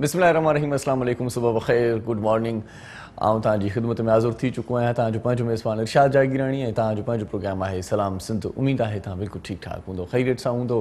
बिस्मिल्लाहिर्रहमानिर्रहीम, अस्सलाम वालेकुम, सुबह बख़ैर, गुड मॉर्निंग। आउं तव्हांजी ख़िदमत में हाज़िर थी चुको आहियां। तव्हांजो पंहिंजो मेज़बान इरशाद जागीरानी ऐं तव्हांजो पंहिंजो प्रोग्राम आहे सलाम सिंध। उमेद आहे तव्हां बिल्कुलु ठीकु ठाक हूंदो, ख़ैरियत सां हूंदो।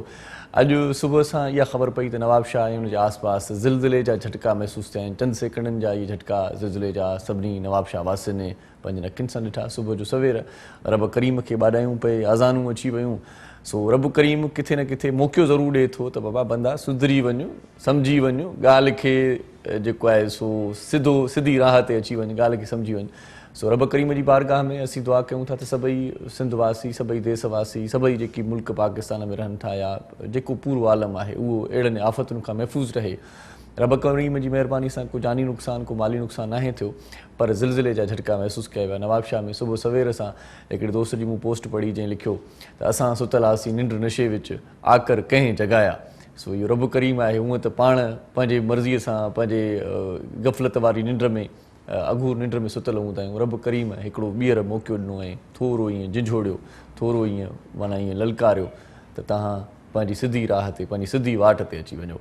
अॼु सुबुह सां इहा ख़बर पई त नवाबशाह ऐं उनजे आसपास ज़िलज़िले जा झटका महसूस थिया आहिनि। चंद सेकंडनि जा इहे झटका ज़िलज़िले जा सभिनी नवाबशाह वासियुनि पंहिंजनि अखियुनि सां ॾिठा। सुबुह जो सवेर रब करीम खे ॿाॾायूं पए, अज़ानूं अची वियूं। सो रब करीम किथे न किथे मौक़ो ज़रूरु ॾिए थो त बाबा बंदा सुधरी वञो, सम्झी वञो, ॻाल्हि खे जेको आहे सो सिधी राह ते अची वञे, ॻाल्हि खे सम्झी वञे। सो रब करीम जी बारगाह में असीं दुआ कयूं था त सभई सिंधवासी, सभई देशवासी, सभई जेकी मुल्क पाकिस्तान में रहनि था या जेको पूरो आलम आहे उहो अहिड़नि आफ़तुनि खां महफ़ूज़ रहे। रब करीम जी महिरबानी सां को जानी नुक़सानु, को माली नुक़सानु नाहे थियो, पर ज़िलज़िले जा झटका महसूसु कया विया। नवाबशाह में सुबुह सवेर सां हिकिड़े दोस्त जी मूं पोस्ट पढ़ी जंहिं लिखियो त असां सुतल हुआसीं निंड नशे विच, आकर कंहिं जॻाया। सो इहो रब करीम आहे। हूअं त पाण पंहिंजे मर्ज़ीअ सां पंहिंजे गफ़लत वारी निंड में, अघूर निंड में सुतल हूंदा आहियूं। रब करीम हिकिड़ो ॿीहर मौक़ो ॾिनो ऐं थोरो ईअं झिझोड़ियो, थोरो ईअं माना ईअं ललकारियो त तव्हां पंहिंजी सिधी राह ते, पंहिंजी सिधी वाट ते अची वञो।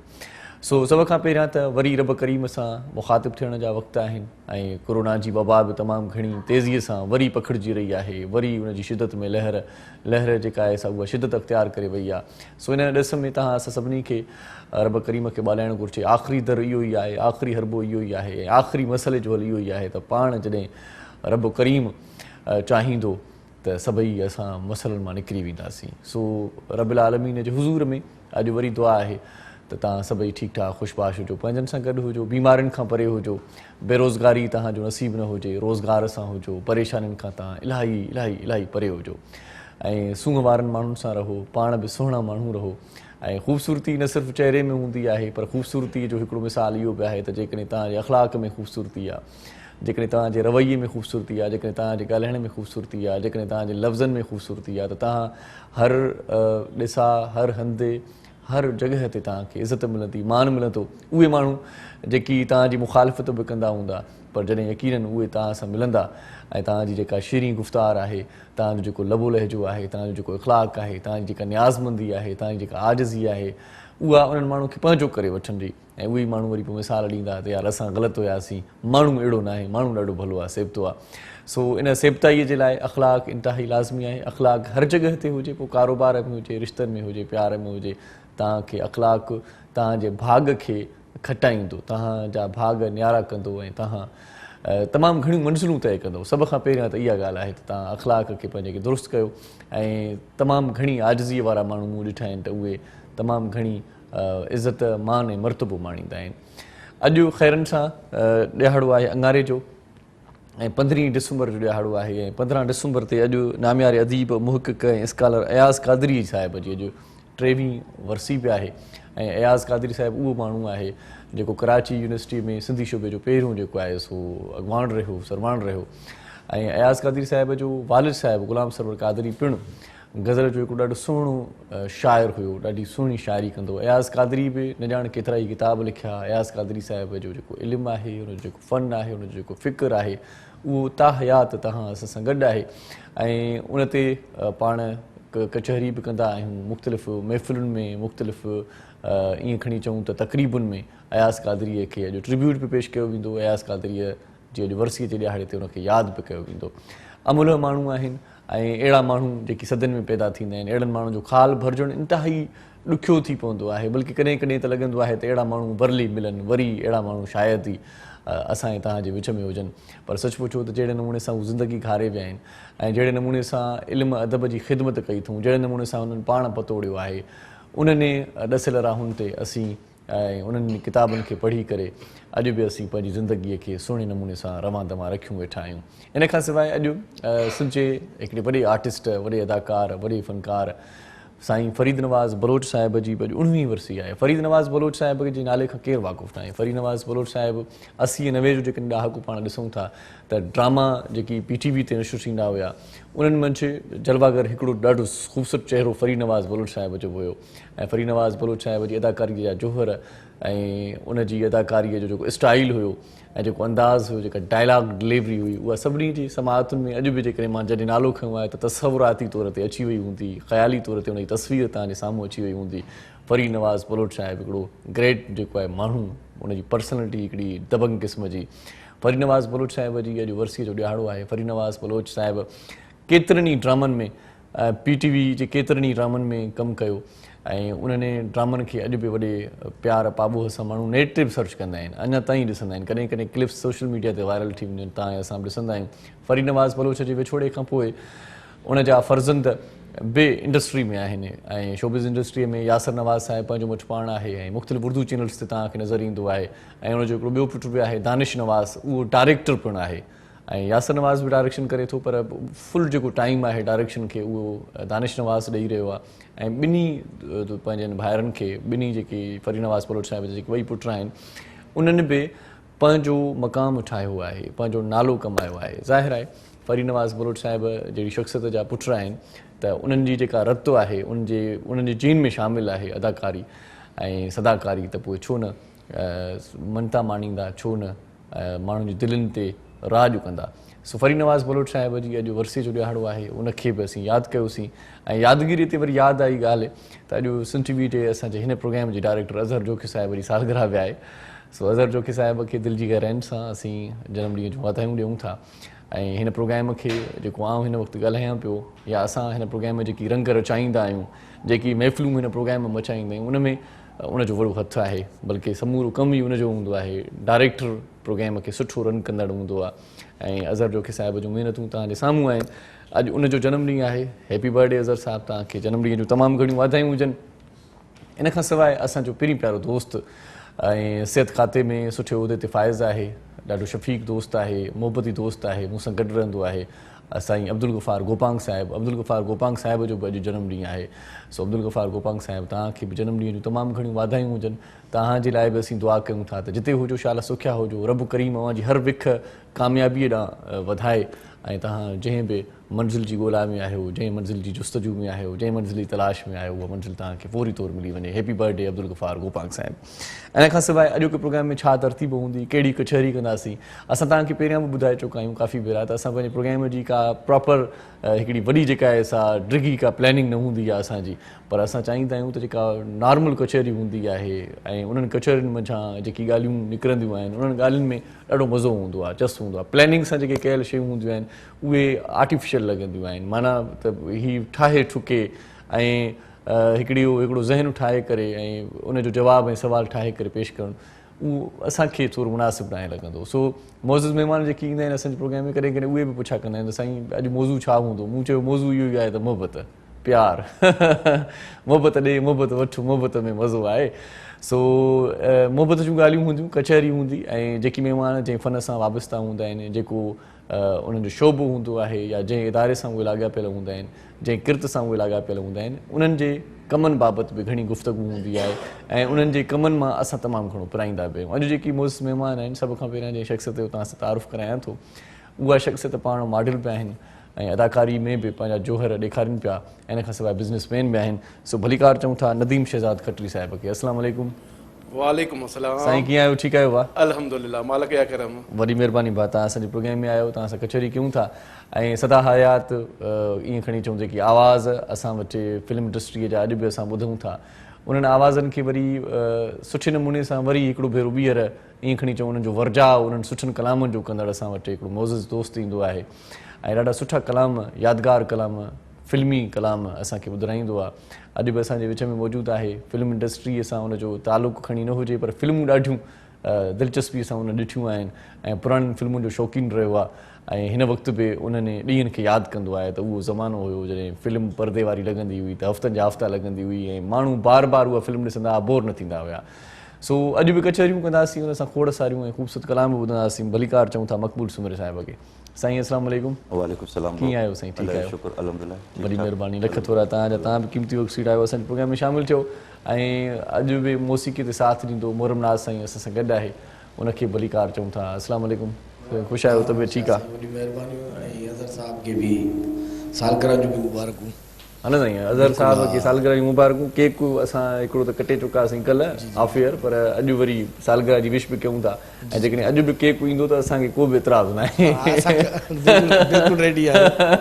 सो सभ खां पहिरियां त वरी रब करीम सां मुख़ातिब थियण जा वक़्त आहिनि ऐं कोरोना जी वबा बि तमामु घणी तेज़ीअ सां वरी पखिड़िजी रही आहे। वरी उनजी शिदत में लहर जेका आहे सा उहा शिदत अख़्तियार करे वई आहे। सो इन ॾिस में तव्हां असां सभिनी खे रब करीम खे ॻाल्हाइणु घुरिजे। आख़िरी दर इहो ई आहे, आख़िरी हरबो इहो ई आहे ऐं आख़िरी मसइले जो हल इहो ई आहे त पाण जॾहिं रब करीम चाहींदो त सभई असां मसइलनि मां निकिरी वेंदासीं। सो रबिल आलमीन जे हुज़ूर में अॼु वरी दुआ आहे त तव्हां सभई ठीकु ठाक ख़ुशबाश हुजो, पंहिंजनि सां गॾु हुजो, बीमारियुनि खां परे हुजो, बेरोज़गारी तव्हांजो नसीब न हुजे, रोज़गार सां हुजो, परेशानियुनि खां तव्हां इलाही इलाही इलाही परे हुजो ऐं सूंहं वारनि माण्हुनि सां रहो, पाण बि सुहिणा माण्हू रहो। ऐं ख़ूबसूरती न सिर्फ़ु चहिरे में हूंदी आहे, पर ख़ूबसूरतीअ जो हिकिड़ो मिसाल इहो बि आहे त जेकॾहिं तव्हांजे अख़लाक़ में ख़ूबसूरती आहे, जेकॾहिं तव्हांजे रवैये में ख़ूबसूरती आहे, जेकॾहिं तव्हांजे ॻाल्हाइण में ख़ूबसूरती आहे, जेकॾहिं तव्हांजे लफ़्ज़नि में ख़ूबसूरती आहे, त तव्हां हर ॾिसा, हर हंधि, हर जॻह ते तव्हांखे इज़त मिलंदी, मान मिलंदो। उहे माण्हू जेकी तव्हांजी मुखालिफ़त बि कंदा हूंदा, पर जॾहिं यकीननि उहे तव्हां सां मिलंदा ऐं तव्हांजी जेका शीरी गुफ़्तार आहे, तव्हांजो जेको लबो लहजो आहे, तव्हांजो जेको इख़लाक़ आहे, तव्हांजी जेका न्याज़मंदी आहे, तव्हांजी जेका आजिज़ी आहे, उहा उन्हनि माण्हुनि खे पंहिंजो करे वठंदी ऐं उहे माण्हू वरी पोइ मिसाल ॾींदा त यार असां ग़लति हुयासीं, माण्हू अहिड़ो न आहे, माण्हू ॾाढो भलो आहे, सेबतो आहे। सो इन सेबताईअ जे लाइ अख़लाक़ इंतिहाई लाज़मी आहे। अख़लाक़ हर जॻह ते हुजे, पोइ कारोबार में हुजे, रिश्तनि में हुजे, प्यार में हुजे। तव्हांखे अख़लाक़ तव्हांजे भाग खे खटाईंदो, तव्हांजा भाग न्यारा कंदो ऐं तव्हां तमामु घणियूं मंज़िलूं तइ कंदो। सभ खां पहिरियां त इहा ॻाल्हि आहे त तव्हां अख़लाक़ खे पंहिंजे खे दुरुस्त कयो ऐं तमामु घणी आजिज़ीअ वारा माण्हू मूं ॾिठा आहिनि त उहे तमामु घणी इज़त, मान ऐं मर्तबो माणींदा आहिनि। अॼु ख़ैरनि सां ॾियारो आहे अंगारे जो ऐं 15 डिसंबर जो ॾियारो आहे ऐं 15 डिसंबर ते अॼु नामियारे अदीब, मुहक़िक़ ऐं स्कॉलर अयाज़ क़ादरी साहिब जी अॼु 23वीं वरसी बि आहे। ऐं अयाज़ क़ादरी साहिबु उहो माण्हू आहे जेको कराची यूनिवर्सिटी में सिंधी शोबे जो पहिरियों जेको आहे सो अॻवान रहियो, सरवान रहियो। ऐं अयाज़ क़ादरी साहिब जो वालिद साहिबु ग़ुलाम सरवर क़ादरी पिणु गज़ल जो हिकिड़ो ॾाढो सुहिणो शाइर हुयो, ॾाढी सुहिणी शाइरी कंदो। अयाज़ क़ादरी बि न ॼाण केतिरा ई किताब लिखिया। अयाज़ क़ादरी साहिब जो जेको इल्मु आहे, हुनजो जेको फ़न आहे, हुनजो जेको फ़िक्र आहे, उहो ताहयात तव्हां असां सां गॾु आहे। ऐं उन ते पाण कचहरी बि कंदा आहियूं, मुख़्तलिफ़ महफ़िलुनि में, मुख़्तलिफ़ ईअं खणी चऊं त तक़रीबुनि में अयाज़ क़ादरीअ खे अॼु ट्रिब्यूट बि पेश कयो वेंदो। अयाज़ क़ादरीअ जी अॼु वरसीअ जे ॾियारे ते उनखे यादि बि कयो वेंदो। अमुल माण्हू आहिनि ऐं अहिड़ा माण्हू जेकी सदन में पैदा थींदा आहिनि, अहिड़नि माण्हुनि जो ख़ाल भरिजणु इंतिहाई ॾुखियो थी पवंदो आहे। बल्कि कॾहिं कॾहिं त लॻंदो आहे त अहिड़ा माण्हू भरली मिलनि, वरी अहिड़ा माण्हू शायदि ई असां ऐं तव्हांजे विच में हुजनि। पर सच पुछो त जहिड़े नमूने सां उहे ज़िंदगी खारे विया आहिनि ऐं जहिड़े नमूने सां इल्मु अदब जी ख़िदमत कई अथऊं, जहिड़े नमूने सां उन्हनि पाण पतोड़ियो आहे, उन्हनि ॾसियल राहुनि ते असीं ऐं उन्हनि किताबनि खे पढ़ी करे अॼु बि असीं पंहिंजी ज़िंदगीअ खे सुहिणे नमूने सां रवां दवा रखियूं वेठा आहियूं। इन खां सवाइ अॼु सिंध जे हिकिड़े वॾे आर्टिस्ट, वॾे अदाकार, वॾे फ़नकार साईं फ़रीद नवाज़ बलोच साहिब जी बि अॼु 19वीं वरसी आहे। फ़रीद नवाज़ बलोच साहिब जे नाले खां केरु वाक़ुफ़ु न आहे। फ़रीद नवाज़ बलोच साहिबु 80-90 जो जेकॾहिं ॾहाको पाण ॾिसूं था त ड्रामा जेकी PTV ते नशर थींदा हुया, उन्हनि मंझि जलवागर हिकिड़ो ॾाढो ख़ूबसूरत चहिरो फ़रीद नवाज़ बलोच साहिब जो हुयो। ऐं फ़रीद नवाज़ बलोच साहिब जी अदाकारीअ जा जोहर ऐं उनजी अदाकारीअ जो जेको स्टाइल हुयो, ऐं जेको अंदाज़ हुयो, जेका डायलॉग डिलीवरी हुई, उहा सभिनी जी समाअतुनि में अॼु बि जेकॾहिं मां जॾहिं नालो खयों आहे त तसवुराती तौर ते अची वई हूंदी, ख़्याली तौर ते उनजी तस्वीर तव्हांजे साम्हूं अची वई हूंदी। फरीद नवाज़ बलोच साहिबु हिकिड़ो ग्रेट जेको आहे माण्हू, उनजी पर्सनैलिटी हिकिड़ी दबंग क़िस्म जी। फरीद नवाज़ बलोच साहिब जी अॼु वर्सीअ जो ॾियारो आहे। फरीद नवाज़ बलोच साहिबु केतिरनि ई ड्रामनि में, PTV जे केतिरनि ई ड्रामनि में कमु कयो ऐं उन्हनि ड्रामनि खे अॼु बि वॾे प्यार पाबोह सां माण्हू नेट ते बि सर्च कंदा आहिनि, अञा ताईं ॾिसंदा आहिनि। कॾहिं कॾहिं क्लिप्स सोशल मीडिया ते वायरल थी वञनि, तव्हां असां बि ॾिसंदा आहियूं। फरीद नवाज़ बलोच जे विछोड़े खां पोइ उनजा फर्ज़ंद बि इंडस्ट्री में आहिनि ऐं शोबिज़ इंडस्ट्रीअ में यासिर नवाज़ साहिबु पंहिंजो मुठि पाण आहे ऐं मुख़्तलिफ़ उर्दू चैनल्स ते तव्हांखे नज़र ईंदो आहे। ऐं उनजो हिकिड़ो ॿियो पुटु बि आहे दानिश नवाज़, उहो डायरेक्टर पिणु आहे ऐं यासिर नवाज़ बि डायरेक्शन करे थो, पर फुल जेको टाइम आहे डायरेक्शन खे उहो दानिश नवाज़ ॾेई रहियो आहे। ऐं ॿिन्ही पंहिंजनि भाइरनि खे, ॿिन्ही जेके फरीद नवाज़ बलोच साहिब जा जेके ॿई पुट आहिनि, उन्हनि बि पंहिंजो मक़ाम ठाहियो आहे, पंहिंजो नालो कमायो आहे। ज़ाहिर आहे फरीद नवाज़ बलोच साहिब जहिड़ी शख़्सियत जा पुट आहिनि त उन्हनि जी जेका रत आहे उन्हनि जे जीन में शामिलु आहे अदाकारी ऐं सदाकारी, त पोइ छो न मनता माणींदा, छो न माण्हुनि जी दिलनि ते राॼ कंदा। सो फरीद नवाज़ बलोच साहिब जी अॼु वर्सीअ जो ॾियारो आहे, उनखे बि असीं यादि कयोसीं। ऐं यादगिरी ते वरी यादि आई ॻाल्हि त अॼु सिंध TV ते असांजे हिन प्रोग्राम जे डायरेक्टर अज़हर जोखी साहिब जी सालगिरह बि आहे। सो अज़हर जोखी साहिब खे दिलि जी गहराइनि सां असीं जनमु ॾींहं जूं वाधायूं ॾियूं था। ऐं हिन प्रोग्राम खे जेको आउं हिन वक़्तु ॻाल्हायां पियो, या असां हिन प्रोग्राम में जेकी रंग रचाईंदा आहियूं, जेकी महफ़िलूं हिन प्रोग्राम में मचाईंदा आहियूं, उन में उनजो वॾो हथु आहे, बल्कि समूरो कमु ई उनजो हूंदो आहे। डायरेक्टर प्रोग्राम खे सुठो रन कंदड़ हूंदो आहे ऐं अज़हर जोखी साहिब जूं महिनतूं तव्हांजे साम्हूं आहिनि। अॼु उनजो जनमु ॾींहुं आहे। हैप्पी बर्थडे अज़हर साहिबु, तव्हांखे जनमु ॾींहं जूं तमामु घणियूं वाधायूं हुजनि। इन खां सवाइ असांजो पहिरीं प्यारो दोस्त ऐं सिहत खाते में सुठे उहिदे ते फ़ाइज़ आहे, ॾाढो शफ़ीक़ दोस्त आहे, मोहबती दोस्त आहे, मूंसां गॾु रहंदो आहे, साईं अब्दुल गफ़ार गोपांग साहिबु। अब्दुल गफ़ार गोपांग साहिब जो बि अॼु जनमु ॾींहुं आहे। सो अब्दुल गफ़ार गोपांग साहिबु, तव्हांखे बि जनमु ॾींहं जूं तमामु घणियूं वाधायूं हुजनि। तव्हांजे लाइ बि असीं दुआ कयूं था त जिते हुजो शाला सुखिया हुजो, रब करीम अव्हांजी हर विख कामयाबीअ ॾांहुं वधाए ऐं तव्हां जंहिं बि मंज़िल जी ॻोल्हा में आहियो, जंहिं मंज़िल जी जुस्तजू में आहियो, जंहिं मंज़िल जी तलाश में आहियो, उहा मंज़िल तव्हांखे फौरी तौरु मिली वञे। हैप्पी बर्थडे अब्दुल गफ़ार गोपांग साहिबु। इन खां सवाइ अॼोके प्रोग्राम में छा तरतीब हूंदी, कहिड़ी कचहरी कंदासीं, असां तव्हांखे पहिरियां बि ॿुधाए चुका आहियूं काफ़ी भेरा त असां पंहिंजे प्रोग्राम जी का प्रॉपर हिकिड़ी वॾी जेका आहे सा डिघी का प्लैनिंग न हूंदी आहे असांजी, पर असां चाहींदा आहियूं त जेका नॉर्मल कचहरी हूंदी आहे ऐं उन्हनि कचहरियुनि मंझां जेकी ॻाल्हियूं निकिरंदियूं आहिनि, उन्हनि ॻाल्हियुनि में ॾाढो मज़ो हूंदो आहे, चस्क हूंदो आहे। प्लैनिंग सां जेके कयल शयूं हूंदियूं आहिनि उहे आर्टिफिशियल लॻंदियूं आहिनि, माना त हीउ ठाहे ठुके ऐं हिकिड़ो ज़हन ठाहे करे ऐं उनजो जवाबु ऐं सुवालु ठाहे करे पेश करणु, उहो असांखे थोरो मुनासिबु नाहे लॻंदो। सो मौज़ूज़ महिमान जेके ईंदा आहिनि असांजे प्रोग्राम में, कॾहिं कॾहिं उहे बि पुछा कंदा आहिनि त साईं अॼु मौज़ू छा हूंदो। मूं चयो मौज़ू इहो ई आहे त मोहबत, प्यार मोहबत ॾे, मोहबत वठु, मोहबत में मज़ो आहे। सो मोहबत जूं ॻाल्हियूं हूंदियूं, कचहरी हूंदी ऐं जेकी महिमान जंहिं फ़न सां वाबस्ता हूंदा आहिनि, जेको उन्हनि जो शोबो हूंदो आहे या जंहिं इदारे सां उहे लाॻापियल हूंदा आहिनि, जंहिं किर्त सां उहे लाॻापियल हूंदा आहिनि, उन्हनि जे कमनि बाबति बि घणी गुफ़्तगू हूंदी आहे ऐं उन्हनि जे कमनि मां असां तमामु घणो पराईंदा बि आहियूं। अॼु जेकी मोज़ महिमान आहिनि, सभ खां पहिरियां जंहिं शख़्सियत जो तव्हां सां तारुफ़ करायां थो, उहा शख़्सियत पाण मॉडल पिया आहिनि ऐं अदाकारी में बि पंहिंजा जोहर ॾेखारीनि पिया। इन खां सवाइ बिज़नेसमैन बि आहिनि। सो भलीकार चऊं था नदीम शहज़ाद खटरी साहिब खे। अस्सलाम वालेकुम। वालेकुम अस्सलाम। साईं कीअं आहियो, ठीकु आहियो भाउ? अल्हम्दुलिल्लाह, मालिक जा करम। वॾी महिरबानी भाउ, तव्हां असांजे प्रोग्राम में आहियो, तव्हां सां कचहरी कयूं था ऐं सदा हयात ईअं खणी चऊं जेकी आवाज़ असां वटि फिल्म इंडस्ट्रीअ जा अॼु बि असां ॿुधूं था, उन्हनि आवाज़नि खे वरी सुठे नमूने सां वरी हिकिड़ो भेरो ॿीहर ईअं खणी चऊं उन्हनि जो वर्जाउ, उन्हनि सुठनि कलामनि जो कंदड़ असां वटि हिकिड़ो मोज़िज़ दोस्त ईंदो आहे ऐं ॾाढा सुठा कलाम, यादगार कलाम, फिल्मी कलाम असांखे ॿुधाईंदो आहे। अॼु बि असांजे विच में मौजूदु आहे। फिल्म इंडस्ट्रीअ सां उनजो तालुक़ु खणी न हुजे, पर फिल्मूं ॾाढियूं दिलचस्पीअ सां उन ॾिठियूं आहिनि ऐं पुराणियुनि फिल्मुनि जो शौक़ीन रहियो आहे ऐं हिन वक़्तु बि उन्हनि ॾींहंनि खे यादि कंदो आहे त उहो ज़मानो हुयो जॾहिं फिल्म परदे वारी लॻंदी हुई त हफ़्तनि जा हफ़्ता लॻंदी हुई ऐं माण्हू बार बार उहा फिल्म ॾिसंदा हुआ, बोर न थींदा हुआ। सो अॼु बि कचहरियूं कंदासीं, उन सां खोड़ सारियूं ऐं ख़ूबसूरत कलाम बि ॿुधंदासीं। भलीकार चऊं था मक़बूल सुमिर साहिब खे। साईं अस्सलाम वालेकुम। वालेकुम सलाम। कीअं आहियो साईं? ठीकु आहियो? शुक्र अल्हम्दुलिल्लाह। वॾी महिरबानी, लख थोरा तव्हांजा। तव्हां बि क़ीमती वक़्तु सीट आहियो, असांजे प्रोग्राम में शामिलु थियो ऐं अॼु बि मौसीक़ी ते साथ ॾींदो मोहरम नाज़ साईं असां सां गॾु आहे, उनखे भलीकार चऊं था। अस्सलाम वालेकुम, ख़ुशि आहियो? तबियत ठीकु आहे? वॾी महिरबानी ऐं अज़हर साहब खे बि सालगिरह जूं बि मुबारकूं। हन साईं अज़हर साहिब खे सालगिरह जी मुबारकूं। केक असां हिकिड़ो त कटे चुकासीं कल्ह ऑफ एयर, पर अॼु वरी सालगिरह जी विश बि कयूं था। ऐं जेकॾहिं अॼु बि केक ईंदो त असांखे को बि एतिराज़ न आहे। बिल्कुलु रेडी आहे।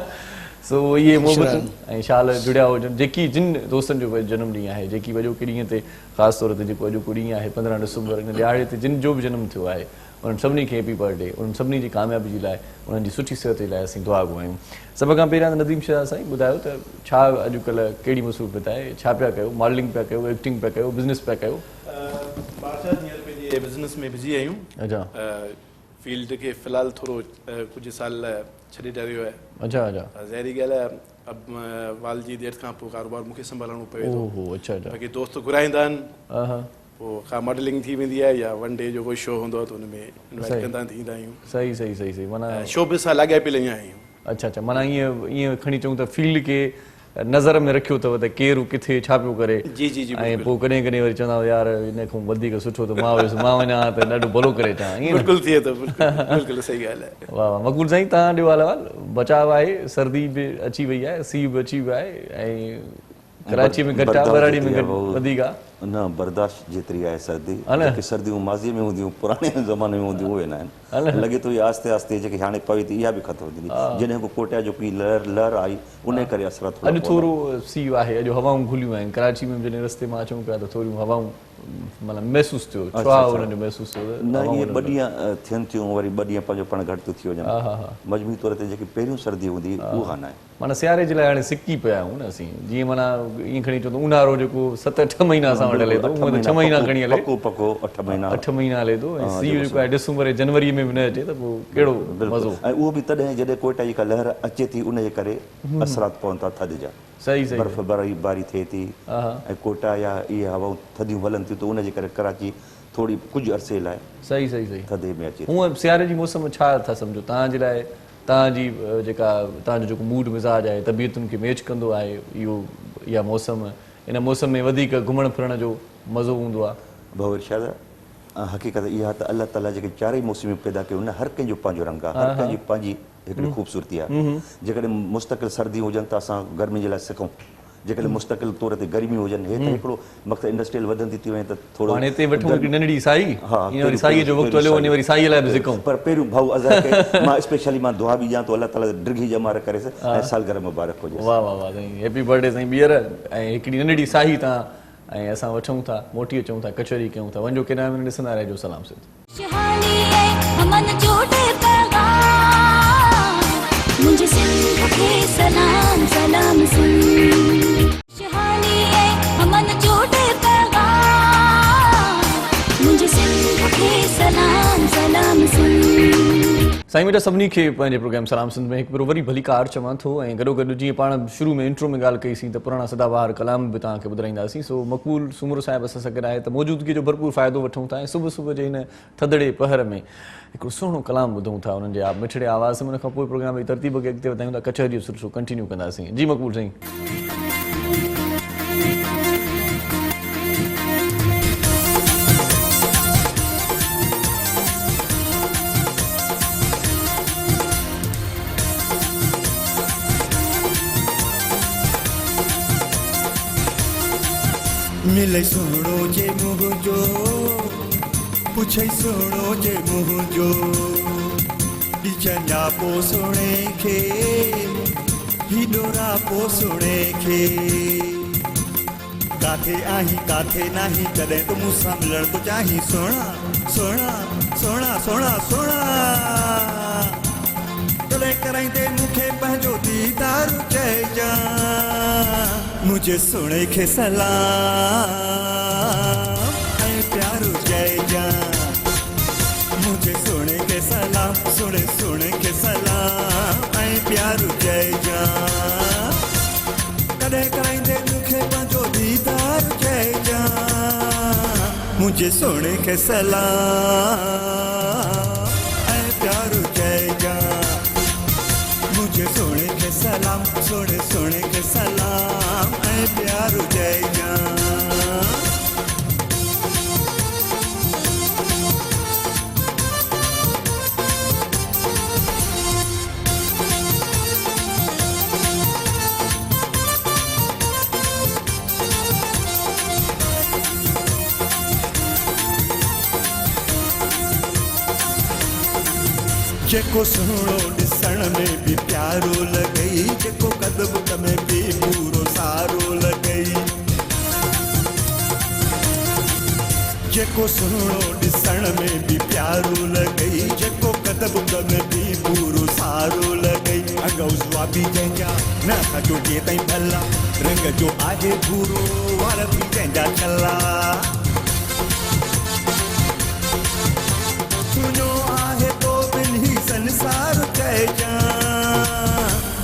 सो इहे मोहबतूं ऐं शाल जुड़िया हुजनि। जेकी जिन दोस्तनि जो जनम ॾींहुं आहे, जेकी अॼोके ॾींहं ते ख़ासि तौर ते जेको अॼोको ॾींहुं आहे 15 डिसंबर, इन ॾियारे ते जिन जो बि जनम थियो आहे, उन्हनि सभिनी खे हैप्पी बर्थडे। उन्हनि सभिनी जी कामयाबी जे लाइ, उन्हनि जी सुठी सिहत जे लाइ असीं दुआ घुरायूं। सभ खां पहिरियां त नदीम शहज़ाद साईं ॿुधायो त छा अॼुकल्ह कहिड़ी मसरूफ़ियत आहे, छा पिया कयो? मॉडलिंग पिया कयो, एक्टिंग पिया कयो, बिज़नेस पिया कयो? बादशाह हींअर पंहिंजे बिज़नेस में बिज़ी आहियूं। अच्छा फील्ड खे फ़िलहालु थोरो कुझु साल छॾे ॾियो आहे। अच्छा अच्छा ज़ाहिरी ॻाल्हि आहे, अब वाल जी डेथ खां पोइ कारोबार मूंखे संभालणो पवे थो। ओहो अच्छा अच्छा बाक़ी दोस्त घुराईंदा आहिनि, हा हा पोइ का मॉडलिंग थी वेंदी आहे या वन डे जो कोई शो हूंदो आहे त हुन में इनवाइट सही। कंदा ईंदा आहियूं। सही सही सही सही माना शो बि सां लाॻापियल ईअं आहियूं। अच्छा अच्छा माना ईअं खणी चऊं त फील्ड खे नज़र में रखियो अथव त केरु किथे छा पियो करे। जी जी जी ऐं पोइ कॾहिं कॾहिं वरी चवंदा यार इन खां वधीक सुठो त मां वियुसि, मां वञा त ॾाढो भलो करे अचां, ईअं न? बिल्कुलु थिए थो, बिल्कुलु सही ॻाल्हि आहे। वाह वाह मक़बूल साईं, तव्हां ॾियो हाल बचाव आहे, सर्दी बि अची वई आहे, सीउ बि अची वियो आहे, ऐं कराची में घटि आहे, बराड़ी में वधीक आहे। न बर्दाश्त जेतिरी आहे सर्दी, जेके सर्दियूं माज़ीअ में हूंदियूं, पुराणे ज़माने में हूंदियूं, उहे न आहिनि। लॻे थो इहा आस्ते आस्ते जेके हाणे पवे थी इहा बि ख़तमु थींदी। जॾहिं को कोटिया जो की लहर आई, उन करे असर अॼु थोरो सीउ आहे, अॼु हवाऊं खुलियूं आहिनि। कराची में जॾहिं रस्ते मां अचूं पिया त थोरियूं हवाऊं मतिलबु महसूसु थियो, छा हुननि जो महसूसु थियो? न इहे 2 ॾींहं थियनि थियूं, वरी 2 ॾींहं पंहिंजो पाण घटि थो थी वञनि। मजबूरी तौर ते जेकी पहिरियों सर्दी हूंदी उहा न आहे। माना सियारे जे लाइ हाणे सिकी पिया आहियूं न असीं, जीअं माना ईअं खणी चऊं त ऊन्हारो जेको 7-8 महीना असां वटि हले थो, उहो त 6 महीना खणी हले, पको 8 महीना हले थो। ऐं सीउ जेको आहे डिसंबर ऐं जनवरी में बि न अचे त पोइ कहिड़ो मज़ो। ऐं उहो बि तॾहिं जॾहिं कोटा जी का लहर अचे थी, उनजे करे असरात पवनि था थधि जा। सही सही बर्फ़ बारी थिए थी ऐं कोटा या इहे हवाऊं थधियूं हलनि थियूं, त उनजे करे कराची थोरी कुझु अरसे लाइ सही सही सही थधे में अचे। हूअं सियारे जी मौसम छा था सम्झो तव्हांजे लाइ? तव्हांजी जेका तव्हांजो जेको मूड मिज़ाज आहे, तबियतुनि खे मैच कंदो आहे इहो इहा मौसम? इन मौसम में वधीक घुमण फिरण जो मज़ो हूंदो आहे? भाउ इरशाद, हक़ीक़त इहा त अलाह ताला जेके 4 मौसमूं पैदा कयूं न, हर कंहिंजो पंहिंजो रंग आहे, हर कंहिंजी पंहिंजी हिकिड़ी ख़ूबसूरती आहे। जेकॾहिं मुस्तक़िल सर्दी हुजनि त असां गर्मी जे लाइ सिकूं, जेकॾहिं मुस्तक़िल तौर ते गर्मी हुजनि, हे त हिकिड़ो मक़सदु इंडस्ट्रियल वधंदी थी वञे त थोरो हाणे हिते वठूं हिकिड़ी नंढड़ी साई, हा वरी साईअ जो वक़्तु हलियो वञे, वरी साईअ लाइ बि सिकूं। पर पहिरियों भाउ अज़हर खे मां स्पेशली दुआ बि ॾियां थो, अलाह ताला डिघी जमार करे ऐं सालगिरह मुबारक हुजे। वाह वाह वाह साईं, हैप्पी बर्थडे साईं। ॿीहर ऐं हिकिड़ी नंढड़ी साही तव्हां ऐं असां वठूं था, मोटी अचूं था, कचहरी कयूं था। वञो केॾा में ॾिसंदा रहिजो। सलाम सिंध। मुझे सिंध के सलाम सलाम सुन, शहानी है हमन छोटे पैगाम, मुझे सिंध के सलाम सलाम सुन। साईं बेटा सभिनी खे पंहिंजे प्रोग्राम सलाम सिंध में हिकु भेरो वरी भली कार चवां थो। ऐं गॾोगॾु जीअं पाण शुरू में इंट्रो में ॻाल्हि कईसीं त पुराणा सदाबहार कलाम बि तव्हांखे ॿुधाईंदासीं। सो मक़बूल सूमर साहिबु असां सां गॾु आहे, त मौजूदगी जो भरपूर फ़ाइदो वठूं था ऐं सुबुह सुबुह जे हिन थधड़े पहर में हिकिड़ो सुहिणो कलाम ॿुधूं था उन्हनि जे मिठड़े आवाज़ में। उन खां पोइ प्रोग्राम जी तरतीब खे अॻिते वधायूं था, कचहरी जो सिलसिलो कंटिन्यू कंदासीं। जी मक़बूल साईं। मिले सोनो जे मुँह जो, पुछे सोनो जे मुँह जो, डिचन्या पो सोने खे, हिडोरा पो सोने खे। काथे आही काथे नाही, कदें तो मूंसां मिलण तो चाही, सोना सोना सोना सोना सोना। कदें कराईंदे मूंखे पंहिंजो दीदार चइजां, मुझे सोने के सलाम ऐं प्यारो चइजां, मुझे सोने के सलाम, सोने सोने के सलाम ऐं प्यारो चइजां। कॾहिं कराईंदे मूंखे पंहिंजो दीदार चइजां, मुझे सोने के सलाम ऐं प्यारो चइजां, मुझे सोने के सलाम, सोने सोने के सलाम ऐं प्यारो चइजां। जेको सुहिणो ॾिसण में बि प्यारो लॻई, जेको कदब में बि पूरो सारो लॻई। जेको सुहिणो ॾिसण में बि प्यारो लॻई, जेको कदब में बि पूरो सारो लॻई। अॻ उज़वा बि जंहिंजा न सॼो जे ताईं भला, रंग जो आहे भूरो, वार बि जंहिंजा छला। तुंहिंजो आहे तो बिन्ही संसार चइजां,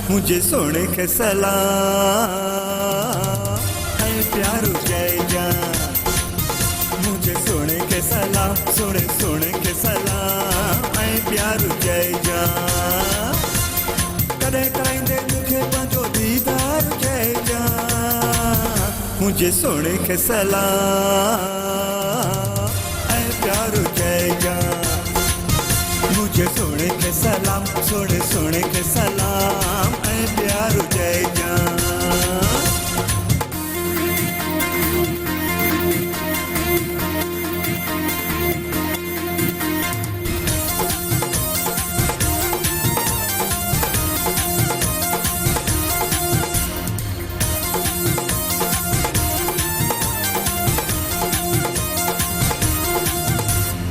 मुंहिंजे सोणे खे सलाम ऐं प्यारो चइजां, मुंहिंजे सोणे खे सलाम, सोणे सोणे खे सलाम ऐं प्यारो चइजां। कॾहिं कराईंदे मूंखे पंहिंजो दीदार चइजां, मुंहिंजे सोणे खे सलाम ऐं प्यारो चइजां, मुझे सोने के सलाम, सोने सोने के सलाम ऐं प्यारो चइजां।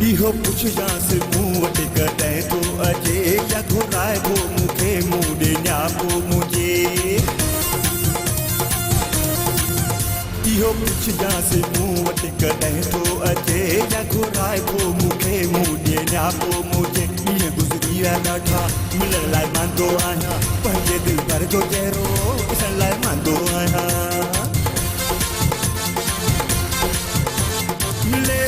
इहो पुछजांसि मूं वटि कॾहिं थो अचे, या घुराइबो मूंखे मूं ॾे न्यापो मुंहिंजे। इहो पुछजांसि मूं वटि कॾहिं थो अचे, या घुराइबो मूंखे मूं ॾे न्यापो मुंहिंजे। ॾींहं गुज़री विया ॾाढा, मिलण लाइ मांदो आहियां, पंहिंजे दिलि भर जो चहिरो ॾिसण लाइ मांदो आहियां। मिले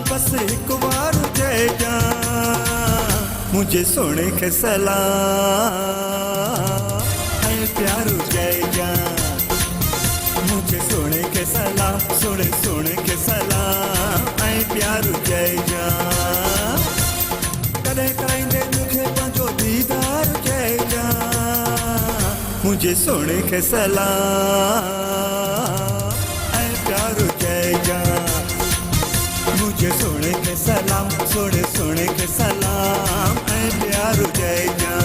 बस हिकु बार चइजां, मुंहिंजे सोणे खे सलाम ऐं प्यारो चइजां, मुंहिंजे सोणे खे सलाम, सोणे सोणे खे सलाम ऐं प्यारो चइजां। कॾहिं कराईंदे मूंखे पंहिंजो दीदार चइजां, मुंहिंजे सोणे खे सलाम ऐं प्यारो चइजां, मुझे सोने के सलाम, सोने सोने के सलाम ऐं प्यारो चइजां।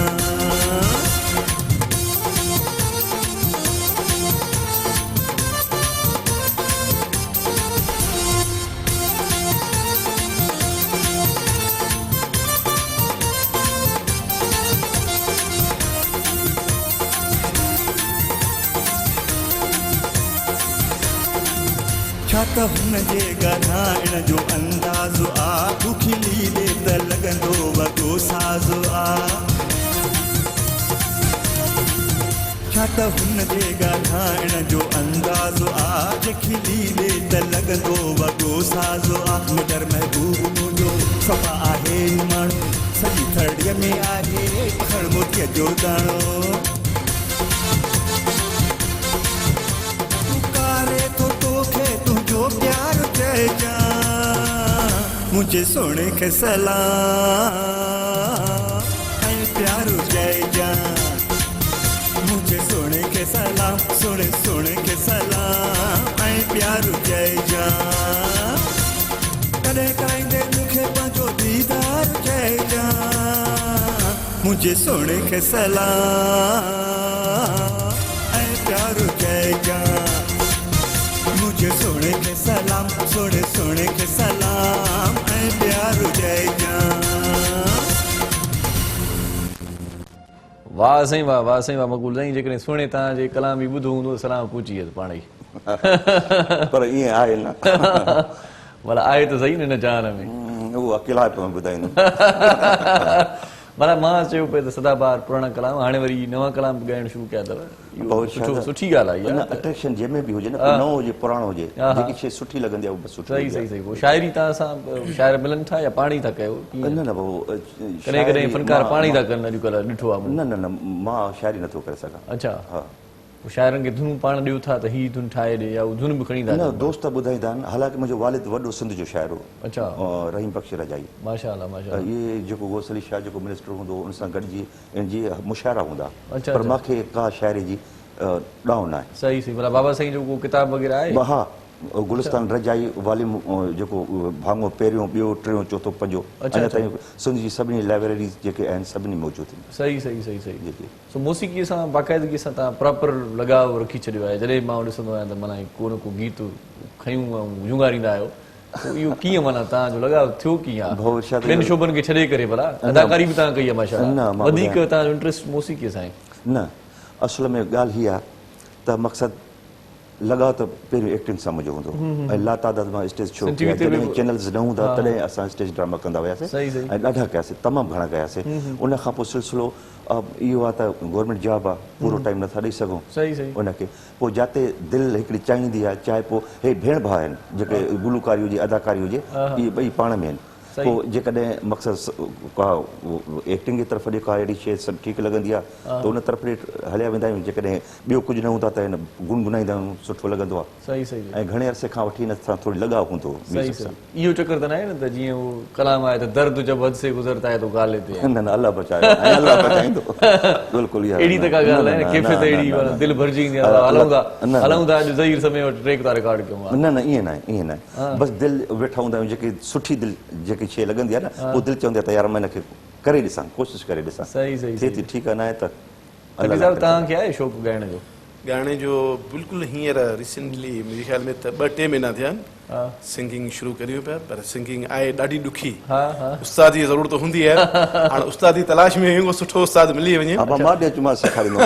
छा त हुन जे ॻाल्हाइण जो अंदाज़ो आ, दुखी लीले त लॻंदो वॻो साज़ो आ। छा त हुन जे ॻाल्हाइण जो अंदाज़ो आ, जेकी लीले त लॻंदो वॻो साज़ो आ। निडर महबूब मुंहिंजो सफ़ा आहे माण्हू, सॼी थड़ीअ में आहे खड़ मोतीअ जो दाणो। प्यारो चइजां, मुंहिंजे सोणे खे सलाम ऐं प्यारो चइजां, मुंहिंजे सोणे खे सलाम, सोणे सोणे खे सलाम ऐं प्यारो चइजां। कॾहिं कराईंदे मूंखे पंहिंजो दीदार चइजां, मुंहिंजे सोणे खे सलाम ऐं प्यारो चइजां, मुझे सोने के सलाम, सोने सोने के सलाम ऐं प्यारो चइजां। वाह साईं वाह, वाह साईं वाह मक़बूल साईं। जेकॾहिं सुहिणे तव्हांजे कलाम बि ॿुधो हूंदो सलाम पहुची वियसि पाण ई। पर ईअं आहे न, भला आहे त सही न हिन जहान में। उहो अकेला पियो ॿुधाईंदो। माना मां चयो पिए त सदाबहार पुराणा कलाम, हाणे वरी नवां कलाम ॻाइण शुरू कया अथव। सुठी ॻाल्हि आहे। अट्रैक्शन जंहिंमें बि हुजे न, नओं हुजे पुराणो हुजे, जेकी शइ सुठी लॻंदी आहे उहा सुठी। सही सही सही। पोइ शाइरी तव्हां सां शाइर मिलनि था या पाण ई था कयो? न न भाऊ, कॾहिं कॾहिं फनकार पाण ई था कनि अॼुकल्ह, ॾिठो आहे। न न न, मां शाइरी नथो करे सघां। अच्छा, हा। शाइरनि खे धुनूं पाण ॾियो था त हीअ धुन ठाहे ॾे, या उहा धुन बि खणी था? न, दोस्त ॿुधाईंदा आहिनि। हालांकि मुंहिंजो वालिद वॾो सिंध जो शाइर हो। अच्छा। रहीम बख्श रजाई। माशाअल्लाह माशाअल्लाह। इहे जेको गोसली शाह जेको मिनिस्टर हूंदो उन सां गॾिजी इन जी मुशाइरा हूंदा। अच्छा। पर मूंखे का शाइरी जी ॾांव न आहे। सही सही। भला बाबा साईं जो को किताब वग़ैरह आहे? हा, गुलिस्तान रजाई वॉल्यूम जेको भाङो पहिरियों ॿियो टियों चौथों पंजो अञा ताईं सिंध जी सभिनी लाइब्रेरीज़ जेके आहिनि सभिनी मौजूदु आहिनि। सही सही सही सही सो मौसीक़ीअ सां बाक़ाइदगी सां तव्हां प्रॉपर लॻाव रखी छॾियो आहे। जॾहिं मां ॾिसंदो आहियां त माना को न को गीत खयूं ऐं जुंगारींदा आहियो, इहो कीअं माना तव्हांजो लॻाव थियो कीअं आहे? ॿियनि शोबनि खे छॾे करे भला अदाकारी बि तव्हां कई आहे माशाअल्लाह, वधीक तव्हांजो इंट्रस्ट मौसीक़ीअ सां आहे? न, असल में ॻाल्हि हीअ आहे त मक़सदु लॻाव त पहिरियों एक्टिंग सां मुंहिंजो हूंदो ऐं लातादाद मां स्टेज शो कया, जॾहिं चैनल्स न हूंदा तॾहिं असां स्टेज ड्रामा कंदा हुआसीं ऐं ॾाढा कयासीं, तमामु घणा कयासीं। उन खां पोइ सिलसिलो इहो आहे त गवर्नमेंट जॉब आहे, पूरो टाइम नथा ॾेई सघूं उनखे, पोइ जिते दिलि हिकिड़ी चाहींदी आहे, चाहे पोइ हे भेण भाउ आहिनि जेके गुलूकारी हुजे अदाकारी हुजे, इहे ॿई पाण में आहिनि। पोइ जेकॾहिं मक़सदु का एक्टिंग जी तरफ़ ॾे का अहिड़ी शइ सभु ठीकु लॻंदी आहे त उन तरफ़ ॾे हलिया वेंदा आहियूं। जेकॾहिं ॿियो कुझु न हूंदा त हिन गुनगुनाईंदा आहियूं, सुठो लॻंदो आहे। ऐं घणे अरसे खां वठी हिन सां थोरी लॻाव हूंदो। इहो चक्कर त न आहे न त जीअं उहो कलाम आहे त दर्द जब हद से गुज़रता है तो गा लेते हैं? न न, अल्लाह बचाए, अल्लाह बचाईंदो। बिल्कुलु अहिड़ी त का ॻाल्हि आहे न, कैफ़ियत अहिड़ी दिलि भरिजी ईंदी आहे, हलूं था अॼु ज़हीर समय वटि ट्रेक था रिकॉर्ड कयूं। न न, ईअं न आहे, ईअं न आहे, बसि दिलि वेठा हूंदा आहियूं, जेकी सुठी दिलि जेकी शइ लॻंदी आहे न, पोइ दिलि चवंदी आहे त यार मां हिनखे करे ॾिसां, कोशिशि करे ॾिसां, थिए थी ठीकु आहे, न आहे त तव्हांखे आहे शौक़ु ॻाइण जो? गाने जो बिल्कुलु हींअर रिसेंटली मुंहिंजे ख़्याल में त 2-3 महीना थिया आहिनि सिंगिंग शुरू करियो पिया, पर सिंगिंग आहे ॾाढी ॾुखी, उस्ताद जी ज़रूरत हूंदी आहे। हाणे उस्ताद जी तलाश में को सुठो उस्ताद मिली वञे मां ॾे अचु, मां सेखारींदो।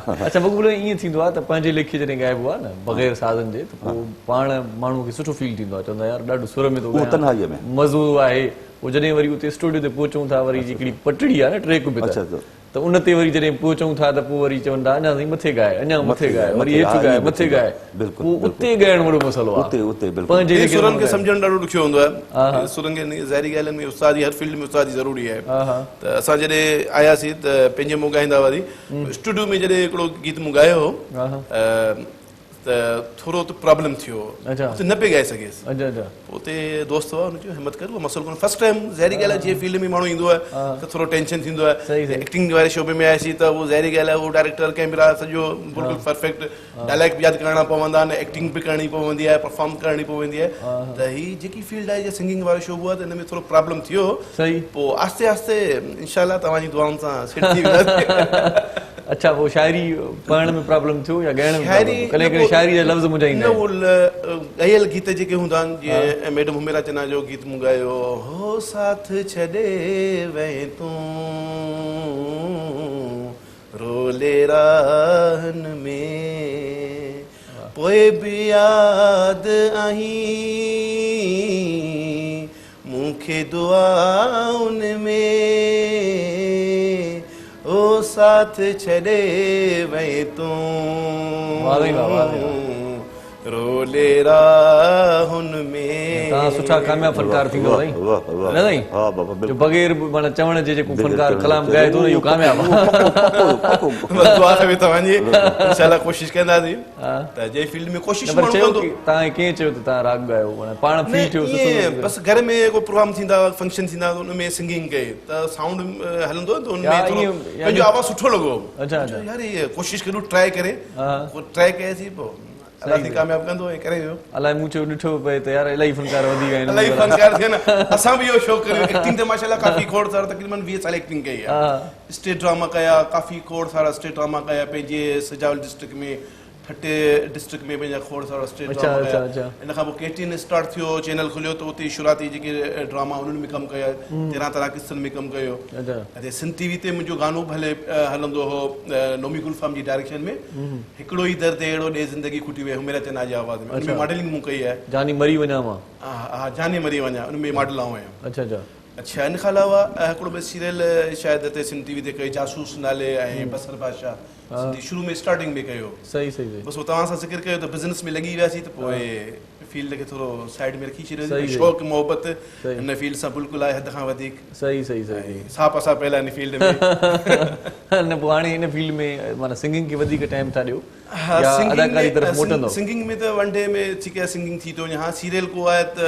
अच्छा मक़बूल, ईअं थींदो आहे त पंहिंजे लेखे जॾहिं ॻाइबो आहे न बग़ैर साज़नि जे, त पोइ पाण माण्हूअ खे सुठो फील थींदो आहे, चवंदा यार ॾाढो सुर में थो तन्हाईअ में मज़ो आहे। पोइ जॾहिं वरी उते स्टूडियो ते पहुचूं था, वरी हिकिड़ी पटड़ी आहे न ट्रेक बि, त उन ते वरी जॾहिं पहुचूं था त पोइ वरी चवनि था अञा ताईं मथे ॻाए, अञा मथे ॻाए, वरी हेठि ॻाए, मथे ॻाए, पोइ उते ॻाइण वॾो मसइलो आहे। पंहिंजे सुरनि खे सम्झणु ॾाढो ॾुखियो हूंदो आहे। सुरनि खे ज़ाहिरी ॻाल्हियुनि में उस्ताद जी, हर फील्ड में उस्ताद जी ज़रूरी आहे। त असां जॾहिं आयासीं त पंहिंजे मुंहुं ॻाईंदा हुआसीं, स्टूडियो में जॾहिं हिकिड़ो गीत मूं ॻायो हो त थोरो त प्रॉब्लम थियो, उते न पियो ॻाए सघियसि। पोइ उते दोस्त हुआ, हुन चयो हिमत कर, उहो मसइलो कोन्हे, फर्स्ट टाइम ज़ाहिरी ॻाल्हि आहे, जीअं फील्ड में माण्हू ईंदो आहे त थोरो टेंशन थींदो आहे। एक्टिंग वारे शोबे में आयासीं त उहो ज़ाहिरी ॻाल्हि आहे, उहो डायरेक्टर कैमरा सॼो बिल्कुलु परफेक्ट, डायलॉग बि यादि करणा पवंदा आहिनि, एक्टिंग बि करणी पवंदी आहे, परफॉर्म करणी पवंदी आहे। त हीअ जेकी फील्ड आहे, जीअं सिंगिंग वारो शोबो आहे, त हिन में थोरो प्रॉब्लम थियो। पोइ आहिस्ते आहिस्ते इनशाअल्लाह तव्हांजी दुआउनि सां सेट थी वेंदासीं। अच्छा, वो शायरी पढ़ण में प्रॉब्लम थियो या ॻाइण में? कॾहिं कॾहिं शायरी जा लफ़्ज़ मुंहिंजा ईंदा आहिनि। ॻायल गीत जेके हूंदा आहिनि, जीअं मैडम हुमेरा चना जो गीत मूं ॻायो हो, साथ छॾे वहीं तूं रोले राहन में, पोइ बि यादि आहीं मूंखे दुआउनि में, ओ साथ छॾे वहीं तूं रोले राहुन में। तव्हां सुठा कामयाब फनकार थींदो साईं, न साईं? जो बग़ैर माना चवण जे जेको फनकार कलाम ॻाए थो न, इहो कामयाब आहे। दुआ में तव्हांजी इंशाअल्लाह कोशिशि कंदासीं त जंहिं फील्ड में कोशिशि माण्हू कंदो। तव्हां कीअं चयो त तव्हां राग ॻायो, माना पाण फील थियो? बसि घर में को प्रोग्राम थींदा, फंक्शन थींदा, त उनमें सिंगिंग कई त साउंड हलंदो त उनमें पंहिंजो आवाज़ सुठो लॻो। यार ये कोशिशि करूं, ट्राई करे, ट्राई कयसीं, पोइ कामयाब कंदो ऐं करे वियो। अलाए मूं चयो ॾिठो पए त यार इलाही फनकार वधी विया आहिनि, इलाही फनकार थिया न। असां बि इहो शौक़ु करियो, एक्टिंग त माशाअल्लाह काफ़ी खोड़ सारा, तक़रीबन 20 साल एक्टिंग कई आहे, स्टेट ड्रामा कया, काफ़ी खोड़ सारा स्टेट ड्रामा कया, पंहिंजे सजावल डिस्ट्रिक्ट में, ठटे डिस्ट्रिक्ट में पंहिंजा खोड़ सारा स्टेट ड्रामा कया। इन खां पोइ KTN स्टार्ट थियो, चैनल खुलियो त उते शुरूआती जेके ड्रामा उन्हनि में कमु कया, 13 तरह किस्तनि में कमु कयो। ऐं सिंध TV ते मुंहिंजो गानो बि हलंदो हो, नोमी गुलफाम जी डायरेक्शन में, हिकिड़ो ई दर्द अहिड़ो ॾे ज़िंदगी खुटी वे, हुमेरा चना जी आवाज़ में, उनमें मॉडलिंग मूं कई आहे। जानी मरी वञा मां, हा जानी मरी वञा, उनमें मॉडल आऊं आहियां। अच्छा, इन खां अलावा हिकिड़ो ॿियो सीरियल शायदि हिते सिंध TV ते कई, जासूस नाले ऐं बसर बादशाह, सिंधी शुरू में स्टार्टिंग में कयो। सही बसि उहो तव्हां सां ज़िक्र कयो त बिज़नेस में लॻी वियासीं, त पोइ फील्ड खे थोरो साइड में रखी छॾियोसीं। शौक़ु मोहबत हिन फील्ड सां बिल्कुलु आहे, हद खां वधीक। सही साफ़ असां पहिला हिन फील्ड में न, पोइ हाणे हिन फील्ड में माना सिंगिंग खे वधीक टाइम था ॾियो? अदाकारी तरफ़ मोटंदो? सिंगिंग में त वन डे में ठीक आहे, सिंगिंग थी थो वञे। हा, सीरियल को आहे त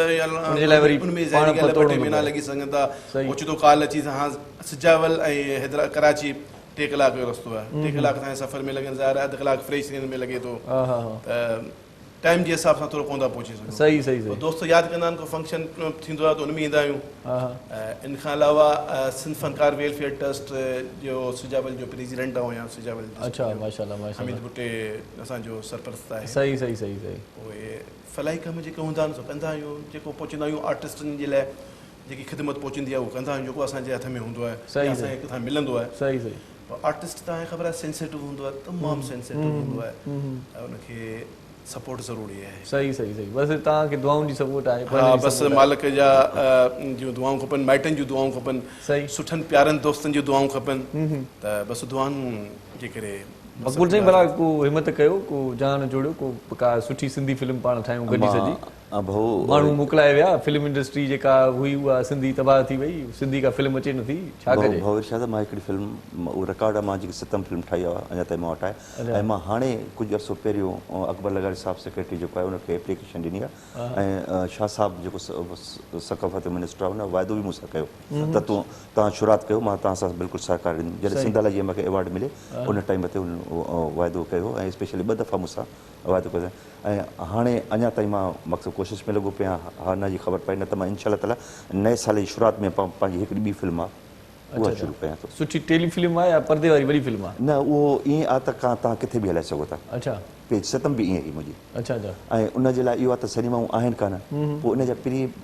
उनमें ज़ाहिरी ॻाल्हि 2 महीना लॻी सघनि था, ओचितो कॉल अची हा सिजावल ऐं कराची 3 कलाक जो रस्तो आहे, 3 कलाक तव्हांजे सफ़र में लॻनि, ज़ाहिर आहे अधु कलाक फ्रेश थियण में लॻे थो। त टाइम जे हिसाब सां थोरो कोन था पहुची सघूं. सही सही सही. दोस्त यादि कंदा आहिनि को फंक्शन थींदो आहे त उन में ईंदा आहियूं. इन खां अलावा सिंध फनकार वेलफेयर ट्रस्ट जो सुजावल जो प्रेसिडेंट आहियां. सुजावल अच्छा माशाल्लाह माशाल्लाह. हमीद भुट्टे असांजो सरपरस्त आहे. सही सही सही सही. उहे फलाही कम जेके हूंदा आहिनि सो कंदा आहियूं. जेको पहुचंदा आहियूं आर्टिस्टनि जे लाइ जेकी ख़िदमत पहुचंदी आहे उहो कंदा आहियूं जेको असांजे हथ में हूंदो आहे. असांखे किथां मिलंदो आहे. सही सही. आर्टिस्ट तव्हांखे ख़बर आहे सेंसिटिव हूंदो आहे तमामु सेंसिटिव हूंदो आहे ऐं उनखे सपोर्ट ज़रूरी आहे. सही सही सही. बसि तव्हांखे दुआउनि जी सपोर्ट आहे. हा बसि मालिक जा जूं दुआऊं खपनि माइटनि जूं दुआऊं खपनि. सही. सुठनि प्यारनि दोस्तनि जूं दुआऊं खपनि त बसि दुआऊं जे करे. मक़बूल साईं भला को हिमत कयो को जान जोड़ियो को का सुठी सिंधी फिल्म पाण ठाहियूं गॾी सॼी. माण्हू मोकिलाए विया फिल्म इंडस्ट्री जेका हुई उहा सिंधी तबाह थी वई. सिंधी का फिल्म अचे नथी छा कजे. भाउ इरशाद मां हिकिड़ी फिल्म उहो रिकॉर्ड आहे मां जेकी 7th फिल्म ठाही आहे अञा ताईं मां वटि आहे. ऐं मां हाणे कुझु अर्सो पहिरियों अकबर लगाड़ी साहिबु सेक्रेटरी जेको आहे उनखे एप्लीकेशन ॾिनी आहे. ऐं शाह साहिबु जेको सक़ाफ़त मिनिस्टर आहे उन वाइदो बि मूंसां कयो त तव्हां शुरूआति कयो मां तव्हां सां बिल्कुलु सहकार ॾींदुमि. जॾहिं सिंधाला जीअं मूंखे अवॉर्ड मिले उन टाइम ते वाइदो कयो ऐं स्पेशली 2 दफ़ा मूंसां वाइदो कयो. ऐं हाणे अञा ताईं मां मक़सदु कोशिशि में लॻो पिया हा न जी ख़बर पई न त मां इनशा ताला नए साल जी शुरूआति में पंहिंजी हिकिड़ी ॿी फिल्म आहे उहा शुरू कयां थो. सुठी टेली फिल्म आहे या पर्दे वारी वॾी फिल्म आहे. न उहो ईअं आहे त तव्हां किथे बि हलाए सघो था. अच्छा पेज 7 बि ईअं ई मुंहिंजी. अच्छा अच्छा. ऐं उनजे लाइ इहो आहे त सिनेमाऊं आहिनि कान. पोइ उनजा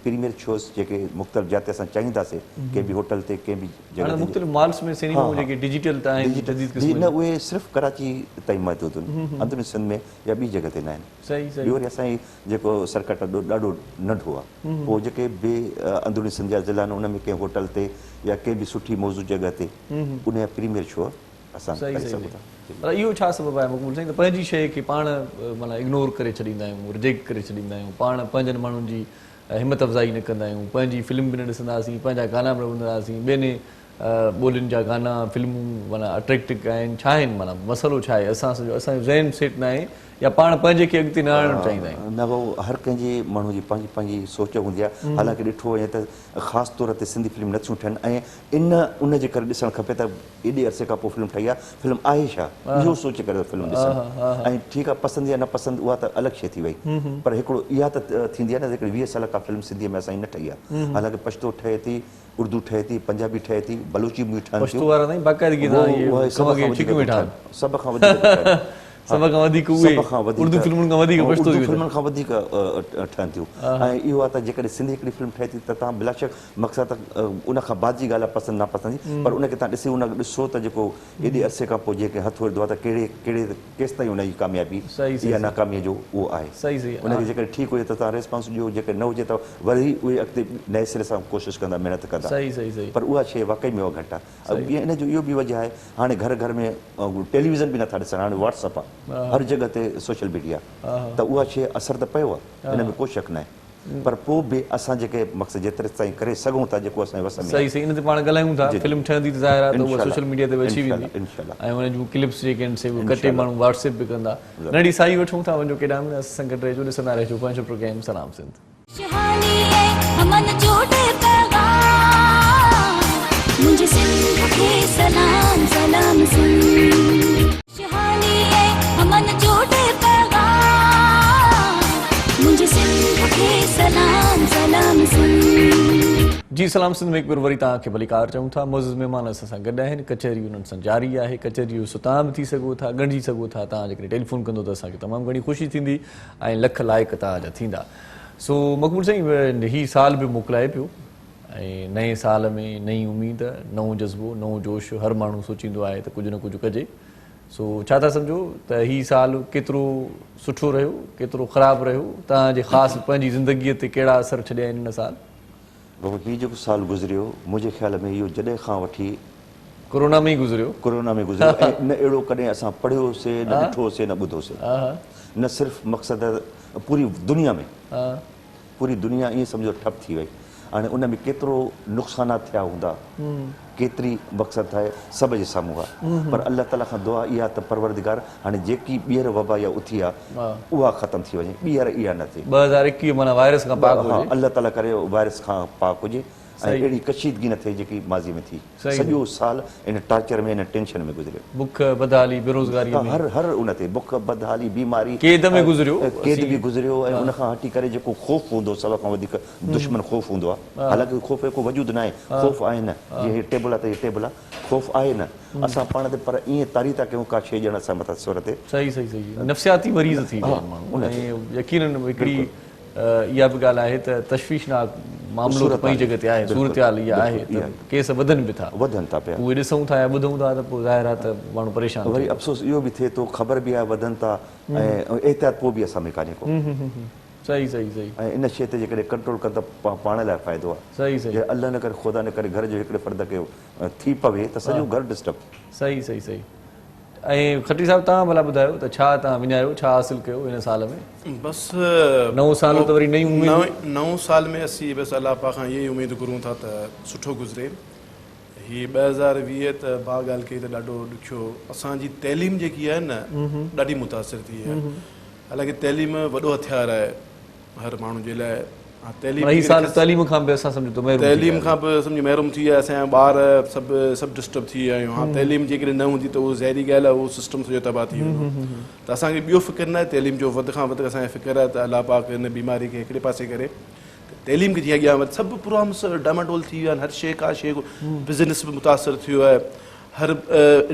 प्रीमियर शोज़ जेके मुख़्तलिफ़ जिते असां चाहींदासीं कंहिं बि होटल ते कंहिं बि जॻह मुख़्तलिफ़ मॉल्स में सिनेमाऊं जेके डिजिटल त आहिनि न उहे सिर्फ़ु कराची ताईं महदूद आहिनि. अंदरूनी सिंध में या ॿी जॻह ते न आहिनि. सही सही. ॿियो वरी असांजी जेको सर्कट ॾाढो नंढो आहे. पोइ जेके ॿिए अंदरूनी सिंध जा ज़िला आहिनि उन में कंहिं होटल ते या कंहिं बि सुठी मौज़ूद जॻह ते उन जा प्रीमियर शो असां करे सघूं था. पर इहो छा सबबु आहे मक़बूल साईं त पंहिंजी शइ खे पाण माना इग्नोर करे छॾींदा आहियूं रिजेक्ट करे छॾींदा आहियूं. पाण पंहिंजनि माण्हुनि जी हिमत अफ़ज़ाई न कंदा आहियूं. पंहिंजी फिल्म बि न ॾिसंदासीं पंहिंजा गाना बि न ॿुधंदासीं. ॿियनि ॿोलियुनि जा गाना फिल्मूं माना अट्रैक्टिव आहिनि छा आहिनि माना मसइलो छा आहे. असांजो ज़हन सेट न आहे या पाण पंहिंजे खे अॻिते न आणणु चाहींदा आहियूं. न भाऊ हर कंहिंजे माण्हू जी पंहिंजी पंहिंजी सोच हूंदी आहे. हालांकि ॾिठो वञे त ख़ासि तौर ते सिंधी फिल्म नथियूं ठहनि ऐं उन जे करे ॾिसणु खपे त एॾे अरसे खां पोइ फिल्म ठही आहे फिल्म आहे छा इहो सोचे करे फिल्म ॾिसणु. ऐं ठीकु आहे पसंदि या न पसंदि उहा त अलॻि शइ थी वई. पर हिकिड़ो इहा त थींदी आहे न हिकिड़ी 20 साल खां फिल्म सिंधीअ में असांजी न ठही आहे. हालांकि पछतो ठहे थी उर्दू ठहे थी पंजाबी ठहे थी बलूची बि ठहनि थियूं. सभ खां वधीक सभ खां वधीक उहे उर्दू फिल्मुनि खां वधीक पछतो फिल्मुनि खां वधीक ठहनि थियूं. ऐं इहो आहे त जेकॾहिं सिंधी हिकिड़ी फिल्म ठहे थी त तव्हां बिलाशक मक़सदु त उन खां बाद जी ॻाल्हि आहे पसंदि नापसंदि पर उनखे तव्हां ॾिसो त जेको एॾे अरसे खां पोइ जेके हथु विधो आहे त कहिड़े केसि ताईं उनजी कामयाबी या नाकामीअ जो उहो आहे. सही सही. उनखे जेकॾहिं ठीकु हुजे त तव्हां रेस्पॉन्स ॾियो जेकॾहिं न हुजे त वरी उहे अॻिते नए सिरे सां कोशिशि कंदा महिनत कंदा. सही सही सही. पर उहा शइ वाक़ई में उहा घटि आहे. इन जो इहो बि वजह आहे हाणे घर घर में टेलीविज़न बि नथा ॾिसनि हाणे व्हाट्सअप आहे हर जॻह ते सोशल मीडिया त उहा शइ असर त पियो आहे हिन में को शक न आहे. पर पोइ बि असां जेके मक़सदु जेतिरे ताईं करे सघूं था जेको असांजे वस में सही सही. इन ते पाण ॻाल्हायूं था फिल्म ठहंदी त ज़ाहिर आहे त उहा सोशल मीडिया ते अची वेंदी ऐं हुन जूं क्लिप्स जेके आहिनि से कटे माण्हू व्हाट्सएप बि कंदा. नंढी साई वठूं था वञो केॾांहुं न असां सां गॾु रहिजो ॾिसंदा रहिजो पंहिंजो प्रोग्राम सलाम सिंध. मुंहिंजे सिंध खे सलाम सलाम सिंध. अमन जोड़े पैगाम मुंहिंजे सिंध खे सलाम सलाम सिंध. जी सलाम सिंध में हिकु बार वरी तव्हांखे भलीकार चऊं था. मोज़िज़ महिमान असां सां गॾु आहिनि. कचहरी उन्हनि सां जारी आहे. कचहरी सुतां बि थी सघो था ॻंढी सघो था. तव्हां जेकॾहिं टेलीफोन कंदो त असांखे तमामु घणी ख़ुशी थींदी ऐं लख लाइक तव्हांजा थींदा. सो मक़बूल साईं हीउ साल बि मोकिलाए पियो ऐं नए साल में नई उमेद नओं जज़्बो नओं जोश हर माण्हू सोचींदो आहे त कुझु न कुझु कजे. सो छा था सम्झो त हीउ साल केतिरो सुठो रहियो केतिरो ख़राबु रहियो तव्हांजे ख़ासि पंहिंजी ज़िंदगीअ ते कहिड़ा असर छॾिया आहिनि हिन साल. बाबा ॿी जेको साल गुज़रियो मुंहिंजे ख़्याल में इहो जॾहिं खां वठी कोरोना में ई गुज़रियो ऐं न अहिड़ो कॾहिं असां पढ़ियोसीं न ॾिठोसीं न ॿुधोसीं. न सिर्फ़ु मक़सदु पूरी दुनिया में पूरी दुनिया ईअं सम्झो ठप थी वई. हाणे उन में केतिरो नुक़सानात थिया हूंदा केतिरी मक़सदु आहे सभ जे साम्हूं आहे. पर अलाह ताला खां दुआ इहा त परवरदिगार हाणे जेकी ॿीहर वबा या उथी आहे उहा ख़तमु थी वञे ॿीहर इहा न थिए. 2021 माना वायरस खां पाक हुजे. अलाह ताला करे वायरस खां पाक हुजे. ऐं अहिड़ी कशीदगी न थिए जेकी माज़ी में थी. सॼो साल इन टार्चर में इन टेंशन में गुज़रियो. बुख बदहाली बेरोज़गारी हर उन ते बुख बदहाली बीमारी क़ैद में गुज़रियो. क़ैद बि गुज़रियो ऐं उन खां हटी करे जेको ख़ौफ़ हूंदो सभ खां वधीक दुश्मन ख़ौफ़ हूंदो आहे. हालांकि ख़ौफ़ को वजूद न आहे. ख़ौफ़ आहे न, जीअं हीअ टेबल आहे त हीअ टेबल आहे. ख़ौफ़ आहे न असां पाण ते, पर ईअं तारी था कयूं का शइ ॼण असां मथां सुर ते. सही नफ़्सियाती मरीज़ थी विया माण्हू. ऐं यकीनन हिकिड़ी इहा बि ॻाल्हि आहे त तशवीशनाक मामिलो त पंहिंजी जॻह ते आहे. सूरत-हाल इहा आहे त केस वधनि था पिया. उहे ॾिसूं था या ॿुधूं था त पोइ ज़ाहिर आहे त माण्हू परेशान. वरी अफ़सोस इहो बि थिए थो, ख़बर बि आहे वधनि था ऐं एहतियात पोइ बि असां में कान्हे को. सही ऐं इन शइ ते जेकॾहिं कंट्रोल कनि त पाण लाइ फ़ाइदो आहे. जे अल्लाह न करे ख़ुदा न करे घर जो हिकिड़े फ़र्द खे थी पवे त सॼो घर डिस्टर्ब. सही. ऐं खट्टी साहिबु तव्हां भला ॿुधायो त छा तव्हां विञायो, छा हासिलु कयो हिन साल में? बसि नओं साल त वरी नओं साल में असीं बसि अलाह पाक खां इहा ई उमेदु घुरूं था त सुठो गुज़रे. हीअ 2020 त बा ॻाल्हि कई त ॾाढो ॾुखियो. असांजी तइलीम जेकी आहे न ॾाढी मुतासिर थी आहे. हालांकि तइलीम वॾो हथियार आहे हर माण्हू जे लाइ. तइलीम खां बि सम्झ महिरूम थी विया. असांजा ॿार सभु डिस्टर्ब थी विया आहियूं. हाणे तइलीम जेकॾहिं न हूंदी त उहो ज़हरी ॻाल्हि आहे, उहो सिस्टम सॼो तबाह थी वेंदो. त असांखे ॿियो फ़िक्र न आहे, तइलीम जो वधि खां वधीक असांखे फ़िक्र आहे त अलाह पाक हिन बीमारी खे हिकिड़े पासे करे तइलीम खे जीअं अॻियां वधि. सभु प्रोग्राम्स डामाडोल थी विया आहिनि. हर शइ का शइ बिज़नेस बि मुतासिर थी वियो आहे, हर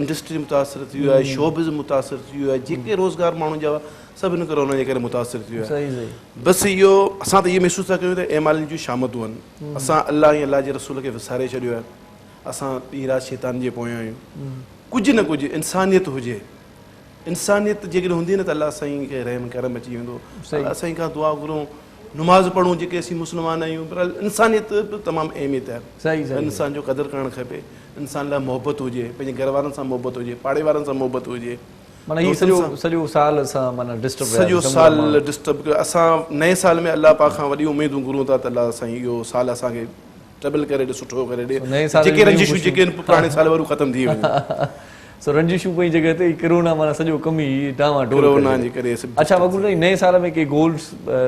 इंडस्ट्री मुतासिर थी वियो आहे, शोबिज़ मुतासिर थी वियो आहे. जेके रोज़गार माण्हुनि जा सभु हिन कोरोना जे करे मुतासिर थी वियो आहे. बसि इहो असां त इहो महसूसु था कयूं त एमालिन जूं शामतूं आहिनि. असां अलाह ऐं अलाह जे रसूल खे विसारे छॾियो आहे. असां ॾींहुं राति शैतान जे पोयां आहियूं. कुझु न कुझु इंसानियत हुजे. इंसानियत जेकॾहिं हूंदी न त अलाह साईं खे रहम करम अची वेंदो. अलाह साईं खां दुआ घुरूं, नमाज़ पढ़ूं जेके असीं मुस्लमान आहियूं. पर इंसानियत बि तमामु अहमियत आहे. इंसान जो क़दुरु करणु खपे. इंसान लाइ मोहबत हुजे, पंहिंजे घर वारनि सां मोहबत हुजे, पाड़े वारनि सां मोहबत हुजे. सॼो साल डिस्टर्ब कयो. असां नए साल में अलाह पाक खां वॾी उमेदूं घुरूं था त अलाह साईं इहो साल असांखे ट्रबल करे ॾे, सुठो करे ॾे. जेके रंजिशूं जेके पुराणे साल वारियूं ख़तमु थी वञनि. रंजिशूं पंहिंजी जॻह ते कोरोना माना सॼो कम ई डामाडोल जे करे. अच्छा मक़बूल भाई, नए साल में के गोल्स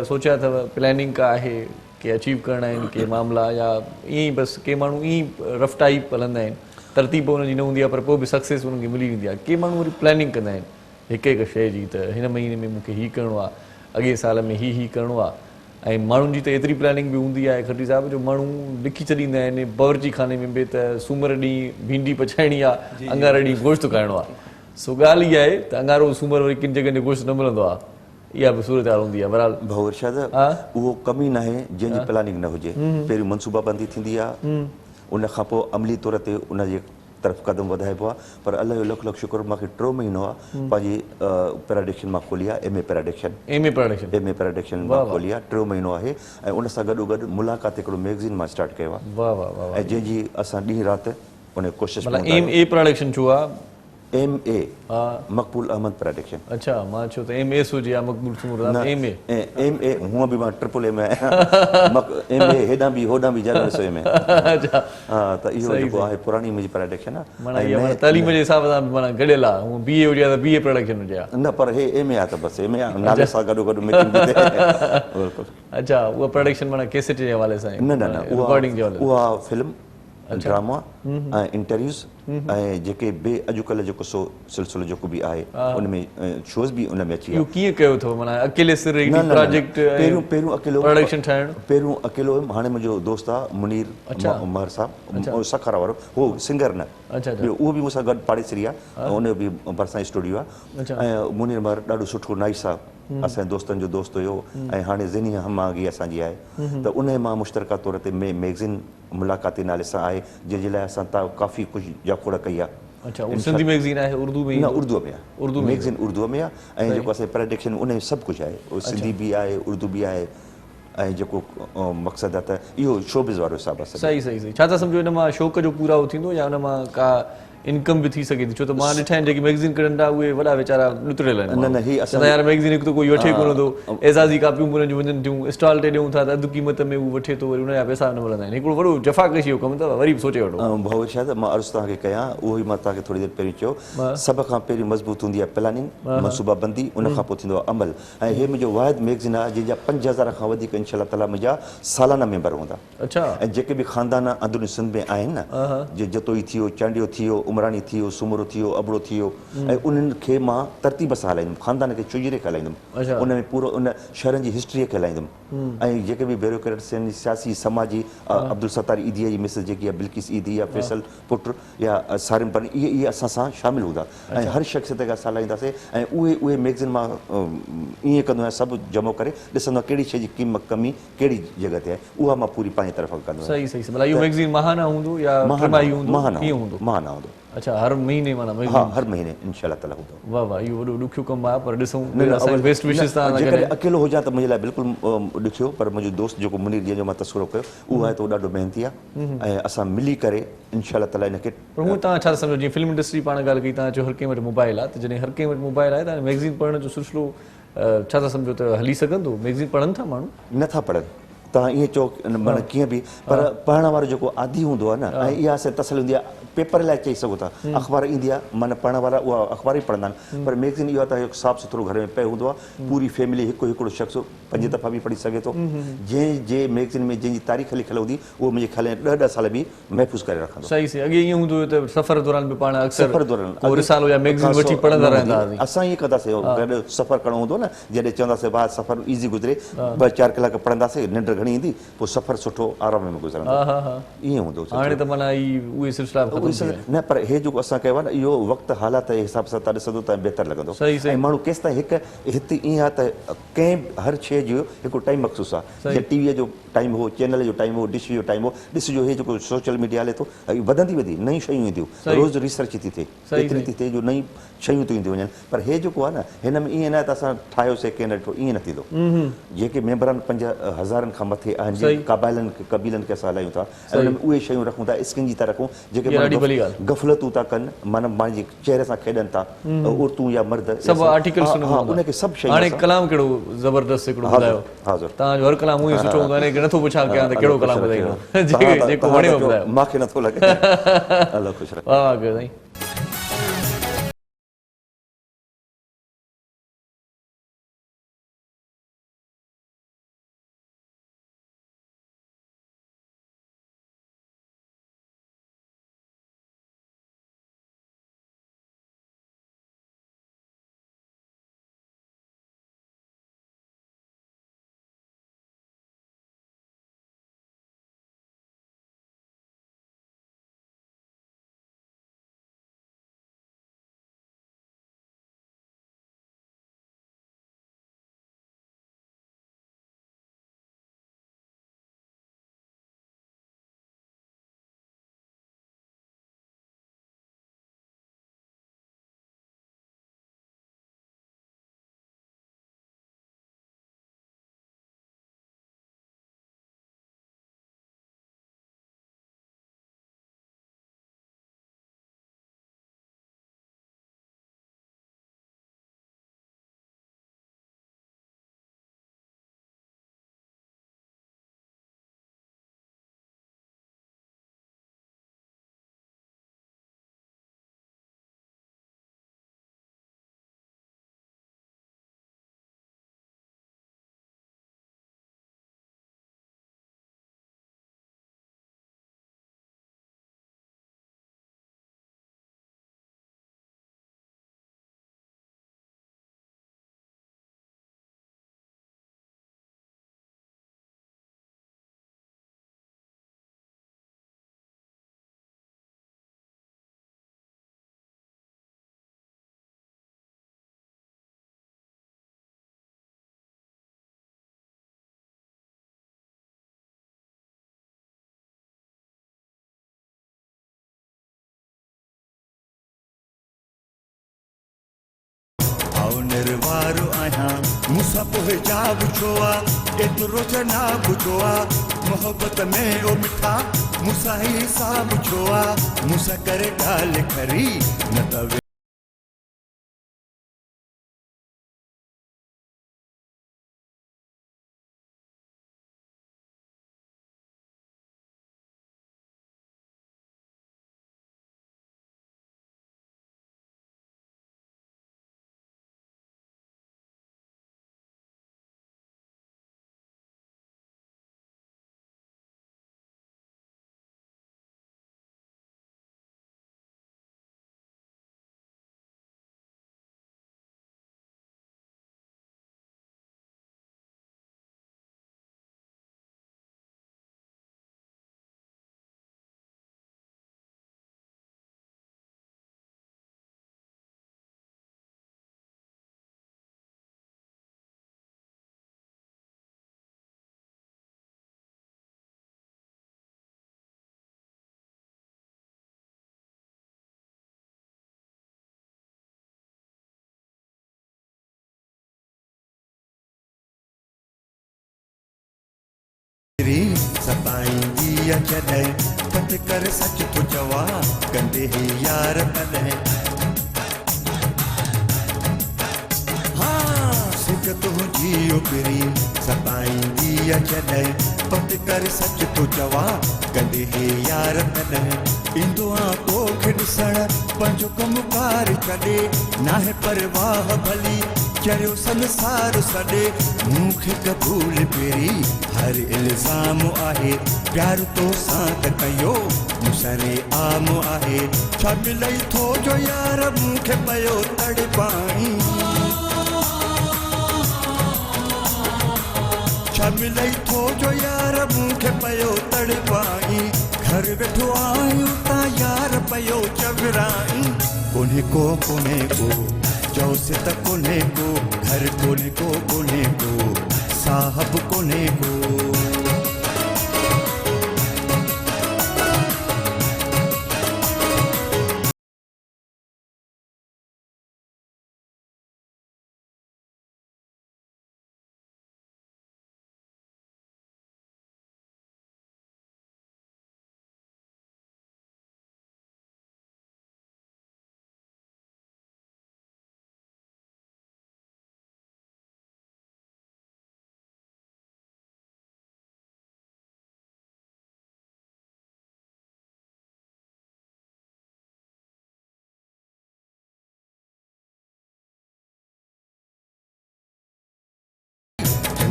सोचिया अथव, प्लानिंग का आहे के अचीव करणा आहिनि के मामला, या ईअं ई बसि के माण्हू ईअं रफ़ टाइप हलंदा आहिनि, तरतीब हुनजी न हूंदी आहे पर पोइ बि सक्सेस हुननि खे मिली वेंदी आहे. के माण्हू वरी प्लानिंग कंदा आहिनि हिकु हिकु शइ जी, त हिन महीने में मूंखे हीउ करिणो आहे, अॻे साल में हीउ करिणो आहे. ऐं माण्हुनि जी त एतिरी प्लानिंग बि हूंदी आहे खट्टी साहिब जो माण्हू लिखी छॾींदा आहिनि बावर्ची खाने में बि त सूमर ॾींहुं भिंडी पचाइणी आहे, अंगार ॾींहुं गोश्त खाइणो आहे. सो ॻाल्हि इहा आहे त अंगारो सूमर वरी किन जॻह ते गोश्त न मिलंदो आहे. इहा बि सूरत हाल हूंदी आहे. बहरहाल भाउ इरशाद, उहो कमी न आहे जंहिंजी प्लानिंग न हुजे. पहिरियों मनसूबाबंदी थींदी आहे, उन खां पोइ अमली तौर ते उनजे तरफ़ क़दम वधाइबो आहे. पर अलाह जो लख लख शुक्र, मूंखे 3 महीनो आहे पंहिंजी पैराडिक्शन मां खोली आहे. एम ए पैराडिक्शन मां खोली आहे. 3 महीनो आहे. ऐं उन सां गॾोगॾु मुलाक़ात हिकिड़ो मैगज़ीन मां स्टार्ट कयो आहे. ऐं जंहिंजी असां ॾींहुं राति उन कोशिशि MA मक़बूल अहमद पैराडिक्शन. अच्छा, मां चयो त MS हुजे या मक़बूल सूमर. MA हूअं बि मां ट्रिपल M आहियां. MA हेॾां बि होॾां बि जॾहिं ॾिसो MA. हा, त इहो जेको आहे पुराणी मुंहिंजी पैराडिक्शन आहे. तालीम जे हिसाब सां माना गॾियल आहे. हूअं BA हुजे त BA पैराडिक्शन हुजे न, पर हे MA आहे त बसि MA नाले सां गॾोगॾु मैचिंग थी थिए. अच्छा, उहा पैराडिक्शन माना कैसेट जे हवाले सां? न, उहा फिल्म, ड्रामा ऐं इंटरव्यूज़ ऐं जेके बे अॼुकल्ह जेको सिलसिलो जेको बि आहे उनमें शोज़ बि उन में अची विया. कीअं कयो अथव माना अकेले प्रोजेक्ट? पहिरियों अकेलो प्रोडक्शन ठाहिणु. पहिरियों अकेलो हुयुमि. हाणे मुंहिंजो दोस्त आहे मुनीर महर साहब, सखरा वारो. उहो सिंगर न, उहो बि मूंसां गॾु पाड़ेसरी आहे. उन जो बि भरिसां स्टूडियो आहे. ऐं मुनीर महर ॾाढो सुठो नाइस आहे, असांजे दोस्तनि जो दोस्त हुयो. ऐं हाणे ज़िनी हमागी असांजी आहे. त उन मां मुश्तरका तौर ते मैगज़ीन मुलाक़ाती नाले सां आहे, जंहिंजे लाइ असां काफ़ी कुझु जाखोड़ कई आहे. अच्छा, सिंधी मैगज़ीन आहे? उर्दू में? न, उर्दू में आहे. मैगज़ीन उर्दू में आहे. ऐं जेको असांजी पैराडिक्शन उन में सभु कुझु आहे. सिंधी बि आहे, उर्दू बि आहे. ऐं जेको मक़सदु आहे त इहो शोबिज़ वारो हिसाब आहे. सही. छा था सम्झो हिन मां शौक़ जो पूरा थींदो या हुन मां का इनकम बि थी सघे थी, छो त मां ॾिठा आहिनि जेके मैगज़ीन कढनि था उहे वॾा वीचारा लुतरियल आहिनि। न ही चवंदा यार मैगज़ीन हिकु त कोई वठे कोन थो, एज़ाज़ी कापियूं बि उन्हनि जूं वञनि थियूं, स्टॉल ते ॾियूं था त अधु क़ीमत में उहो वठे थो, वरी उनजा पैसा न मिलंदा आहिनि। हिकिड़ो वॾो जफ़ाकशी जो कमु अथव, वरी बि सोचे वठो। भाउ छा त मां अर्ज़ु तव्हांखे कयां, उहो ई मां तव्हांखे थोरी देरि पहिरीं चयो, सभ खां पहिरीं मज़बूत हूंदी आहे प्लानिंग, मनसूबाबंदी, उन खां पोइ थींदो आहे अमल। ऐं हे मुंहिंजो वाहिद मैगज़ीन आहे जंहिंजा 5000 खां वधीक इंशाअल्लाह ताला मुंहिंजा सालाना मेंबर हूंदा। अच्छा। ऐं जेके बि ख़ानदान अंदरूनी सिंध में आहिनि न, जीअं जतोई थी वियो, चांडियो थी वियो, उमरानी थी वियो, सुमरो थी वियो, अबड़ो थी वियो, ऐं उन्हनि खे मां तरतीब सां हलाईंदुमि, ख़ानदान खे चुजिरे खे हलाईंदुमि, उन में पूरो उन शहरनि जी हिस्ट्रीअ खे हलाईंदुमि। ऐं जेके बि ब्यूरोक्रेट्स आहिनि, सियासी समाजी, अब्दुल सत्तार ईदीअ जी मिसिस जेकी आहे बिल्किस ईदी या फैसल पुट या सारिम पर, इहे असां सां शामिलु हूंदा ऐं हर शख़्स ते असां हलाईंदासीं। ऐं उहे मैगज़ीन मां ईअं कंदो आहियां, सभु जमो करे ॾिसंदो आहियां कहिड़ी शइ जी कमी कहिड़ी जॻह ते आहे, उहा मां पूरी पंहिंजी तरफ़ कंदो आहियां। सही मतिलबु इहो मैगज़ीन माहाना हूंदो या टिमाही हूंदो? माहाना हूंदो। अच्छा, हर महीने माना? हा, हर महीने इंशाअल्लाह ताला हूंदो। वाह वाह, इहो वॾो ॾुखियो कमु आहे, पर ॾिसूं बेस्ट विशेस तव्हां जेकॾहिं अकेलो हुजां त मुंहिंजे लाइ बिल्कुलु ॾुखियो, पर मुंहिंजो दोस्त जेको मुनीर जंहिंजो मां तस्वुरो कयो, उहो आहे त उहो ॾाढो महिनती आहे ऐं असां मिली करे इंशाअल्लाह ताला हिनखे। पर हूअं तव्हां छा सम्झो, जीअं फिल्म इंडस्ट्री पाण ॻाल्हि कई, तव्हां चयो हर कंहिं वटि मोबाइल आहे, त जॾहिं हर कंहिं वटि मोबाइल आहे त मैगज़ीन पढ़ण जो सिलसिलो छा था सम्झो त हली सघंदो? मैगज़ीन पढ़नि था माण्हू? नथा पढ़नि, तव्हां ईअं चओ माना कीअं बि, पर पढ़ण वारो जेको आदी हूंदो आहे न, ऐं इहा असां तसली हूंदी आहे, पेपर लाइ चई सघो था, अख़बार ईंदी आहे, माना पढ़ण वारा उहा अख़बार ई पढ़ंदा आहिनि, पर मैगज़ीन इहो आहे त हिकु साफ़ु सुथिरो घर में पियो हूंदो आहे, पूरी फैमिली हिकिड़ो शख़्स 5 दफ़ा बि पढ़ी सघे थो। जंहिं मैगज़ीन में जंहिंजी तारीख़ लिखियल हूंदी, उहो मुंहिंजे ख़्याल में 10 साल बि महफ़ूज़ करे रखंदो। सही अॻे ईअं हूंदो हुयो त सफ़र दौरान बि पाण सफ़र दौरान रिसालो या मैगज़ीन वठी पढ़ंदा रहंदा हुआसीं। असां ईअं कंदासीं, गॾु सफ़र करिणो हूंदो न, जॾहिं चवंदासीं भाउ सफ़र ईज़ी गुज़रे, 2-4 कलाक पढ़ंदासीं, निंड घणी ईंदी, पोइ सफ़र सुठो आराम में गुज़रंदो, ईअं हूंदो। हाणे त माना उहे सिलसिला न, पर हे जेको असां कयो आहे न, इहो वक़्तु हालात जे हिसाब सां तव्हां ॾिसंदो त बहितर लॻंदो। ऐं माण्हू केसि ताईं हिते ईअं आहे त कंहिं हर शइ जो हिकिड़ो टाइम मख़सूस आहे, जीअं टीवीअ जो टाइम हो, चैनल जो टाइम हो, डिश जो टाइम हो, ॾिसजो हे जेको सोशल मीडिया हले थो, वधंदी नयूं शयूं ईंदियूं, रोज़ रिसर्च थी थिए, एतिरी थी थिए जो नयूं शयूं थियूं ईंदियूं वञनि। पर हे जेको आहे न, हिन में ईअं न आहे त असां ठाहियोसीं कंहिं न ॾिठो, ईअं न थींदो। जेके मेंबर आहिनि 5000 खां मथे आहिनि, जीअं कबीलनि खे असां हलायूं था, ऐं हुन में उहे शयूं रखूं था, स्किन जी था रखूं जेके गफ़लतूं था कनि, माना पंहिंजे चहिरे सां खेॾनि था, औरतूं या मर्द, सभु आर्टिकल्स उनखे सभु शयूं। हाणे कलाम कहिड़ो ज़बरदस्त हिकिड़ो ॿुधायो, तव्हांजो हर कलाम उहो ई सुठो हूंदो आहे, नथो पुछां कयां त कहिड़ो कलाम ॿुधाईंदो, जेको वणेव ॿुधायो, मूंखे नथो लॻे। अलाह ख़ुशि रखे। वाह वाह कयो साईं। निर्वारो आहियां, मूंसां पोइ जा पुछो आहे, एतिरो ज ना ॿुधो आहे, मोहबत में ओ मिठा मूंसां हिसाब छो आहे मूंसां करे ॻाल्हि खरी न त सताईंदी जॾहिं पट कर सच थो चवा कंदे ही यार तॾहिं हाँ सिक तुंहिंजी उबरी सताईंदी जॾहिं पट कर सच थो चवा कंदे ही यार तॾहिं ईंदो आहे तोखे ॾिसण पंहिंजो कमुकार छॾे नाहे परवाह भली चरियो संसार सॾे मूंखे क़बूल पहिरीं हर इल्ज़ाम आहे प्यार तोसां त कयो मुसरे आम आहे छा मिलई थो जो यार मूंखे पियो तड़पाई छा मिलई थो जो यार मूंखे पियो तड़पाई घर वेठो आहियूं तां यार पियो चवराई कोन्हे को चौसे त कोने को घर कोने को साहब कोने को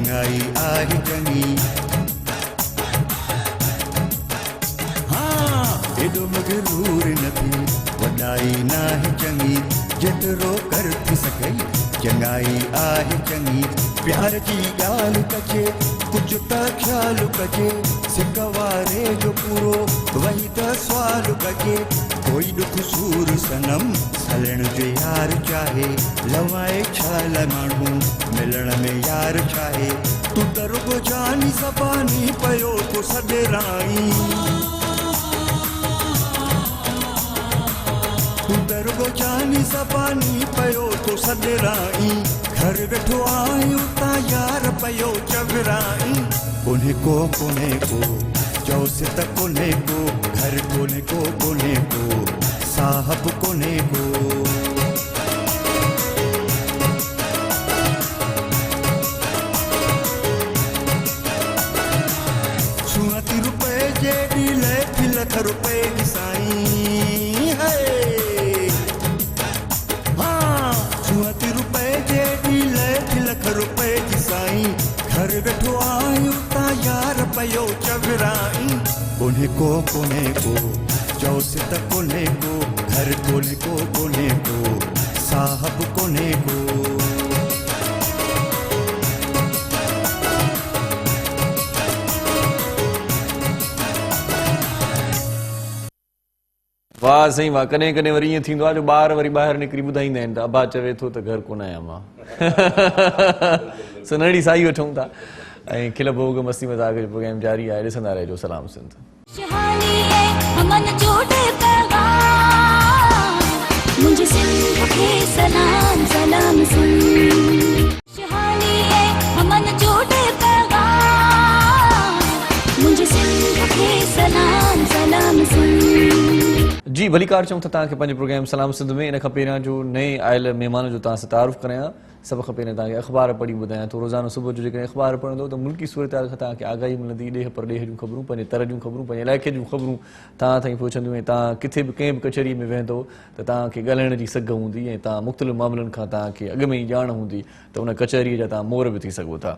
चङाई आहे चङी हाँ एॾो मगरूर न थी वॾाई नाहे चङी जेतिरो कर थी सघई चङाई आहे चङी प्यार जी ॻाल्हि कजे कुझु त ख़्यालु कजे सिक वारे जो पूरो वही त सुवालु कजे कोई ॾुख सूर सनम हलण जो यार चाहे लवाए छा लाइ माण्हू मिलण में यार चाहे तूं त रुगो जानी ज़बानी पियो तो सॾेराई तूं त रुगो जानी ज़बानी पियो तो सॾेराई घर वेठो आहियूं तां यार पियो चवराई कोन्हे को चौसे त कोन्हे को घर कोन्हे को साहब कोन्हे को सुअती रुपए जेॾी लख लख रुपए जी साईं है हाँ सुअती रुपए जेॾी लख रुपए जी साईं घर वेठो आहियूं तां यार पियो चवराई कोन्हे को चौसे त कोन्हे को घर कोन्हे को साहब कोन्हे को वाह साईं वाह कॾहिं कॾहिं वरी ईअं थींदो आहे जो ॿार वरी ॿाहिरि निकिरी ॿुधाईंदा आहिनि त अबा चवे थो त घर कोन आहियां मां सुनहरी साई वठूं था ऐं खिल भोग मस्ती मज़ाक जो प्रोग्राम जारी आहे ॾिसंदा रहिजो सलाम सिंध मुझे सिंध के सलाम सलाम सिंध शहानी है हमन जोड़े पैगाम मुझे सिंध के सलाम भली कार चऊं था तव्हांखे पंहिंजे प्रोग्राम सलाम सिंध में. इन खां पहिरियां जो नए आयल महिमान जो तव्हां सां तारुफ़ करायां. सभ खां पहिरियों तव्हांखे अख़बार पढ़ी ॿुधायां थो. रोज़ानो सुबुह जो जेकॾहिं अख़बार पढ़ंदो त मुल्की सूरत खां तव्हांखे आगाही मिलंदी. ॾेह पर ॾेह जूं ख़बरूं, पंहिंजे तर जूं ख़बरूं, पंहिंजे इलाइक़े जूं ख़बरूं तव्हां ताईं पहुचंदियूं. ऐं तव्हां किथे बि कंहिं बि कचहरीअ में वेहंदो त तव्हांखे ॻाल्हाइण जी सघ हूंदी ऐं तव्हां मुख़्तलिफ़ मामलनि खां तव्हांखे अॻु में ई ॼाण हूंदी त उन कचहरीअ जा तव्हां मोर बि थी सघो था.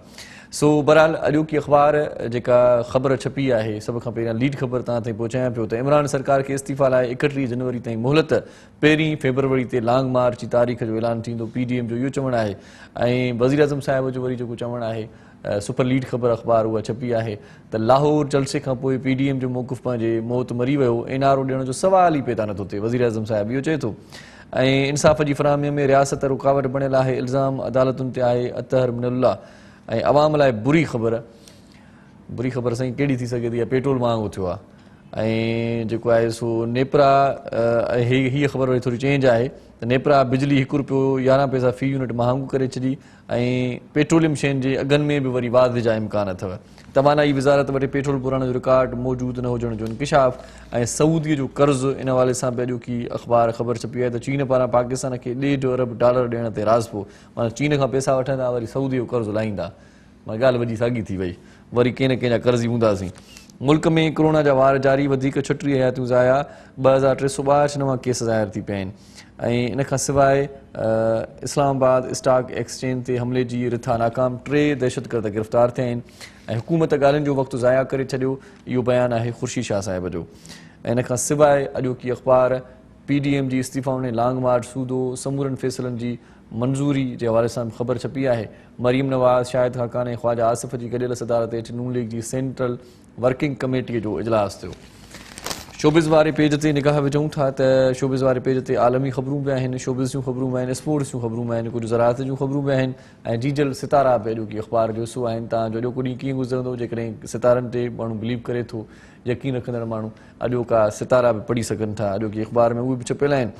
सो बहरहाल अॼोकी अख़बार जेका ख़बर छपी आहे, सभ खां पहिरियां लीड ख़बर तव्हां ताईं पहुचायां पियो त इमरान सरकार खे इस्तीफ़ा लाइ 31 जनवरी ताईं मोहलत. 1 फेबरवरी ते लॉन्ग मार्च जी तारीख़ जो ऐलान थींदो. PDM जो इहो चवणु आहे. ऐं वज़ीर आज़म साहिब जो वरी जेको चवणु आहे, सुपर लीड ख़बर अख़बार उहा छपी आहे त लाहौर जलसे खां पोइ PDM जो मौक़िफ़ पंहिंजे मौत मरी वियो. NRO ॾियण जो सवाल ई पैदा नथो थिए. वज़ीर आज़म साहिब इहो चए थो. ऐं इंसाफ़ जी फ़राहमीअ में रियासत रुकावट बणियल आहे. इल्ज़ाम अदालतुनि ते आहे. अतहर मिनल्ला. ऐं अवाम लाइ बुरी ख़बर साईं कहिड़ी थी सघे थी. पेट्रोल महांगो थियो आहे. ऐं जेको आहे सो नेपरा, हीअ ख़बर वरी थोरी चेंज आहे त नेपरा बिजली 1 रुपयो 11 पैसा फ़ी यूनिट महांगो करे छॾी. ऐं पेट्रोलियम शयुनि जे अघनि में बि वरी वाध जा इम्कान अथव. तवानाई वज़ारत वटि पेट्रोल पुराण जो रिकॉर्ड मौजूदु न हुजण जो इंकिशाफ. ऐं सऊदीअ जो कर्ज़ु, इन हवाले सां बि अॼोकी अख़बार ख़बर छपी आहे त चीन पारां पाकिस्तान खे $1.5 अरब ॾियण ते राज़पो. माना चीन खां पैसा वठंदा, वरी सऊदीअ जो कर्ज़ु लाहींदा. मां ॻाल्हि वॾी साॻी थी वई. वरी कंहिं न कंहिं जा कर्ज़ ई हूंदासीं. मुल्क में कोरोना जा वार जारी. वधीक 36 हयातियूं ज़ाया. 2362 नवां केस ज़ाहिर थी पिया आहिनि. ऐं इन खां सवाइ इस्लामाबाद स्टॉक एक्सचेंज ते हमले जी रिथा नाकाम. 3 दहशतगर्द गिरफ़्तार थिया आहिनि. ऐं हुकूमत ॻाल्हियुनि जो वक़्तु ज़ाया करे छॾियो. इहो बयानु आहे ख़ुर्शीद शाह साहिब जो. ऐं इन खां सवाइ अॼोकी अख़बार PDM जी इस्तीफ़ाउनि ऐं लॉन्ग मार्च सूदो समूरनि फ़ैसिलनि जी मंज़ूरी जे हवाले सां ख़बर छपी आहे. मरीम नवाज़, शाहिद खाकान ऐं ख़्वाजा आसिफ़ जी गॾियल सदारत हेठि नून लीग जी सेंट्रल वर्किंग कमेटीअ जो इजलास थियो. शोबिज़ वारे पेज ते निगाह विझूं था त शोबिज़ वारे पेज ते आलमी ख़बरूं बि आहिनि. शोबिज़ जूं ख़बरूं बि आहिनि. स्पोर्ट्स जूं ख़बरूं बि आहिनि. कुझु ज़राअत जूं ख़बरूं बि आहिनि. ऐं जीजल सितारा बि अॼोकी अख़बार जो हिसो आहिनि. तव्हांजो अॼोको ॾींहुं कीअं गुज़रंदो जेकॾहिं सितारनि ते माण्हू बिलीव करे थो, यकीन रखंदड़ माण्हू अॼोका सितारा बि पढ़ी सघनि था. अॼोकी अख़बार में उहे बि छपियल आहिनि.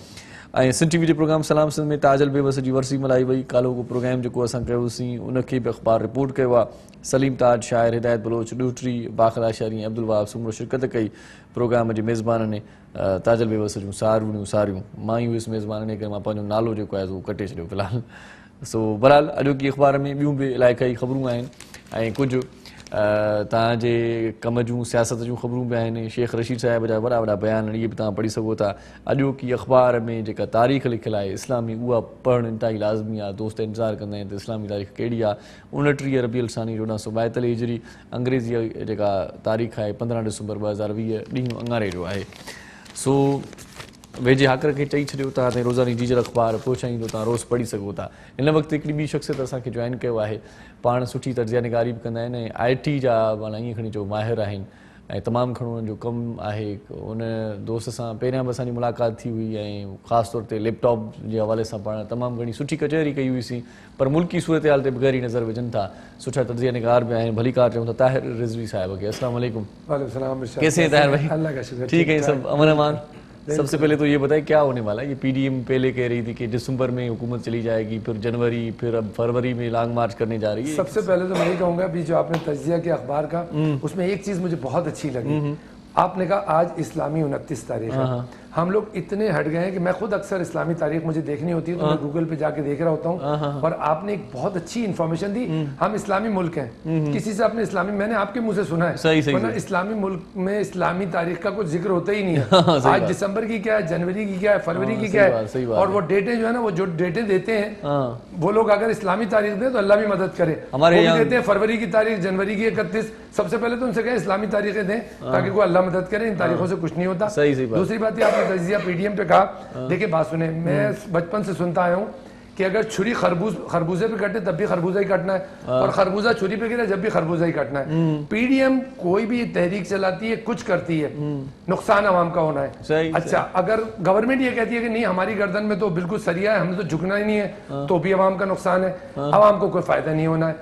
ऐं सिंध TV जे प्रोग्राम सलाम सिंध में ताजल बेबस जी वरसी मल्हाई वई. कालो को प्रोग्राम जेको असां कयोसीं उनखे बि अख़बार रिपोर्ट कयो आहे. सलीम ताज, शाइर, हिदायत बलोच, ॾूटरी, बाखला शहरी, अब्दुल वहाब सुमरो शिरकत कई. प्रोग्राम जे मेज़बाननि ताजल बेबस जूं सारियूं मां ई हुयुसि मेज़बान. इन करे मां पंहिंजो नालो जेको आहे उहो कटे छॾियो फ़िलहाल. सो बहरहाल अॼोकी अख़बार में ॿियूं बि इलाइक़ाई ख़बरूं आहिनि. ऐं कुझु तव्हांजे कम जूं सियासत जूं ख़बरूं बि आहिनि. शेख रशीद साहिब जा वॾा वॾा बयान इहे बि तव्हां पढ़ी सघो था. अॼोकी अख़बार में जेका तारीख़ लिखियलु आहे इस्लामी, उहा पढ़णु इंतिहाई लाज़मी आहे. दोस्त इंतज़ारु कंदा आहिनि त इस्लामी तारीख़ कहिड़ी आहे. 29 रबीउल सानी 1442 हिजरी. अंग्रेज़ी जेका तारीख़ आहे 15 डिसंबर 2020 ॾींहुं अंगारे जो आहे. सो वेझे हाकर खे चई छॾियो तव्हां ताईं रोज़ानी जीजल अख़बार पहुचाईंदो. तव्हां रोज़ पढ़ी सघो था. हिन वक़्तु हिकिड़ी ॿी शख़्सियत असांखे जॉइन कयो आहे. पाण सुठी तर्जिया निगारी बि कंदा आहिनि ऐं IT जा माना ईअं खणी चओ माहिर आहिनि. ऐं तमामु घणो उन्हनि जो कमु आहे. उन दोस्त सां पहिरियां बि असांजी मुलाक़ात थी हुई ऐं ख़ासि तौर ते लैपटॉप जे हवाले सां पाण तमामु घणी सुठी कचहरी कई हुईसीं. पर मुल्की सूरत हाल ते बि गहरी नज़र विझनि था. सुठा तर्जिया निगार बि आहिनि. भली कार चऊं था ताहिर रिज़वी साहिब खे. अस्सलाम वालेकुम. कैसे हैं ताहिर भाई? अल्लाह का शुक्र. ठीक है, सब अमन अमान. सबसे पहले तो ये बताइए क्या होने वाला है. ये PDM पहले कह रही थी कि दिसंबर में हुकूमत चली जाएगी, फिर जनवरी, फिर अब फरवरी में लॉन्ग मार्च करने जा रही है. सबसे पहले तो मैं ये कहूँगा अभी जो आपने तज्जिया किया अखबार का, उसमें एक चीज़ मुझे बहुत अच्छी लगी. आपने कहा आज इस्लामी 29 तारीख है. हम लोग इतने हट गए हैं कि मैं खुद अक्सर इस्लामी तारीख मुझे देखनी होती है तो मैं गूगल पे जाके देख रहा होता हूँ. और आपने एक बहुत अच्छी इन्फॉर्मेशन दी. हम इस्लामी मुल्क हैं. किसी से आपने इस्लामी, मैंने आपके मुंह से सुना है, वरना इस्लामी मुल्क में इस्लामी तारीख का कुछ जिक्र होता ही नहीं है. आज दिसंबर की क्या है, जनवरी की क्या है, फरवरी की क्या है. और वो डेटें जो है ना, वो जो डेटें देते हैं वो लोग अगर इस्लामी तारीख दें तो अल्लाह भी मदद करे. हमारे देते हैं फरवरी की तारीख, जनवरी की 31. सबसे पहले तो उनसे कहें इस्लामी तारीखें दें ताकि कोई अल्लाह मदद करे. इन तारीखों से कुछ नहीं होता. दूसरी बात है आपने तजिया PDM पे कहा. देखिए बात सुने, मैं बचपन से सुनता आया हूँ कि अगर छुरी खरबूजे पे कटे तब भी खरबूजा ही काटना है, और खरबूजा छुरी पे गिरे जब भी खरबूजा ही काटना है. PDM कोई भी तहरीक चलाती है, कुछ करती है, नुकसान आवाम का होना है. अच्छा, अगर गवर्नमेंट ये कहती है कि नहीं हमारी गर्दन में तो बिल्कुल सरिया है, हमें तो झुकना ही नहीं है, तो भी आवाम का नुकसान है. आवाम को कोई फायदा नहीं होना है,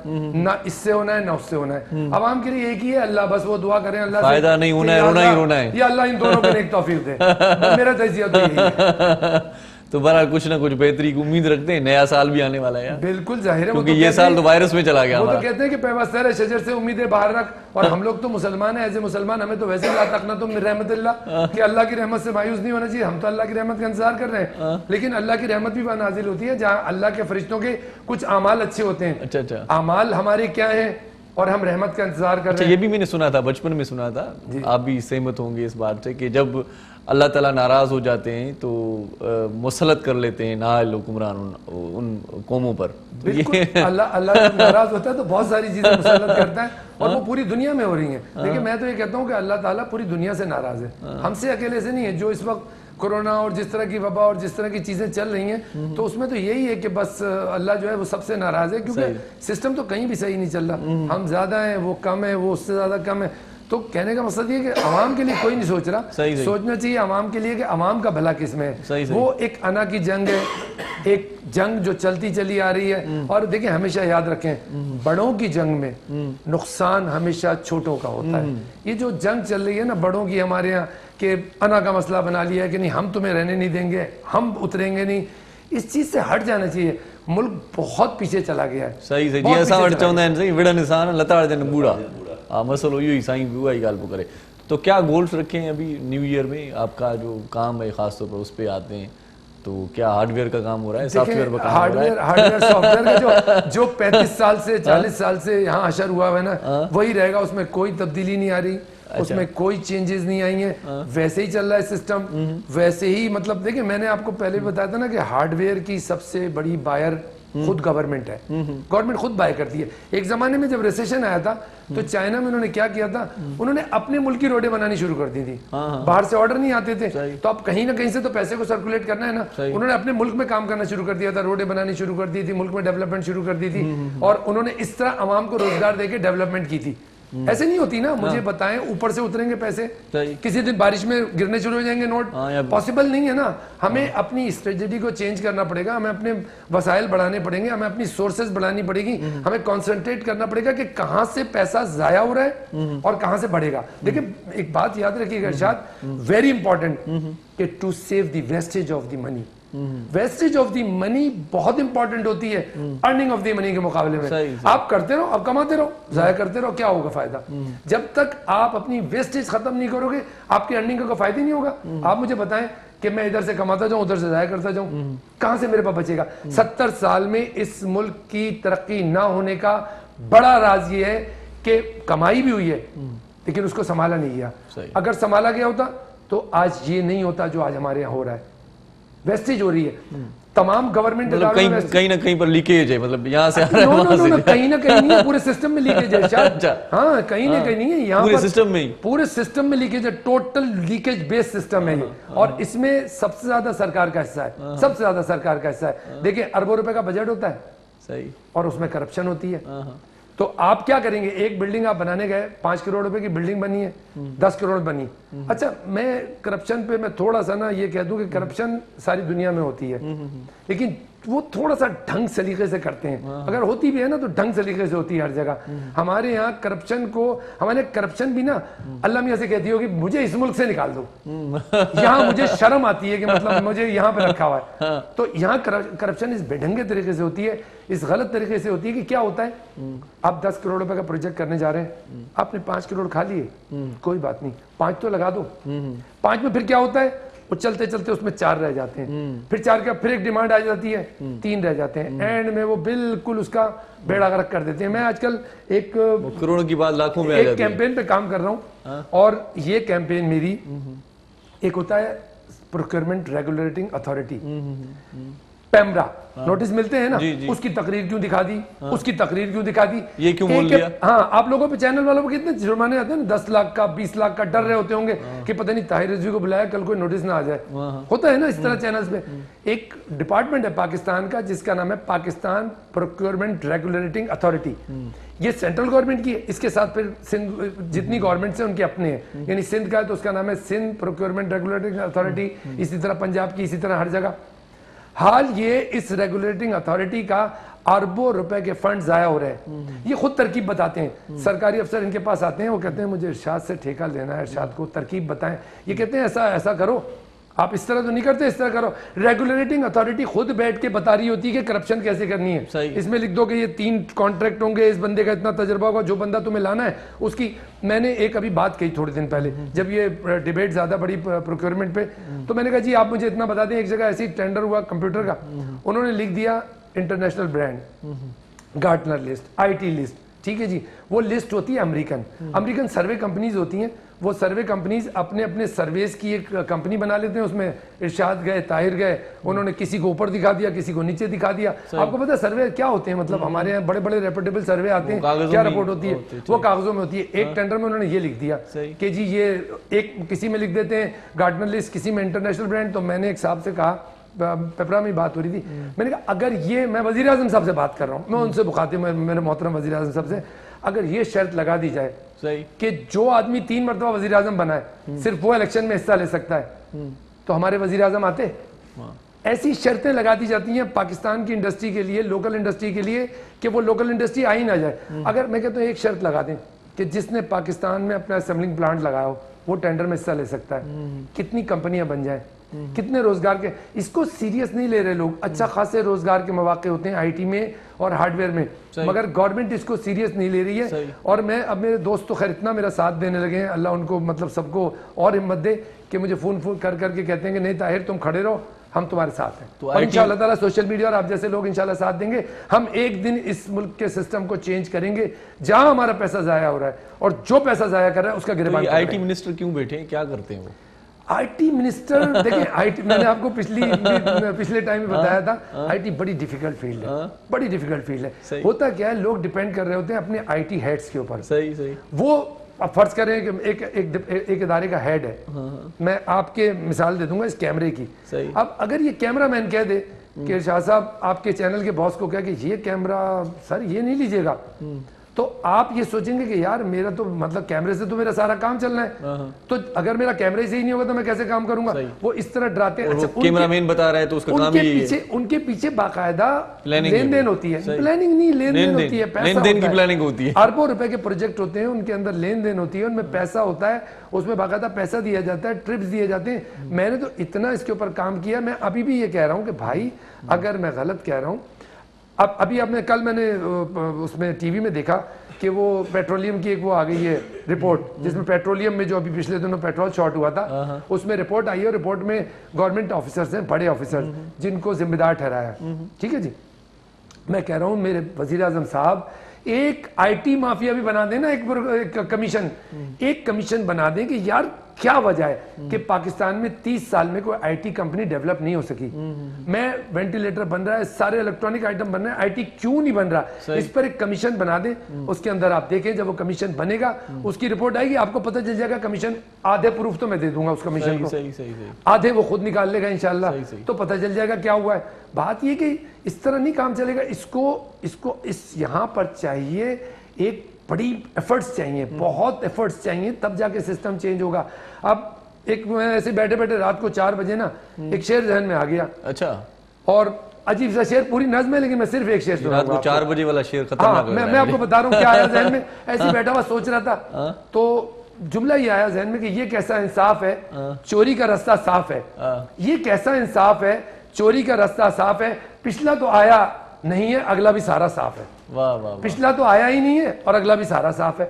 ना इससे होना है ना उससे होना है. आवाम के लिए एक ही है, अल्लाह बस वो दुआ करें अल्लाह फायदा नहीं होना है, रोना ही रोना है. या अल्लाह इन दोनों को नेक तौफीक दे. मेरा तजिया तो यही है. تو بہرحال کچھ نہ کچھ بہتری کی امید رکھتے ہیں, نیا سال بھی آنے والا ہے بالکل ظاہر ہے, کیونکہ یہ سال تو وائرس میں چلا گیا. وہ تو کہتے ہیں کہ پیوستہ شجر سے امیدیں باہر رکھ, اور ہم لوگ تو مسلمان ہیں, ایز اے مسلمان ہمیں تو ویسے لا تقنطوا من رحمت اللہ, کہ اللہ کی رحمت سے مایوس نہیں ہونا چاہیے. ہم تو اللہ کی رحمت کا انتظار کر رہے ہیں, لیکن اللہ کی رحمت بھی نازل ہوتی ہے جہاں اللہ کے فرشتوں کے کچھ اعمال اچھے ہوتے ہیں. اچھا اعمال ہمارے کیا ہیں اور ہم رحمت کا انتظار کر رہے ہیں. یہ بھی میں نے سنا تھا, بچپن میں سنا تھا, آپ بھی سہمت ہوں گے اس بات سے, کہ جب اللہ تعالیٰ ناراض ہو جاتے ہیں تو مسلط کر لیتے ہیں نااہل حکمران ان قوموں پر. اللہ جب ناراض ہوتا ہے تو بہت ساری چیزیں مسلط کرتا ہے, اور وہ پوری دنیا میں ہو رہی ہیں. لیکن میں تو یہ کہتا ہوں کہ اللہ تعالیٰ پوری دنیا سے ناراض ہے, ہم سے اکیلے سے نہیں ہے. جو اس وقت کورونا اور جس طرح کی وبا اور جس طرح کی چیزیں چل رہی ہیں, تو اس میں تو یہی ہے کہ بس اللہ جو ہے وہ سب سے ناراض ہے, کیونکہ سسٹم تو کہیں بھی صحیح نہیں چل رہا. ہم زیادہ ہیں, وہ کم ہے, وہ اس سے زیادہ کم ہے. تو کہنے کا مقصد یہ کہ عوام کے لیے کوئی نہیں سوچ رہا. سوچنا چاہیے عوام کے لیے کہ عوام کا بھلا کس میں ہے. وہ ایک انا کی جنگ ہے, ایک جنگ جو چلتی چلی آ رہی ہے. اور دیکھیں ہمیشہ یاد رکھیں, بڑوں کی جنگ میں نقصان ہمیشہ چھوٹوں کا ہوتا ہے. یہ جو جنگ چل رہی ہے نا بڑوں کی ہمارے یہاں, کہ انا کا مسئلہ بنا لیا ہے کہ نہیں ہم تمہیں رہنے نہیں دیں گے, ہم اتریں گے نہیں, اس چیز سے ہٹ جانا چاہیے. ملک بہت پیچھے چلا گیا ہے. صحیح جی ایسا وٹ چاہتا ہے صحیح وڑن انسان لتاڑ دین بوڑھا. مسئلہ یہی سائیں بھی ہی گال پہ کرے. تو کیا گولز رکھے ہیں ابھی نیو ایئر میں؟ آپ کا جو کام ہے خاص طور پر اس پہ آتے ہیں, تو کیا ہارڈ ویئر کا کام ہو رہا ہے, سافٹ ویئر کا کام ہو رہا ہے؟ ہارڈ ویئر سافٹ ویئر کا جو 35 سال سے 40 سال سے یہاں اشر ہوا ہے نا, وہی رہے گا. اس میں کوئی تبدیلی نہیں آ رہی, اس میں کوئی چینجز نہیں آئی ہیں, ویسے ہی چل رہا ہے سسٹم, ویسے ہی. مطلب دیکھیں میں نے آپ کو پہلے بھی بتایا تھا نا کہ ہارڈ ویئر کی سب سے بڑی بائر خود گورنمنٹ ہے. گورنمنٹ خود بائی کرتی ہے. ایک زمانے میں جب ریسیشن آیا تھا تو چائنا میں انہوں نے کیا کیا تھا, انہوں نے اپنے ملک کی روڈیں بنانی شروع کر دی تھی. باہر سے آرڈر نہیں آتے تھے, تو اب کہیں نہ کہیں سے تو پیسے کو سرکولیٹ کرنا ہے نا. انہوں نے اپنے ملک میں کام کرنا شروع کر دیا تھا, روڈیں بنانی شروع کر دی تھی, ملک میں ڈیولپمنٹ شروع کر دی تھی, اور انہوں نے اس طرح عوام کو روزگار دے کے ڈیولپمنٹ کی تھی. ایسے نہیں ہوتی نا, مجھے بتائیں اوپر سے اتریں گے پیسے, کسی دن بارش میں گرنے شروع ہو جائیں گے نوٹ, پاسبل نہیں ہے نا. ہمیں اپنی اسٹریٹجی کو چینج کرنا پڑے گا, ہمیں اپنے وسائل بڑھانے پڑیں گے, ہمیں اپنی سورسز بڑھانی پڑے گی, ہمیں کانسنٹریٹ کرنا پڑے گا کہ کہاں سے پیسہ ضائع ہو رہا ہے اور کہاں سے بڑھے گا. دیکھیں ایک بات یاد رکھیے گا ارشاد, ویری امپورٹنٹ, کہ to save the wastage of the money. Wastage of the money بہت امپورٹنٹ ہوتی ہے ارننگ آف دی منی کے مقابلے میں. آپ کرتے رہو, آپ کماتے رہو, ضائع کرتے رہو, کیا ہوگا فائدہ؟ جب تک آپ اپنی ویسٹیج ختم نہیں کرو گے آپ کی ارننگ کا کوئی فائدہ ہی نہیں ہوگا. آپ مجھے بتائیں کہ میں ادھر سے کماتا جاؤں ادھر سے ضائع کرتا جاؤں, کہاں سے میرے پاس بچے گا؟ 70 سال میں اس ملک کی ترقی نہ ہونے کا بڑا راز یہ ہے کہ کمائی بھی ہوئی ہے لیکن اس کو سنبھالا نہیں گیا. اگر سنبھالا گیا ہوتا تو آج یہ نہیں ہوتا جو آج ہمارے یہاں ہو رہا ہے. ویسٹیج ہو رہی ہے, تمام گورنمنٹ کہیں نہ کہیں پر لیکیج ہے, مطلب یہاں سے کہیں نہ کہیں نہیں ہے, پورے سسٹم میں لیکیج ہے. ہاں کہیں نہ کہیں نہیں ہے, یہاں پورے سسٹم میں, پورے سسٹم میں لیکیج ہے, ٹوٹل لیکیج بیس سسٹم ہے یہ. اور اس میں سب سے زیادہ سرکار کا حصہ ہے, سب سے زیادہ سرکار کا حصہ ہے. دیکھیں اربوں روپے کا بجٹ ہوتا ہے صحیح, اور اس میں کرپشن ہوتی ہے. تو آپ کیا کریں گے, ایک بلڈنگ آپ بنانے گئے, 5 کروڑ روپے کی بلڈنگ بنی ہے, 10 کروڑ بنی. اچھا میں کرپشن پہ میں تھوڑا سا نا یہ کہہ دوں کہ کرپشن ساری دنیا میں ہوتی ہے, لیکن وہ تھوڑا سا ڈھنگ سلیقے سے کرتے ہیں. اگر ہوتی بھی ہے نا تو ڈھنگ سلیقے سے ہوتی ہے ہر جگہ. ہمارے یہاں کرپشن کو, ہمارے کرپشن بھی نا اللہ میاں سے کہتی ہو کہ مجھے اس ملک سے نکال دو, یہاں مجھے شرم آتی ہے کہ مطلب مجھے یہاں پہ رکھا ہوا ہے. تو یہاں کرپشن اس بے ڈھنگے طریقے سے ہوتی ہے, اس غلط طریقے سے ہوتی ہے. کہ کیا ہوتا ہے, آپ 10 کروڑ روپے کا پروجیکٹ کرنے جا رہے ہیں, آپ نے 5 کروڑ کھا لیے, کوئی بات نہیں, 5 تو لگا دو. 5 میں پھر کیا ہوتا ہے, وہ چلتے چلتے اس میں 4 رہ جاتے ہیں, پھر 4 کا پھر ایک ڈیمانڈ آ جاتی ہے, 3 رہ جاتے ہیں, اینڈ میں وہ بالکل اس کا بیڑا غرق کر دیتے ہیں. میں آج کل ایک کروڑوں کی بات لاکھوں میں ایک کیمپین پہ کام کر رہا ہوں, اور یہ کیمپین میری ایک ہوتا ہے procurement regulating authority, PEMRA, notice ملتے ہیں نا, اس کی تقریر کیوں دکھا دی, اس کی تقریر کیوں دکھا دی, یہ کیوں بول دیا. ہاں آپ لوگوں پہ چینل والوں پہ کتنے جرمانے آتے ہیں نا, 10 لاکھ کا 20 لاکھ کا, ڈر رہے ہوتے ہوں گے کہ پتہ نہیں طاہر رضوی کو بلایا کل کوئی نوٹس نہ آ جائے. ہوتا ہے نا اس طرح چینلز پہ. ایک ڈپارٹمنٹ ہے پاکستان کا جس کا نام ہے پاکستان پروکیورمنٹ ریگولیٹنگ اتھارٹی. یہ سینٹرل گورنمنٹ کی ہے, اس کے ساتھ پھر سندھ جتنی گورنمنٹس ہیں ان کے اپنے ہیں, یعنی سندھ کا ہے تو اس کا نام ہے سندھ پروکیورمنٹ ریگولیٹنگ اتھارٹی, اسی طرح پنجاب کی, اسی طرح ہر جگہ. حال یہ اس ریگولیٹنگ اتھارٹی کا اربوں روپے کے فنڈ ضائع ہو رہے ہیں. یہ خود ترکیب بتاتے ہیں, سرکاری افسر ان کے پاس آتے ہیں, وہ کہتے ہیں مجھے ارشاد سے ٹھیکہ لینا ہے, ارشاد کو ترکیب بتائیں. یہ کہتے ہیں ایسا ایسا کرو, आप इस तरह तो नहीं करते, इस तरह करो। रेगुलेटिंग अथॉरिटी खुद बैठ के बता रही होती है कि करप्शन कैसे करनी है। इसमें लिख दो कि ये 3 कॉन्ट्रैक्ट होंगे, इस बंदे का इतना तजर्बा होगा, जो बंदा तुम्हें लाना है उसकी। मैंने एक अभी बात कही थोड़े दिन पहले, जब ये डिबेट ज्यादा बड़ी प्रोक्योरमेंट पे, तो मैंने कहा जी आप मुझे इतना बता दें, एक जगह ऐसे ही टेंडर हुआ कंप्यूटर का, उन्होंने लिख दिया international brand, Gartner list, IT लिस्ट, ठीक है जी। वो लिस्ट होती है अमेरिकन सर्वे कंपनीज होती हैं। वो सर्वे कंपनीज अपने अपने सर्वेस की एक कंपनी बना लेते हैं, उसमें इरशाद गए, ताहिर गए, उन्होंने किसी को ऊपर दिखा दिया, किसी को नीचे दिखा दिया। आपको पता है सर्वे क्या होते हैं? मतलब हमारे यहाँ बड़े बड़े रेपुटेबल सर्वे आते हैं, क्या रिपोर्ट होती है? वो कागजों में होती है। एक टेंडर में उन्होंने ये लिख दिया कि जी ये एक किसी में लिख देते हैं गार्टनर लिस्ट, किसी में इंटरनेशनल ब्रांड। तो मैंने एक साहब से कहा, पेपरा में बात हो रही थी, मैंने कहा अगर ये, मैं वजीर आजम साहब से बात कर रहा हूँ, मैं उनसे मुखातिब, मेरे मोहतरम वजीर आजम साहब से, अगर ये शर्त लगा दी जाए कि जो आदमी 3 मरतबा वजीर आजम बना है सिर्फ वो इलेक्शन में हिस्सा ले सकता है, तो हमारे वजीर आजम आते? ऐसी शर्तें लगा दी जाती हैं पाकिस्तान की इंडस्ट्री के लिए, लोकल इंडस्ट्री के लिए, कि वो लोकल इंडस्ट्री आ ही ना जाए। अगर मैं कहता हूँ एक शर्त लगा दें कि जिसने पाकिस्तान में अपना असेंबलिंग प्लांट लगाया हो वो टेंडर में हिस्सा ले सकता है, कितनी कंपनियां बन जाएं, कितने रोजगार के, इसको सीरियस नहीं ले रहे लोग। अच्छा खासे रोजगार के मौके होते हैं IT में और हार्डवेयर में, मगर गवर्नमेंट इसको सीरियस नहीं ले रही है। और मैं, अब मेरे दोस्त तो खैर इतना मेरा साथ देने लगे हैं, अल्लाह उनको मतलब सबको और हिम्मत दे, कि मुझे फोन कर करके कहते हैं कि नहीं ताहिर तुम खड़े रहो, हम तुम्हारे साथ हैं। और इंशाअल्लाह ताला सोशल मीडिया और आप जैसे लोग इंशाअल्लाह साथ देंगे, हम एक दिन इस मुल्क के सिस्टम को चेंज करेंगे जहां हमारा पैसा जाया हो रहा है, और जो पैसा जाया कर रहा है उसका गिरबान। IT मिनिस्टर क्यों बैठे हैं, क्या करते हैं वो? IT मिनिस्टर देखिए, IT मैंने आपको पिछले टाइम में बताया था, IT बड़ी डिफिकल्ट फील्ड है, बड़ी डिफिकल्ट फील्ड है। होता क्या है, लोग डिपेंड कर रहे होते हैं अपने IT हेड्स के ऊपर। सही वो अब फर्ज करें कि एक इदारे का हेड है, मैं आपके मिसाल दे दूंगा इस कैमरे की। अब अगर ये कैमरा मैन कह दे कि शाह साहब आपके चैनल के बॉस को कह कि ये कैमरा सर ये नहीं लीजिएगा, तो आप ये सोचेंगे कि यार मेरा तो मतलब कैमरे से तो मेरा सारा काम चलना है, तो अगर मेरा कैमरा ही सही नहीं होगा तो मैं कैसे काम करूंगा? वो इस तरह डराते हैं। अच्छा, कैमरामैन बता रहा है तो उसका काम ही है। उनके पीछे बाकायदा लेन देन होती है, प्लानिंग नहीं, लेन देन होती है, लेन देन की प्लानिंग होती है, अरबों रुपए के प्रोजेक्ट होते हैं, उनके अंदर लेन देन होती है, उनमें पैसा होता है, उसमें बाकायदा पैसा दिया जाता है, ट्रिप्स दिए जाते हैं। मैंने तो इतना इसके ऊपर काम किया, मैं अभी भी ये कह रहा हूँ कि भाई अगर मैं गलत कह रहा हूँ, अब अभी आपने कल मैंने उसमें टीवी में देखा कि वो पेट्रोलियम की एक वो आ गई है रिपोर्ट, जिसमें पेट्रोलियम में जो अभी पिछले दिनों पेट्रोल शॉर्ट हुआ था, उसमें रिपोर्ट आई है, और रिपोर्ट में गवर्नमेंट ऑफिसर्स हैं, बड़े ऑफिसर, जिनको जिम्मेदार ठहराया। ठीक है जी, मैं कह रहा हूँ मेरे वजीर आजम साहब एक IT माफिया भी बना देना, एक कमीशन बना दें कि यार क्या वजह है कि पाकिस्तान में 30 साल में कोई IT कंपनी डेवलप नहीं हो सकी। मैं वेंटिलेटर बन रहा है, सारे इलेक्ट्रॉनिक आइटम बन रहे हैं, IT क्यों नहीं बन रहा? इस पर एक कमीशन बना दें, उसके अंदर आप देखें जब वो कमीशन बनेगा उसकी रिपोर्ट आएगी, आपको पता चल जाएगा। कमीशन आधे प्रूफ तो मैं दे दूंगा उस कमीशन को, आधे वो खुद निकाल लेगा इंशाल्लाह, तो पता चल जाएगा क्या हुआ है। बात ये कि इस तरह नहीं काम चलेगा, इसको इस यहाँ पर चाहिए एक बड़ी एफर्ट्स चाहिए, बहुत एफर्ट्स चाहिए, तब जाके सिस्टम चेंज होगा। अब एक मैं ऐसे बैठे बैठे रात को 4 बजे ना एक शेर जहन में आ गया। अच्छा, और अजीब सा शेर, पूरी नज़्म है लेकिन मैं सिर्फ एक शेर सुनाऊंगा। रात को 4 बजे वाला शेर खतरनाक लग रहा है। मैं आपको बता रहा हूँ क्या आया जहन में, ऐसे बैठा हुआ सोच रहा था, तो जुमला ये आया जहन में कि ये कैसा इंसाफ है, चोरी का रास्ता साफ है। ये कैसा इंसाफ है, चोरी का रास्ता साफ है, पिछला तो आया नहीं है, अगला भी सारा साफ है। वाह वाह, पिछला तो आया ही नहीं है और अगला भी सारा साफ है।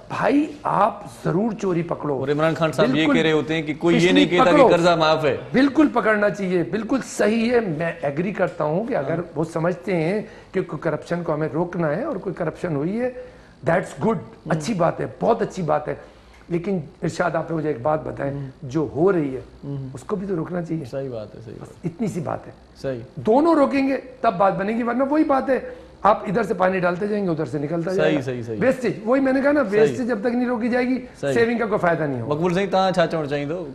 भाई आप जरूर चोरी पकड़ो। और इमरान खान साहब ये कह रहे होते हैं कि कोई ये नहीं कहता कि कर्जा माफ है। बिल्कुल पकड़ना चाहिए, बिल्कुल सही है। मैं एग्री करता हूं कि अगर वो समझते हैं कि कोई करप्शन को हमें रोकना है और कोई करप्शन हुई है, दैट्स गुड, अच्छी बात है, बहुत अच्छी बात है। लेकिन इरशाद आप मुझे एक बात बताएं, जो हो रही है उसको भी तो रोकना चाहिए। सही बात है, सही बात, इतनी सी बात है। सही, दोनों रोकेंगे तब बात बनेगी, वरना वही बात है, आप इधर से पानी डालते जाएंगे उधर से निकलता जाएगा। सही सही, वेस्टेज, वही मैंने कहा ना, वेस्टेज जब तक नहीं रोकी जाएगी सेविंग का कोई फायदा नहीं होगा। मकबूल सिंह ता छा चवण चाहिए तो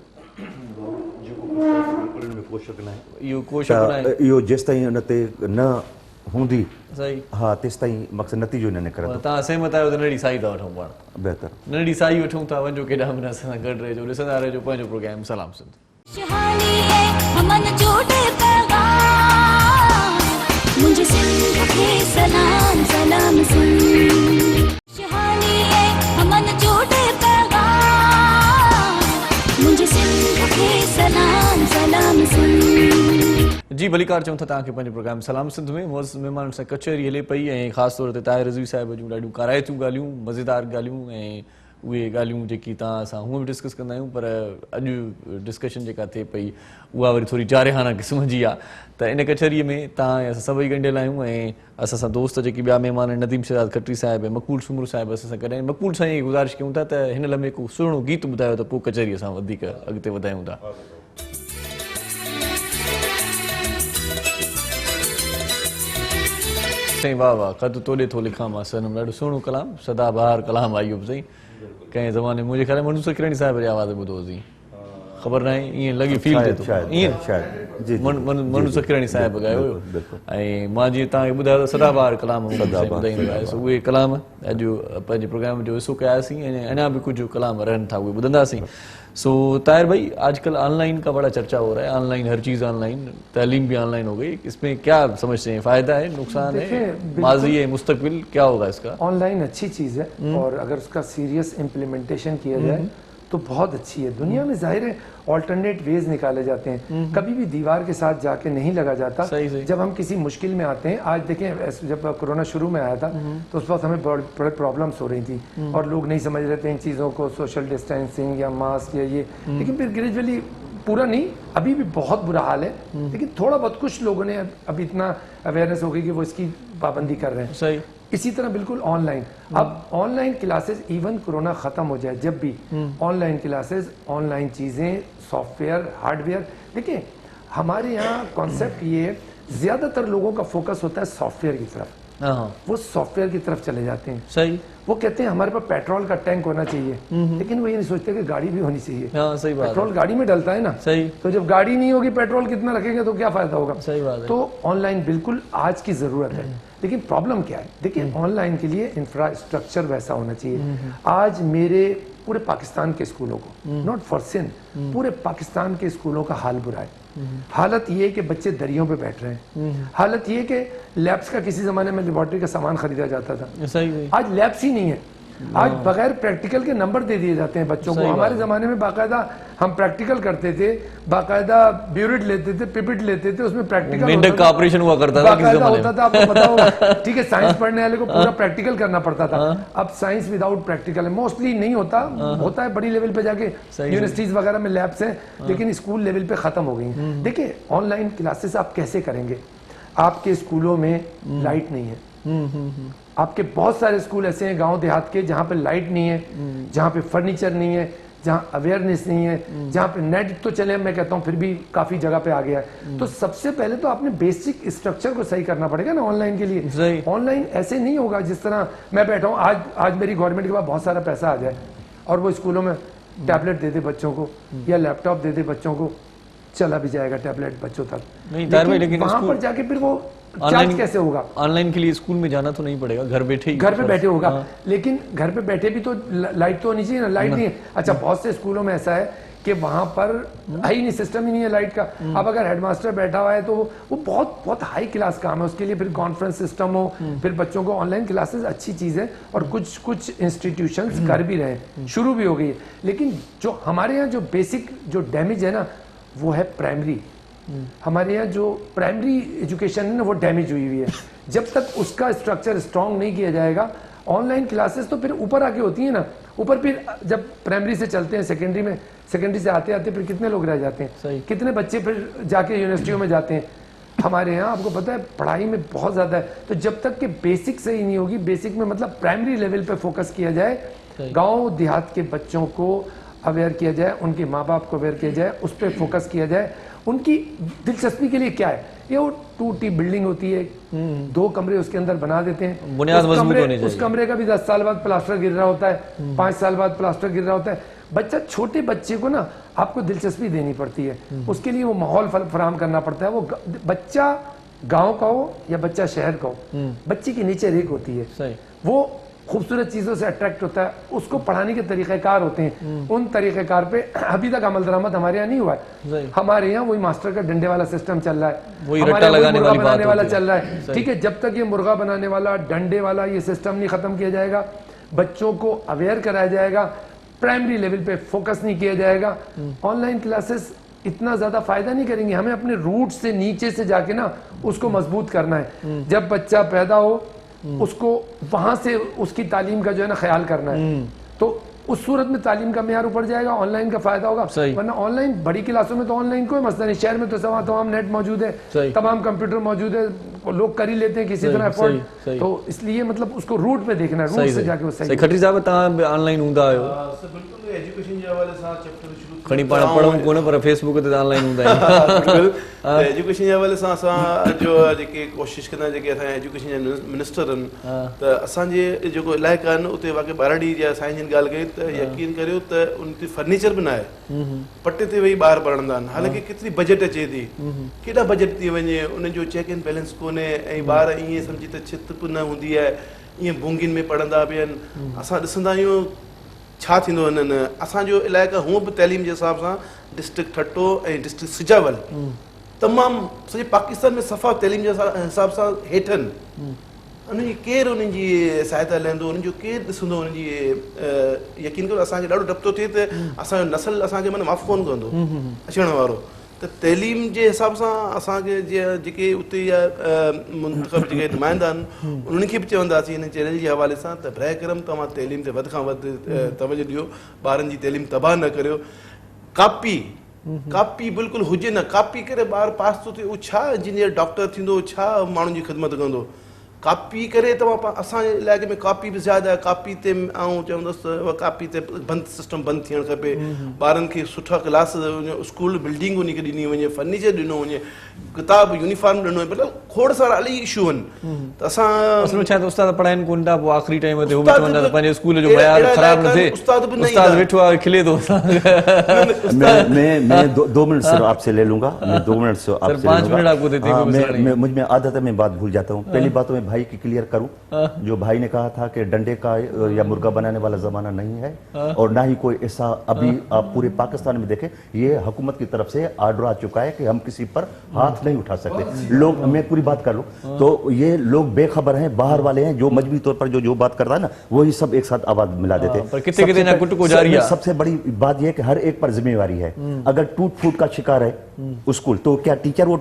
इहो जेसिताईं उन ते न हूंदी, सही, हाँ तेसिताईं मक़सदु नतीजो न निकिरंदो। तव्हां सहमत आहियो त नंढी साई था वठूं पाण? बहितर, नंढी साई वठूं था, वञो केॾा बि असां सां गॾु रहिजो, ॾिसंदा रहिजो पंहिंजो प्रोग्राम सलाम सिंध। मुझे सिंध के सलाम सलाम सिंध, शहानी है अमन जोड़े पैगाम, मुझे सिंध के सलाम सलाम। जी भलीकार चऊं था तव्हांखे पंहिंजे प्रोग्राम सलाम सिंध में मौज़ महिमाननि सां कचहरी हले पई ऐं ख़ासि तौर ते ताहिर रज़वी साहिब जूं ॾाढियूं काराइतियूं ॻाल्हियूं मज़ेदार ॻाल्हियूं ऐं उहे ॻाल्हियूं जेकी तव्हां असां हूअं बि डिस्कस कंदा आहियूं पर अॼु डिस्कशन जेका थिए पई उहा वरी थोरी जारिहाना क़िस्म जी आहे त इन कचहरीअ में तव्हां ऐं असां सभई ॻंढियल आहियूं ऐं असां सां दोस्त जेकी ॿिया महिमान आहिनि नदीम शहज़ाद खत्री साहिब ऐं मक़बूल सुमरू साहिब असां सां गॾु मक़बूल साईं गुज़ारिश कयूं था त हिन लम्हे को सुहिणो गीत ॿुधायो त पोइ कचहरी असां वधीक अॻिते वधायूं था साईं वाह वाह क़द तोले थो लिखां मां सनम ॾाढो सुहिणो कलाम सदाबहार कलाम आयुब साईं कंहिं ज़माने मुंहिंजे ख़्याल में मनसूर किरणी साहिब जी आवाज़ ॿुधो हुअसीं ख़बर न आहे ईअं लॻी फील थिए थो ईअं मनसूर किरणी साहिब ॻायो हुयो ऐं मां जीअं तव्हांखे ॿुधायो त सदाबहार कलाम ॿुधाईंदो आहियां उहे कलाम अॼु पंहिंजे प्रोग्राम जो हिसो कयासीं ऐं अञा भी कुछ कलाम रहनि था उहे ॿुधंदासीं सो ताहिर भाई आजकल ऑनलाइन का बड़ा चर्चा हो रहा है ऑनलाइन हर चीज़ ऑनलाइन तालीम भी ऑनलाइन हो गई इसमें क्या समझते हैं फ़ायदा है नुकसान है माजी है मुस्तकबिल क्या होगा इसका ऑनलाइन अच्छी चीज़ है और अगर उसका सीरियस इम्प्लीमेंटेशन किया जाए तो बहुत अच्छी है दुनिया में जाहिर है ऑल्टरनेट वेज निकाले जाते हैं कभी भी दीवार के साथ जाके नहीं लगा जाता जब हम किसी मुश्किल में आते हैं आज देखें जब कोरोना शुरू में आया था तो उस वक्त हमें बड़े प्रॉब्लम्स हो रही थी और लोग नहीं समझ रहे थे इन चीज़ों को सोशल डिस्टेंसिंग या मास्क या ये लेकिन फिर ग्रेजुअली पूरा नहीं अभी भी बहुत बुरा हाल है लेकिन थोड़ा बहुत कुछ लोगों ने अभी इतना अवेयरनेस हो गई कि वो इसकी पाबंदी कर रहे हैं सही इसी तरह बिल्कुल ऑनलाइन अब ऑनलाइन क्लासेस इवन कोरोना खत्म हो जाए जब भी ऑनलाइन क्लासेस ऑनलाइन चीजें सॉफ्टवेयर हार्डवेयर देखिए हमारे यहाँ कॉन्सेप्ट ये ज्यादातर लोगों का फोकस होता है सॉफ्टवेयर की तरफ वो सॉफ्टवेयर की तरफ चले जाते हैं सही वो कहते हैं हमारे पास पेट्रोल का टैंक होना चाहिए लेकिन वो ये नहीं सोचते कि गाड़ी भी होनी चाहिए सही बात पेट्रोल गाड़ी में डलता है ना सही तो जब गाड़ी नहीं होगी पेट्रोल कितना रखेंगे तो क्या फायदा होगा सही बात है तो ऑनलाइन बिल्कुल आज की जरूरत है लेकिन प्रॉब्लम क्या है देखिए ऑनलाइन के लिए इंफ्रास्ट्रक्चर वैसा होना चाहिए आज मेरे पूरे पाकिस्तान के स्कूलों को नॉट फॉर सिंध पूरे पाकिस्तान के स्कूलों का हाल बुरा है हालत ये कि बच्चे दरियों पे बैठ रहे हैं हालत ये कि लैब्स का किसी जमाने में लेबोरेटरी का सामान खरीदा जाता था सही आज लैब्स ही नहीं है आज बगैर प्रैक्टिकल के नंबर दे दिए जाते हैं बच्चों को हमारे जमाने में बाकायदा हम प्रैक्टिकल करते थे बाकायदा ब्यूरिट लेते थे पिपिट लेते थे उसमें प्रैक्टिकल मेंढक का ऑपरेशन हुआ करता था किसी जमाने होता था आपको पता होगा ठीक है साइंस पढ़ने वाले को पूरा प्रैक्टिकल करना पड़ता था अब साइंस विदाउट प्रैक्टिकल है मोस्टली नहीं होता होता है बड़ी लेवल पे जाके यूनिवर्सिटीज वगैरह में लैब्स हैं लेकिन स्कूल लेवल पे खत्म हो गई हैं देखिए ऑनलाइन क्लासेस आप कैसे करेंगे आपके स्कूलों में लाइट नहीं है आपके बहुत सारे स्कूल ऐसे हैं गांव देहात के जहाँ पे लाइट नहीं है जहाँ पे फर्नीचर नहीं है जहाँ अवेयरनेस नहीं है जहाँ पे नेट तो चले मैं कहता हूँ फिर भी काफी जगह पे आ गया है तो सबसे पहले तो आपने बेसिक स्ट्रक्चर को सही करना पड़ेगा ना ऑनलाइन के लिए ऑनलाइन ऐसे नहीं होगा जिस तरह मैं बैठा हूँ आज मेरी गवर्नमेंट के पास बहुत सारा पैसा आ जाए और वो स्कूलों में टैबलेट दे दे बच्चों को या लैपटॉप दे दे बच्चों को चला भी जाएगा टैबलेट बच्चों तक लेकिन वहां पर जाके फिर वो चार्ज कैसे होगा ऑनलाइन के लिए स्कूल में जाना तो नहीं पड़ेगा घर बैठे बैठे होगा लेकिन घर पे बैठे भी तो लाइट तो होनी चाहिए ना लाइट नहीं है अच्छा बहुत से स्कूलों में ऐसा है कि वहां पर ही नहीं सिस्टम ही नहीं है लाइट का अब अगर हेडमास्टर बैठा हुआ है तो वो बहुत बहुत हाई क्लास काम है उसके लिए फिर कॉन्फ्रेंस सिस्टम हो फिर बच्चों को ऑनलाइन क्लासेस अच्छी चीज है और कुछ इंस्टीट्यूशंस कर भी रहे हैं शुरू भी हो गई है लेकिन जो हमारे यहाँ जो बेसिक जो डैमेज है ना वो है प्राइमरी हमारे यहाँ जो प्राइमरी एजुकेशन है ना वो डैमेज हुई हुई है जब तक उसका स्ट्रक्चर स्ट्रांग नहीं किया जाएगा ऑनलाइन क्लासेस तो फिर ऊपर आके होती है ना ऊपर फिर जब प्राइमरी से चलते हैं सेकेंडरी से आते आते फिर कितने लोग रह जाते हैं कितने बच्चे फिर जाके यूनिवर्सिटियों में जाते हैं हमारे यहाँ आपको पता है पढ़ाई में बहुत ज्यादा है तो जब तक कि बेसिक सही नहीं होगी बेसिक में मतलब प्राइमरी लेवल पे फोकस किया जाए गाँव देहात के बच्चों को अवेयर किया जाए उनके माँ बाप को अवेयर किया जाए उस पर फोकस किया जाए उनकी दिलचस्पी के लिए क्या है ये वो टूटी बिल्डिंग होती है 2 कमरे उसके अंदर बना देते हैं बुनियाद मजबूत होनी चाहिए उस कमरे का भी 10 साल बाद प्लास्टर गिर रहा होता है 5 साल बाद प्लास्टर गिर रहा होता है छोटे बच्चे को ना आपको दिलचस्पी देनी पड़ती है उसके लिए वो माहौल फराहम करना पड़ता है वो बच्चा गाँव का हो या बच्चा शहर का हो बच्चे की नेचर एक होती है वो खूबसूरत चीजों से अट्रैक्ट होता है उसको पढ़ाने के तरीक़ेकार होते हैं उन तरीक़ेकार पे अभी तक अमल दरामद हमारे यहाँ नहीं हुआ है हमारे यहाँ वही मास्टर का डंडे वाला सिस्टम चल रहा है हमारे यहाँ मुर्गा बनाने वाला चल रहा है ठीक है जब तक ये मुर्गा बनाने वाला डंडे वाला ये सिस्टम नहीं खत्म किया जाएगा बच्चों को अवेयर कराया जाएगा प्राइमरी लेवल पे फोकस नहीं किया जाएगा ऑनलाइन क्लासेस इतना ज़्यादा फ़ायदा नहीं करेंगी। हमें अपने रूट से नीचे से जाके ना उसको मजबूत करना है। जब बच्चा पैदा हो उसको वहाँ से उसकी तालीम का जो है ना ख्याल करना है, तो उस सूरत में तालीम का मेयार ऊपर जाएगा, ऑनलाइन का फायदा होगा। वरना ऑनलाइन बड़ी क्लासों में तो ऑनलाइन कोई मसला नहीं, शहर में तो तमाम नेट मौजूद है, तमाम कंप्यूटर मौजूद है, लोग कर ही लेते हैं किसी तरह अफोर्ड। तो इसलिए मतलब उसको रूट में देखना है, रूट से जाके वो सही। खत्री साहब तव्हां ऑनलाइन हूंदा आहियो? बिल्कुलु एजुकेशन जे हवाले सां चैप्टर शुरू खणी पाण पढ़ूं कोन पर फेसबुक ते ऑनलाइन हूंदा आहियूं। एजुकेशन जे हवाले सां असां जो जेके कोशिशि कंदा आहियूं, जेके असांजा एजुकेशन जा मिनिस्टर आहिनि, त असांजे जेको इलाइक़ा आहिनि उते वाक़ई ॿारड़ी या साईं जिन ॻाल्हि कई त यकीन करियो त उन ते फर्नीचर बि न आहे, पटे ते वेही ॿार पढ़ंदा आहिनि। हालांकि केतिरी बजट अचे थी, केॾा बजट थी वञे, उनजो चेक एंड बैलेंस कोन्हे, ऐं ॿार ईअं सम्झी त छित बि न हूंदी आहे, ईअं भूंगियुनि में पढ़ंदा बि आहिनि। असां ॾिसंदा आहियूं छा थींदो हिननि। असांजो इलाइक़ा हूअं बि तइलीम जे हिसाब सां डिस्ट्रिक्ट ठट्टो ऐं डिस्ट्रिक्ट सिजावल तमामु सॼे पाकिस्तान में सफ़ा तइलीम जे हिसाब सां हेठनि। उन्हनि जी केरु उन्हनि जी सहायता लहंदो, उन्हनि जो केरु ॾिसंदो उन्हनि जी। यकीन करो असांखे ॾाढो डपु थो थिए त असांजो नसल असांखे माना माफ़ु कोन कंदो अचण वारो। त तइलीम जे हिसाब सां असांखे जीअं जेके उते या मुंतख़ब जेके नुमाइंदा आहिनि उन्हनि खे बि चवंदासीं हिन चैनल जे हवाले सां त बराए करम तव्हां तइलीम ते वधि खां वधि तवजो ॾियो, ॿारनि जी तइलीम तबाह न करियो। कापी बिल्कुलु हुजे न, कापी करे ॿारु पास थो थिए, उहो छा इंजीनियर डॉक्टर थींदो, छा माण्हुनि जी ख़िदमत कंदो। कापी करे तव्हां असांजे इलाइक़े में कापी बि ज़्यादा आहे, कापी ते ऐं चवंदुसि त उहा कापी ते बंदि सिस्टम बंदि थियणु खपे। ॿारनि खे सुठा क्लास स्कूल बिल्डिंग उन खे ॾिनी वञे, फर्नीचर ॾिनो वञे, किताब यूनिफॉर्म ॾिनो वञे, मतिलबु खोड़ सारा इलाही इशू आहिनि। त असां छा उस्ताद पढ़ाइनि कोन था, पोइ आख़िरी टाइम ते पंहिंजे स्कूल जो मयार ख़राब न थिए, उस्ताद वेठो आहे खिले थो। मैं 2 मिनट सिर्फ आपसे ले लूंगा, मैं 2 मिनट से आपसे 5 मिनट आपको देते हैं। मुझ में आदत है, मैं बात भूल जाता हूँ। पहली बात तो मैं भाई की क्लियर करूं, जो भाई ने कहा था कि डंडे का या मुर्गा बनाने वाला जमाना नहीं है, और ना ही कोई ऐसा अभी आप पूरे पाकिस्तान में देखें, ये हुकूमत की तरफ से आर्डर आ चुका है कि हम किसी पर हाथ नहीं उठा सकते। लोग, मैं पूरी बात कर लूं तो ये लोग बेखबर हैं, बाहर वाले हैं, जो मजबूरी तौर पर जो बात करता है ना वही सब एक साथ आवाज मिला देते हैं। सबसे बड़ी बात यह है कि हर एक पर जिम्मेवारी है। अगर टूट फूट का शिकार है स्कूल, तो क्या टीचर वो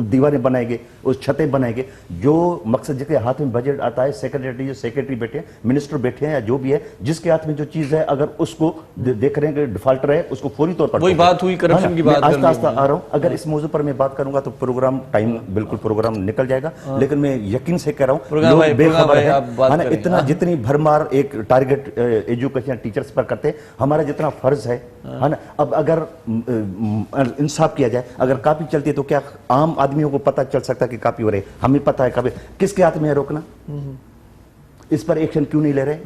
दीवारें बनाएंगे, उस छतें बनाएंगे? जो मकसद जिसके हाथ में बजट आता है, सेक्रेटरी बैठे हैं, मिनिस्टर बैठे हैं, या जो भी है, जिसके हाथ में जो चीज है, अगर उसको देख रहे हैं कि डिफॉल्टर है, उसको फौरी तौर पर। वही बात हुई करप्शन की बात। आस्ता आस्ता आ रहा हूँ। अगर इस मौजू पर मैं बात करूंगा तो प्रोग्राम टाइम बिल्कुल प्रोग्राम निकल जाएगा, लेकिन मैं यकीन से कह रहा हूँ लोग बेखबर है। इतना जितनी भरमार एक टारगेट एजुकेशन टीचर्स पर करते हैं, हमारा जितना फर्ज है ना, अब अगर इंसाफ किया जाए, अगर कापी चलती है तो क्या आम आदमियों को पता चल सकता है कि कापी हो रही है? हमें पता है कापी, किसके हाथ में है रोकना? इस पर एक्शन क्यों नहीं ले रहे?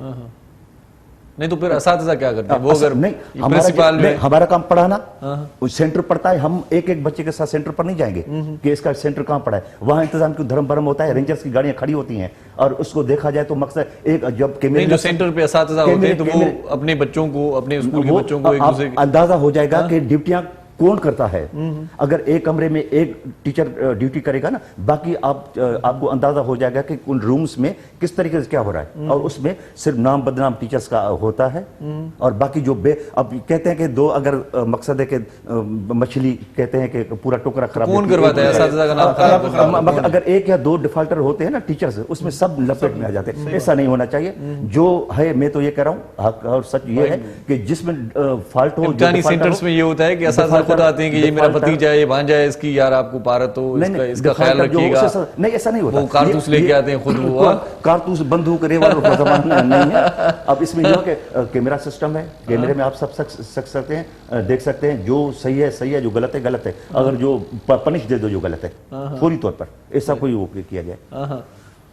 नहीं तो फिर असातिज़ा क्या करते हैं? वो अगर नहीं, हमारा काम पढ़ाना, सेंटर पढ़ता है, हम एक एक बच्चे के साथ सेंटर पर नहीं जाएंगे कि इसका सेंटर कहाँ पड़ा है। वहाँ इंतजाम क्यों धर्म भरम होता है, रेंजर्स की गाड़ियां खड़ी होती हैं, और उसको देखा जाए तो मकसद एक जब कैमरे जो सेंटर पे असातिज़ा होते हैं तो वो अपने बच्चों को, अपने स्कूल के बच्चों को एक दूसरे अंदाजा हो जाएगा कि ड्यूटियां कौन करता है। अगर एक कमरे में एक टीचर ड्यूटी करेगा ना, बाकी आपको अंदाजा हो जाएगा कि उन रूम्स में किस तरीके से क्या हो रहा है, और उसमें सिर्फ नाम बदनाम टीचर्स का होता है, और बाकी जो अब कहते हैं कि दो, अगर मकसद है कि मछली कहते हैं कि पूरा टुकड़ा खराब, कौन करवाता है? असातिज़ा का नाम खराब। अगर एक या दो डिफॉल्टर होते हैं ना टीचर्स, उसमें सब लपेट में आ जाते हैं। ऐसा नहीं होना चाहिए। जो है, मैं तो ये कह रहा हूँ, और सच ये है कि जिसमें फॉल्ट हो, सेंटर्स में ये होता है कि असातिज़ा खुद आते हैं कि ये मेरा भतीजा है, ये भांजा है, इसकी यार आपको पारत हो, इसका ख्याल रखिएगा। नहीं, ऐसा नहीं होता। वो कारतूस लेके आते हैं खुद, वो कारतूस बंदूक रेवॉल्वर जमाना नहीं है। अब इसमें ये कि कैमरा सिस्टम है, कैमरे में आप सब सकते हैं, देख सकते हैं, जो सही है, जो गलत है गलत है। अगर जो पनिश दे दो जो गलत है फौरी तौर पर, ऐसा कोई वो किया जाए।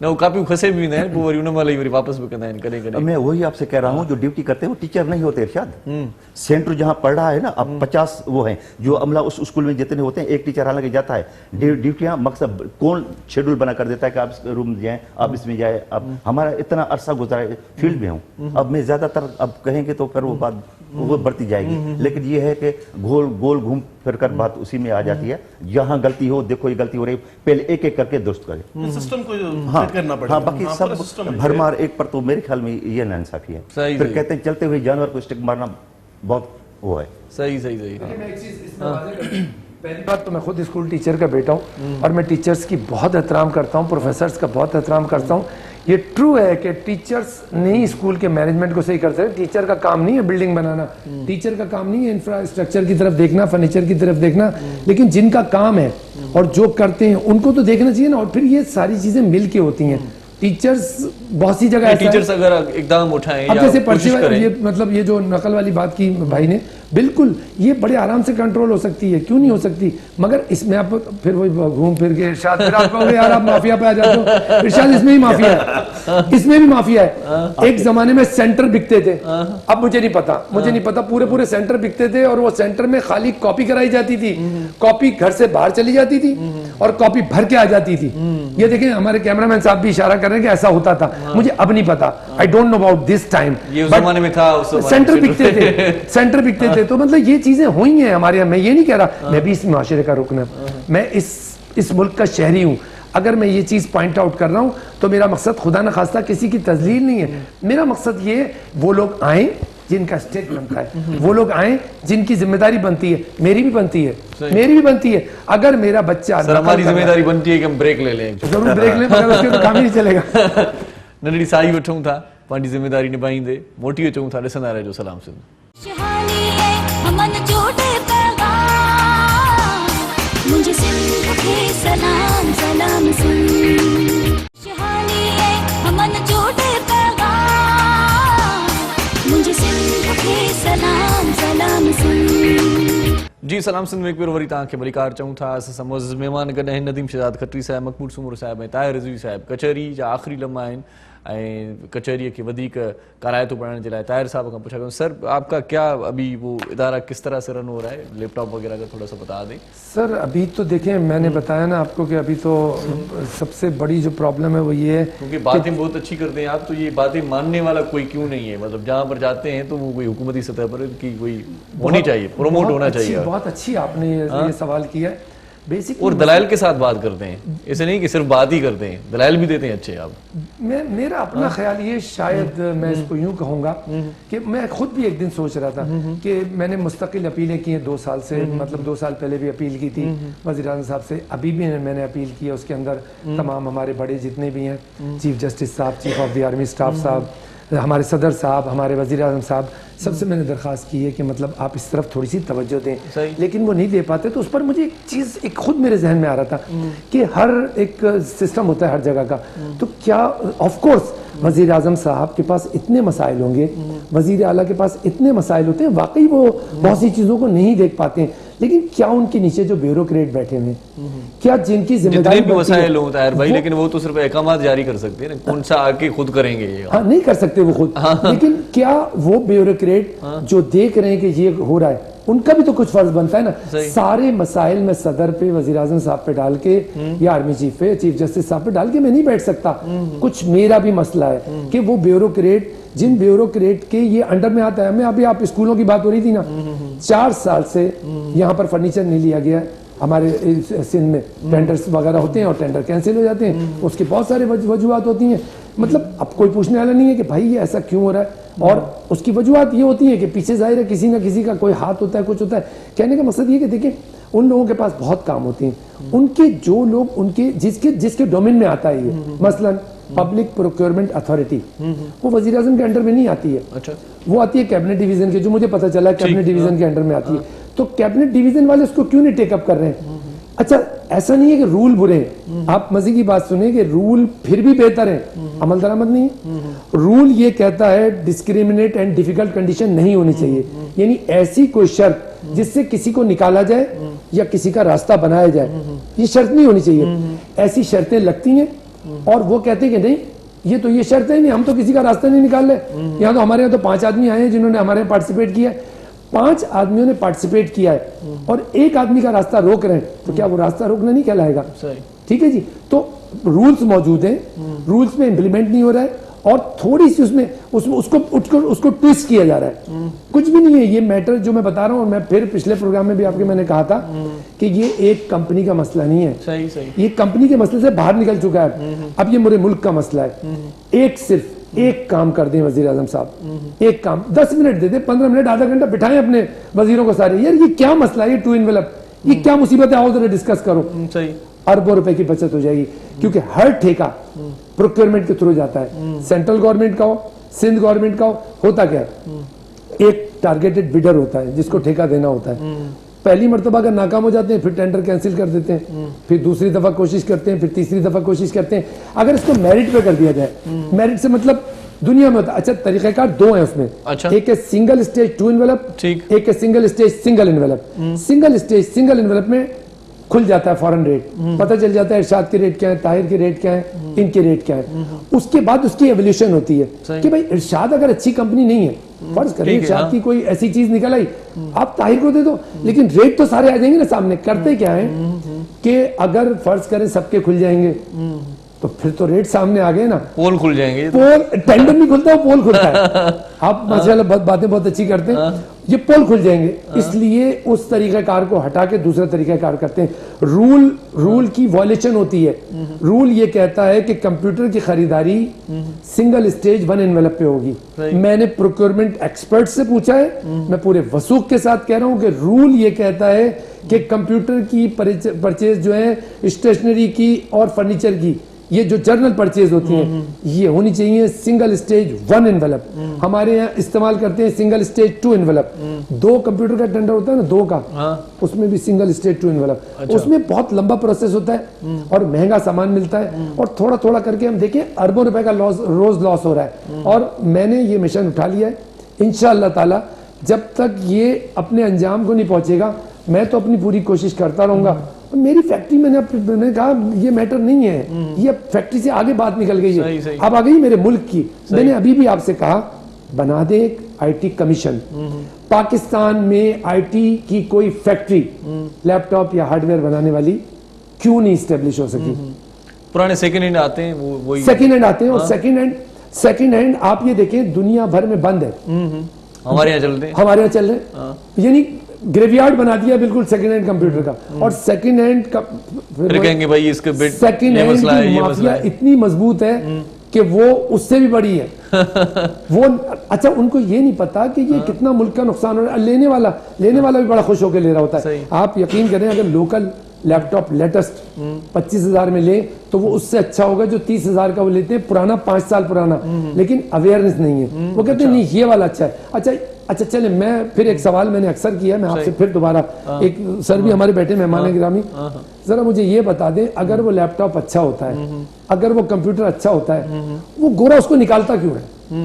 न वो कापी खसे भी हैं, वो वरी उन महिल वरी वापस भी कंदा आहिनि कॾहिं कॾहिं। मैं वही आपसे कह रहा हूँ, जो ड्यूटी करते हैं वो टीचर नहीं होते इरशाद। सेंटर जहाँ पढ़ रहा है ना, अब 50 वो हैं जो अमला उस स्कूल में जितने होते हैं, एक टीचर हालांकि जाता है। ड्यूटियाँ मकसद कौन शेड्यूल बना कर देता है कि आप इस रूम में जाएँ, आप इसमें जाए। अब हमारा इतना अरसा गुजरा है, फील्ड में हूँ, अब मैं ज्यादातर अब कहेंगे तो फिर वो बात वो बढ़ती जाएगी। लेकिन ये है कि गोल घूम फिर कर बात उसी में आ जाती है। यहाँ गलती हो, देखो ये गलती हो रही, पहले एक एक करके दुरुस्त करें सिस्टम को। करना पड़ेगा। हाँ, बाकी सब भरमार एक पर तो मेरे ख्याल में ये नाइंसाफी है। फिर कहते हैं चलते हुए जानवर को स्टिक मारना बहुत وہ ہے. صحیح صحیح صحیح. میں ایک چیز اس میں واضح کر دوں. پہلی بات تو میں خود اسکول ٹیچر کا بیٹا ہوں اور میں ٹیچرز کی بہت احترام کرتا ہوں, پروفیسرز کا بہت احترام کرتا ہوں. یہ ٹرو ہے کہ ٹیچرز نہیں اسکول کے مینجمنٹ کو صحیح کر سکتے. ٹیچر کا کام نہیں ہے بلڈنگ بنانا, ٹیچر کا کام نہیں ہے انفراسٹرکچر کی طرف دیکھنا, فرنیچر کی طرف دیکھنا, لیکن جن کا کام ہے اور جو کرتے ہیں ان کو تو دیکھنا چاہیے نا. اور پھر یہ ساری چیزیں مل کے ہوتی ہیں. ٹیچرز بہت سی جگہ ٹیچرز اگر اقدام اٹھائیں اب جیسے پرچے یہ مطلب یہ جو نقل والی بات کی بھائی نے, بالکل یہ بڑے آرام سے کنٹرول ہو سکتی ہے, کیوں نہیں ہو سکتی, مگر اس میں آپ پھر وہی گھوم پھر کے ارشاد, پھر آپ کہو گے یار آپ مافیا پہ آ جاتے ہو. ارشاد اس میں ہی مافیا ہے, اس میں بھی مافیا ہے. ایک زمانے میں سینٹر بکتے تھے, اب مجھے نہیں پتا پورے سینٹر بکتے تھے اور وہ سینٹر میں خالی کاپی کرائی جاتی تھی, کاپی گھر سے باہر چلی جاتی تھی اور کاپی بھر کے آ جاتی تھی. یہ دیکھیں ہمارے کیمرہ مین صاحب بھی اشارہ کر رہے ہیں کہ ایسا ہوتا تھا, مجھے اب نہیں پتا, I don't know about this time. یہ اس زمانے میں تھا, سینٹر بکتے تھے. تو مطلب یہ چیزیں ہوئی ہیں ہمارے یہاں. میں یہ نہیں کہہ رہا میں بھی اس معاشرے کا رکن ہوں, میں اس ملک کا شہری ہوں. اگر میں یہ چیز پوائنٹ آؤٹ کر رہا ہوں تو میرا مقصد خدا نہ خواستہ کسی کی تذلیل نہیں ہے. میرا مقصد یہ وہ لوگ آئیں جن کا اسٹیک بنتا ہے, وہ لوگ آئیں جن کی ذمہ داری بنتی ہے. میری بھی بنتی ہے. اگر میرا بچہ, ہماری ذمہ داری بنتی ہے کہ ہم بریک لے لیں, ضرور بریک لیں, مگر اس کے تو کام ہی نہیں چلے گا. ننڈی سائی وٹھوں تھا, پانچی ذمہ داری نبھائیں دے, موٹی وچوں تھا, ڈسندا رہجو. سلام سندھ. امن چوٹے پیغام مجھے سندھ کے سلام سلام سن. شہانی ہے امن چوٹے پیغام مجھے سندھ کے سلام سلام سن. جی سلام سندھ میں ایک بار وری تاں کے ملکار چوں تھا. اساں معزز مہمان گڈ ہیں ندیم شہزاد کھٹری صاحب, مقبول سومر صاحب, طاہر رضوی صاحب. کچہری جا آخری لمحہ ہیں ऐं कचहरीअ खे वधीक कराइतो पढ़ण जे लाइ ताहिर साहब खां पुछा कयूं. सर आपका क्या अभी वो इदारा किस तरह से रन हो रहा है, लैपटॉप वगैरह का थोड़ा सा बता दें. सर अभी तो देखें, मैंने बताया ना आपको कि अभी तो सबसे बड़ी जो प्रॉब्लम है वो ये है क्योंकि बातें बहुत अच्छी करते हैं आप, तो ये बातें मानने वाला कोई क्यों नहीं है. मतलब जहाँ पर जाते हैं तो वो कोई हुकूमती सतह पर की कोई होनी चाहिए, प्रोमोट होना चाहिए. बहुत अच्छी आपने ये सवाल किया है. बेसिक और दलाइल के साथ बात करते हैं, ऐसे नहीं कि सिर्फ बात ही करते हैं, दलाइल भी देते हैं अच्छे आप. मेरा अपना ख्याल ये, शायद मैं इसको यूं कहूँगा कि मैं खुद भी एक दिन सोच रहा था कि मैंने मुस्तकिल अपीलें की हैं 2 साल से, मतलब 2 साल पहले भी अपील की थी वज़ीर आज़म साहब से, अभी भी मैंने अपील की है. उसके अंदर तमाम हमारे बड़े जितने भी हैं, चीफ जस्टिस साहब, chief of the army staff साहब, हमारे सदर साहब, हमारे वज़ीर आज़म साहब, सबसे मैंने दरख्वास्त की है कि मतलब आप इस तरफ थोड़ी सी तवज्जो दें, लेकिन वो नहीं दे पाते. तो उस पर मुझे एक चीज़ एक खुद मेरे जहन में आ रहा था कि हर एक सिस्टम होता है हर जगह का, तो क्या ऑफ कोर्स वज़ीर आज़म साहब के पास इतने मसाइल होंगे, वज़ीर आला के पास इतने मसाइल होते हैं, वाकई वो बहुत सी चीज़ों को नहीं देख पाते हैं, लेकिन क्या उनके नीचे जो ब्यूरोक्रेट बैठे हुए हैं, क्या जिनकी जिम्मेदारी भी मसाइल होता है भाई, लेकिन वो तो सिर्फ अहकामात जारी कर सकते हैं, कौन सा आके खुद करेंगे ये. हाँ, नहीं कर सकते वो खुद, लेकिन क्या वो ब्यूरोक्रेट जो देख रहे हैं कि ये हो रहा है, उनका भी तो कुछ फर्ज बनता है ना. सारे मसाइल में सदर पे, वज़ीर आज़म साहब पे डाल के या आर्मी चीफ पे, चीफ जस्टिस साहब पे डाल के मैं नहीं बैठ सकता. कुछ मेरा भी मसला है कि वो ब्यूरोक्रेट, जिन ब्यूरोक्रेट के ये अंडर में आता है. मैं अभी आप स्कूलों की बात हो रही थी ना, 4 साल से यहाँ पर फर्नीचर नहीं लिया गया हमारे सिंध में. टेंडर्स वगैरह होते हैं और टेंडर कैंसिल हो जाते हैं, उसके बहुत सारे वजूहात होती हैं. मतलब अब कोई पूछने वाला नहीं है कि भाई ये ऐसा क्यों हो रहा है, और उसकी वजूहात ये होती है कि पीछे जाहिर है किसी ना किसी का कोई हाथ होता है, कुछ होता है. कहने का मकसद ये कि देखिए उन लोगों के पास बहुत काम होते हैं, उनके जो लोग उनके जिसके डोमेन में आता है ये, मसलन पब्लिक प्रोक्योरमेंट अथॉरिटी, वो वज़ीर आज़म के अंडर में नहीं आती है. अच्छा, वो आती है कैबिनेट डिवीजन के, जो मुझे पता चला कैबिनेट डिवीजन के अंडर में आती है. तो कैबिनेट डिवीजन वाले उसको क्यों नहीं टेकअप कर रहे हैं? अच्छा, ऐसा नहीं है कि रूल बुरे हैं, आप मजे की बात सुनिए कि रूल फिर भी बेहतर है, अमल दरामद नहीं है. रूल ये कहता है डिस्क्रिमिनेट एंड डिफिकल्ट कंडीशन नहीं होनी चाहिए, यानी ऐसी कोई शर्त जिससे किसी को निकाला जाए या किसी का रास्ता बनाया जाए, ये शर्त नहीं होनी चाहिए. ऐसी शर्तें लगती हैं और वो कहते हैं कि नहीं, ये शर्त है नहीं, हम तो किसी का रास्ता नहीं निकाल रहे. यहाँ तो हमारे यहाँ तो 5 आदमी आए हैं जिन्होंने हमारे यहाँ पार्टिसिपेट किया है, 5 आदमियों ने पार्टिसिपेट किया है और 1 आदमी का रास्ता रोक रहे हैं, तो क्या वो रास्ता रोकना नहीं कहलाएगा? ठीक है जी. तो रूल्स मौजूद हैं, रूल्स में इम्प्लीमेंट नहीं हो रहा है और थोड़ी सी उसको ट्विस्ट किया जा रहा है. कुछ भी नहीं है ये मैटर जो मैं बता रहा हूँ, और मैं फिर पिछले प्रोग्राम में भी आपके मैंने कहा था कि ये एक कंपनी का मसला नहीं है. सही. ये कंपनी के मसले से बाहर निकल चुका है. अब ये मेरे मुल्क का मसला है. एक सिर्फ ایک کام کر دیں وزیر اعظم صاحب, ایک کام 10 منٹ دے دیں, 15 منٹ, آدھا گھنٹہ بٹھائیں اپنے وزیروں کو سارے, یار یہ کیا مسئلہ ہے, یہ ٹو انویلپ, یہ کیا مصیبت ہے, آؤ ذرا ڈسکس کرو. اربوں روپے کی بچت ہو جائے گی, کیونکہ ہر ٹھیکہ پروکیورمنٹ کے تھرو جاتا ہے, سینٹرل گورنمنٹ کا ہو, سندھ گورنمنٹ کا ہو. ہوتا کیا ہے, ایک ٹارگیٹڈ بڈر ہوتا ہے جس کو ٹھیکہ دینا ہوتا ہے. پہلی مرتبہ اگر ناکام ہو جاتے ہیں پھر ٹینڈر کینسل کر دیتے ہیں, پھر دوسری دفعہ کوشش کرتے ہیں, پھر تیسری دفعہ کوشش کرتے ہیں. اگر اس کو میرٹ پہ کر دیا جائے, میرٹ سے مطلب دنیا میں ہوتا ہے. اچھا طریقہ کار دو ہیں اس میں, ایک ہے سنگل اسٹیج ٹو انویلپ, ایک ہے single stage single envelope. Single stage single envelope میں کھل جاتا ہے فورن ریٹ, پتہ چل جاتا ہے ارشاد کے ریٹ کیا ہے, طاہر کے ریٹ کیا ہے, ان کے ریٹ کیا ہے. اس کے بعد اس کی ایولیوشن ہوتی ہے کہ بھائی ارشاد اگر اچھی کمپنی نہیں ہے, فرض کریں ارشاد کی کوئی ایسی چیز نکل آئی, آپ طاہر کو دے دو, لیکن ریٹ تو سارے آ جائیں گے نا سامنے. کرتے کیا ہے کہ اگر فرض کریں سب کے کھل جائیں گے تو پھر تو ریٹ سامنے آ گئے نا, پول کھل جائیں گے. پول ٹینڈر نہیں کھلتا, وہ پول کھلتا ہے. آپ ماشاءاللہ باتیں بہت اچھی کرتے ہیں, یہ پول کھل جائیں گے. اس لیے اس طریقہ کار کو ہٹا کے دوسرا طریقہ کار کرتے ہیں. رول کی وائلیشن ہوتی ہے. رول یہ کہتا ہے کہ کمپیوٹر کی خریداری سنگل اسٹیج ون انویلپ پہ ہوگی. میں نے پروکیورمنٹ ایکسپرٹ سے پوچھا ہے, میں پورے وثوق کے ساتھ کہہ رہا ہوں کہ رول یہ کہتا ہے کہ کمپیوٹر کی پرچیز جو ہے اسٹیشنری کی اور فرنیچر کی, یہ جو جرنل پرچیز ہوتی ہیں, یہ ہونی چاہیے سنگل اسٹیج ون انویلپ. ہمارے یہاں استعمال کرتے ہیں single stage two envelope. 2 computer کا ٹینڈر ہوتا ہے نا, 2 کا, اس میں بھی سنگل اسٹیج ٹو انویلپ. اس میں بہت لمبا پروسیس ہوتا ہے اور مہنگا سامان ملتا ہے, اور تھوڑا تھوڑا کر کے ہم دیکھیں اربوں روپے کا روز لاس ہو رہا ہے. اور میں نے یہ مشن اٹھا لیا ہے, انشاءاللہ تعالی جب تک یہ اپنے انجام کو نہیں پہنچے گا میں تو اپنی پوری کوشش کرتا رہوں گا. میری فیکٹری میں نے کہا یہ میٹر نہیں ہے, یہ فیکٹری سے آگے بات نکل گئی ہے, اب آ گئی میرے ملک کی. میں نے ابھی بھی آپ سے کہا بنا دے ایک آئی ٹی کمیشن. پاکستان میں آئی ٹی کی کوئی فیکٹری لیپ ٹاپ یا ہارڈ ویئر بنانے والی کیوں نہیں اسٹیبلش ہو سکی؟ پرانے سیکنڈ ہینڈ آتے ہیں, وہی سیکنڈ ہینڈ آتے ہیں, اور سیکنڈ ہینڈ آپ یہ دیکھیں دنیا بھر میں بند ہے, ہمارے یہاں چلتے ہیں, ہمارے یہاں چل رہے ہیں. یعنی گریو یارڈ بنا دیا بالکل سیکنڈ ہینڈ کمپیوٹر کا. اور سیکنڈ ہینڈ کا کہیں گے بھائی اس کے بٹ سیکنڈ ہینڈ کی مافیا اتنی مضبوط ہے کہ وہ اس سے بھی بڑی ہے. وہ اچھا ان کو یہ نہیں پتا کہ یہ کتنا ملک کا نقصان ہو رہا ہے. لینے والا بھی بڑا خوش ہو کے لے رہا ہوتا ہے. آپ یقین کریں اگر لوکل لیپ ٹاپ لیٹسٹ 25,000 میں لیں تو وہ اس سے اچھا ہوگا جو 30,000 کا وہ لیتے ہیں پرانا, 5 سال پرانا, لیکن اویئرنس نہیں ہے. وہ کہتے ہیں نہیں یہ والا اچھا ہے. اچھا چلیں, میں پھر ایک سوال میں نے اکثر کیا, میں آپ سے پھر دوبارہ, ایک سر بھی ہمارے بیٹھے مہمان گرامی, ذرا مجھے یہ بتا دیں اگر وہ لیپ ٹاپ اچھا ہوتا ہے, اگر وہ کمپیوٹر اچھا ہوتا ہے, وہ گورا اس کو نکالتا کیوں ہے؟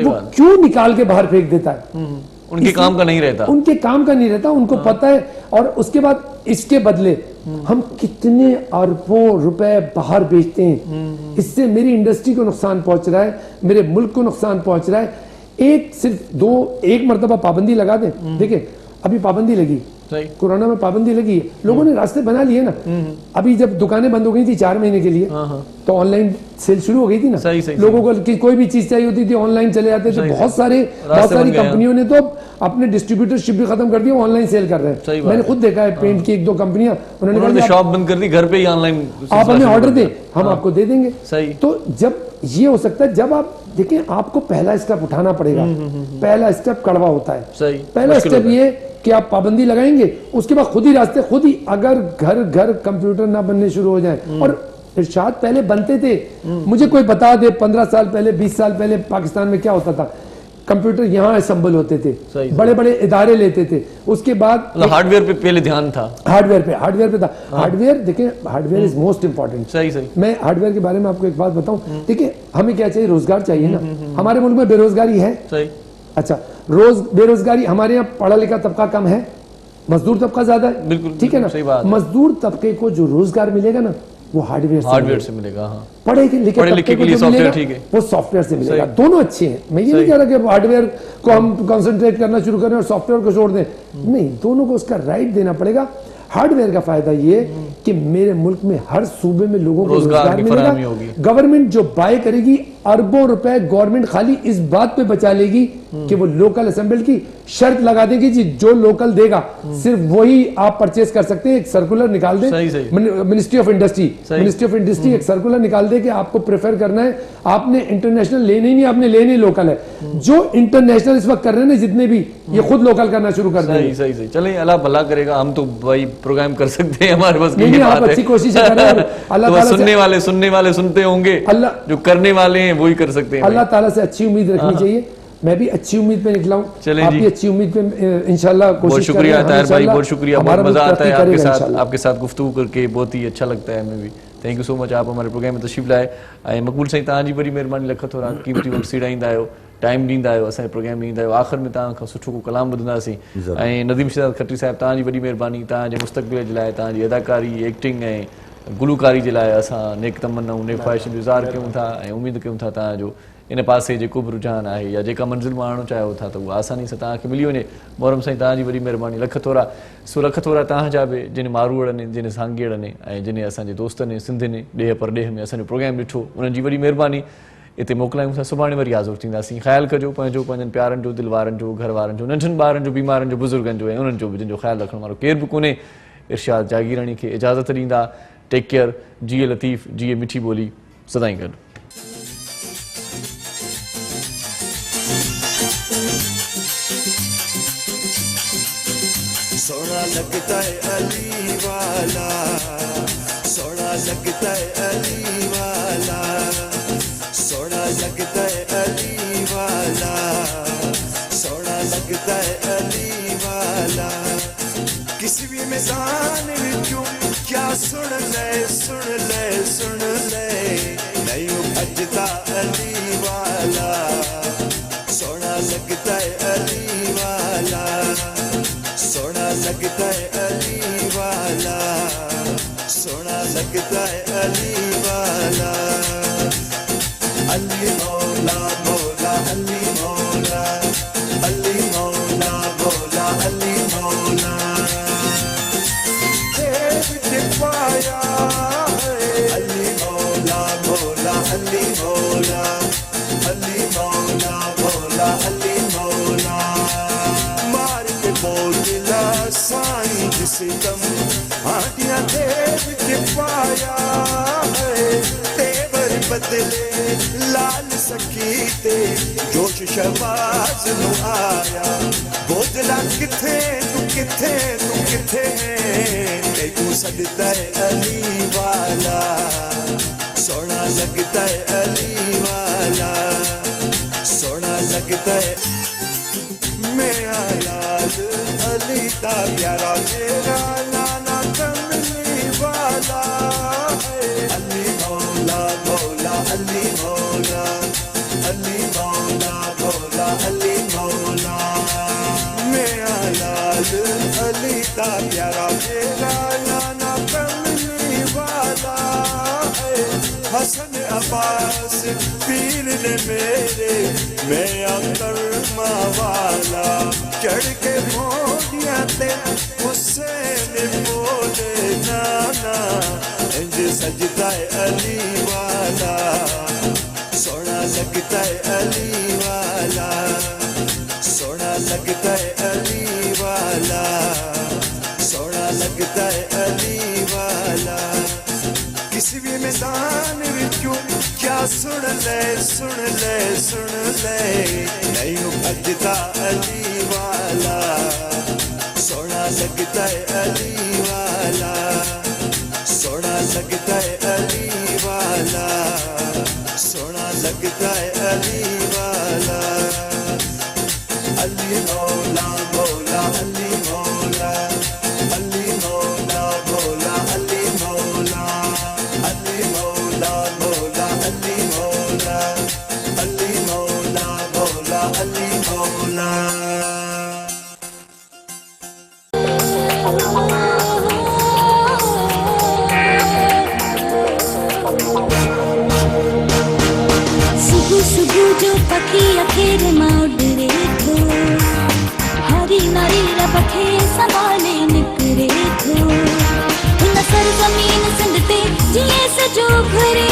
وہ کیوں نکال کے باہر پھینک دیتا ہے؟ ان کے کام کا نہیں رہتا, ان کے کام کا نہیں رہتا, ان کو پتا ہے. اور اس کے بعد اس کے بدلے ہم کتنے اربوں روپے باہر بیچتے ہیں. اس سے میری انڈسٹری کو نقصان پہنچ رہا ہے, میرے ملک کو نقصان پہنچ رہا ہے. ایک مرتبہ پابندی لگا دیں. دیکھیں ابھی پابندی لگی, کورونا میں پابندی لگی ہے, لوگوں نے راستے بنا لیے نا. ابھی جب دکانیں بند ہو گئی تھی 4 مہینے کے لیے تو آن لائن سیل شروع ہو گئی تھی نا. لوگوں کو کوئی بھی چیز چاہیے ہوتی تھی آن لائن چلے جاتے تھے. بہت ساری کمپنیوں نے تو اپنے ڈسٹریبیوٹر شپ بھی ختم کر دیا, آن لائن سیل کر رہے ہیں. میں نے خود دیکھا ہے پینٹ کی 1-2 کمپنیاں, انہوں نے شاپ بند کر دی, گھر پہ ہی آن لائن آپ ہمیں آرڈر دیں ہم آپ کو دے دیں گے. تو جب یہ ہو سکتا ہے, جب آپ دیکھیں آپ کو پہلا اسٹیپ اٹھانا پڑے گا. پہلا اسٹیپ کڑوا ہوتا ہے. پہلا اسٹیپ یہ کہ آپ پابندی لگائیں گے, اس کے بعد خود ہی راستے, خود ہی اگر گھر کمپیوٹر نہ بننے شروع ہو جائیں. اور ارشاد پہلے بنتے تھے, مجھے کوئی بتا دے 15 سال پہلے 20 سال پہلے پاکستان میں کیا ہوتا تھا. کمپیوٹر یہاں اسمبل ہوتے تھے, بڑے بڑے ادارے لیتے تھے. اس کے بعد ہارڈ ویئر پہ پہلے دھیان تھا, ہارڈ ویئر پہ تھا. ہارڈ ویئر دیکھیں, hard where is most important. میں ہارڈ ویئر کے بارے میں آپ کو ایک بات بتاؤں. دیکھیں ہمیں کیا چاہیے, روزگار چاہیے نا. ہمارے ملک میں بے روزگاری ہے. اچھا بے روزگاری, ہمارے یہاں پڑھا لکھا طبقہ کم ہے, مزدور طبقہ زیادہ ہے. بالکل ٹھیک ہے نا. مزدور طبقے کو جو روزگار ملے گا نا وہ ہارڈ ویئر سے ملے گا. پڑھے لکھے کے لیے سافٹ ویئر ٹھیک ہے, وہ سافٹ ویئر سے ملے گا. دونوں اچھے ہیں. میں یہ نہیں کہہ رہا کہ ہارڈ ویئر کو ہم کنسنٹریٹ کرنا شروع کریں اور سافٹ ویئر کو چھوڑ دیں, نہیں, دونوں کو اس کا رائٹ دینا پڑے گا. ہارڈ ویئر کا فائدہ یہ کہ میرے ملک میں ہر صوبے میں لوگوں کو روزگار ملے گا. گورنمنٹ جو بائی کرے گی अरबों रुपए गवर्नमेंट खाली इस बात पे बचा लेगी कि वो लोकल असेंबल की शर्त लगा देगी जी जो लोकल देगा सिर्फ वही आप परचेज कर सकते हैं। एक सर्कुलर निकाल दे मिनिस्ट्री ऑफ इंडस्ट्री एक सर्कुलर निकाल दे कि आपको प्रेफर करना है, आपने इंटरनेशनल लेने नहीं, आपने लेने लोकल है। जो इंटरनेशनल इस वक्त कर रहे हैं ना जितने भी, ये खुद लोकल करना शुरू कर देंगे। सही चलिए, अल्लाह भला करेगा। हम तो भाई प्रोग्राम कर सकते हैं, हमारे पास नहीं, आप अच्छी कोशिश कर रहे हैं। अल्लाह सुनने वाले सुनते होंगे, जो करने वाले हैं वही कर सकते हैं। अल्लाह ताला से अच्छी उम्मीद रखनी चाहिए। मैं भी अच्छी उम्मीद पे निकला हूँ, आप भी अच्छी उम्मीद पे इंशाल्लाह कोशिश करें। बहुत शुक्रिया ताहिर भाई, बहुत शुक्रिया, बहुत मजा आता है आपके साथ गुफ्तगू करके, बहुत ही अच्छा लगता है हमें भी। थैंक यू सो मच, आप हमारे प्रोग्राम में तशरीफ़ लाए। ऐं मक़बूल साईं तव्हांजी वॾी महिरबानी, लख थोरा क़ीमती वक़्तु सीड़ाईंदा आहियो, टाइम ॾींदा आहियो, असांजे प्रोग्राम में ईंदा आहियो। आख़िर में तव्हां खां सुठो को कलाम ॿुधंदासीं। ऐं नदीम शहज़ाद खत्री साहिब, तव्हांजी वॾी महिरबानी, तव्हांजे मुस्तक़बिल जे लाइ, तव्हांजी अदाकारी, एक्टिंग ऐं गुलूकारी जे लाइ असां नेक तमन्नाऊं, नेक ख़्वाहिशूं जो इज़हार कयूं था ऐं उमेदु कयूं था तव्हांजो इन पासे जेको बि रुझान आहे या जेका मंज़िल में आणणु चाहियो था त उहा आसानी सां तव्हांखे मिली वञे। मोहरम साईं तव्हांजी वॾी महिरबानी, लख थोरा तव्हांजा बि जिन मारूड़नि, जिन सांगेड़नि ऐं जिन असांजे दोस्तनि सिंधियुनि ॾेह परॾेह में असांजो प्रोग्राम ॾिठो, उन्हनि जी वॾी महिरबानी। हिते मोकिलायूं था, सुभाणे वरी हाज़ुर थींदासीं। ख़्यालु कजो पंहिंजो, पंहिंजनि प्यारनि जो, दिलि वारनि जो, घर वारनि जो, नंढनि ॿारनि जो, बीमारनि जो, बुज़ुर्गनि जो ऐं उन्हनि जो बि जिन जो ख़्यालु रखण वारो केर बि कोन्हे। इरशाद जागीरानी खे इजाज़त ॾींदा। टेक केयर, जिए लतीफ़, जिए मिठी ॿोली, सदाईं गॾु। सोना लगता है अली वाला, सोना लगता है अली वाला, सोना लगता है अली वाला, सोना लगता है अली वाला। किसी भी मैदान में क्यों क्या सुन ले नहीं भजता अली वाला, सोना लगता है अली वाला, सोना लगता है अली वाला, सोना लगता है अली वाला। अली मौला मौला अली मौला, अली मौला मौला अली मौला। पाया अली मौला मौला अली मौला, अली मौला मौला अली मौला। मार के बोला साईं सितम आटियां देव के पाया, तेवर बदले लाल सकीते जोश शहबाज नु आया। बोदला किथे तू किथे तू किथे तू सजदा है अली वाला, सोना लगता है अली वाला, सोना लगता है। मेरा याद अली ता प्यारा मेरा नाना कमली वाला। अली मौला मौला अली मौला, अली मौला मौला अली मौला। मेरा याद अली ता प्यारा मेरा नाना कमली वाला। हसन अब्बास पीर ने मेरे मैं अकरमा वाला। चढ़ के मोदियां ते हुसैन बोले नाना इंज सजदा है अली वाला, सोना लगता है अली वाला, सोना लगता है अली वाला, सोना लगता है अली वाला। किसी भी मैदान में क्यों क्या सुन ले नहीं भजता अली वाला, सोना लगता है अली वाला, सोना लगता है अली वाला, सोना लगता है अली वाला। अली मौला मौला अली मौला, अली मौला मौला अली मौला, अली मौला मौला अली मौला, अली मौला मौला अली मौला। सुबह सुबह जो पखी अखेर माउड रे थो, हरी नारी रबखे संभाले निकरे थो। हिन सरज़मीन सिंध ते जिए सजो घरे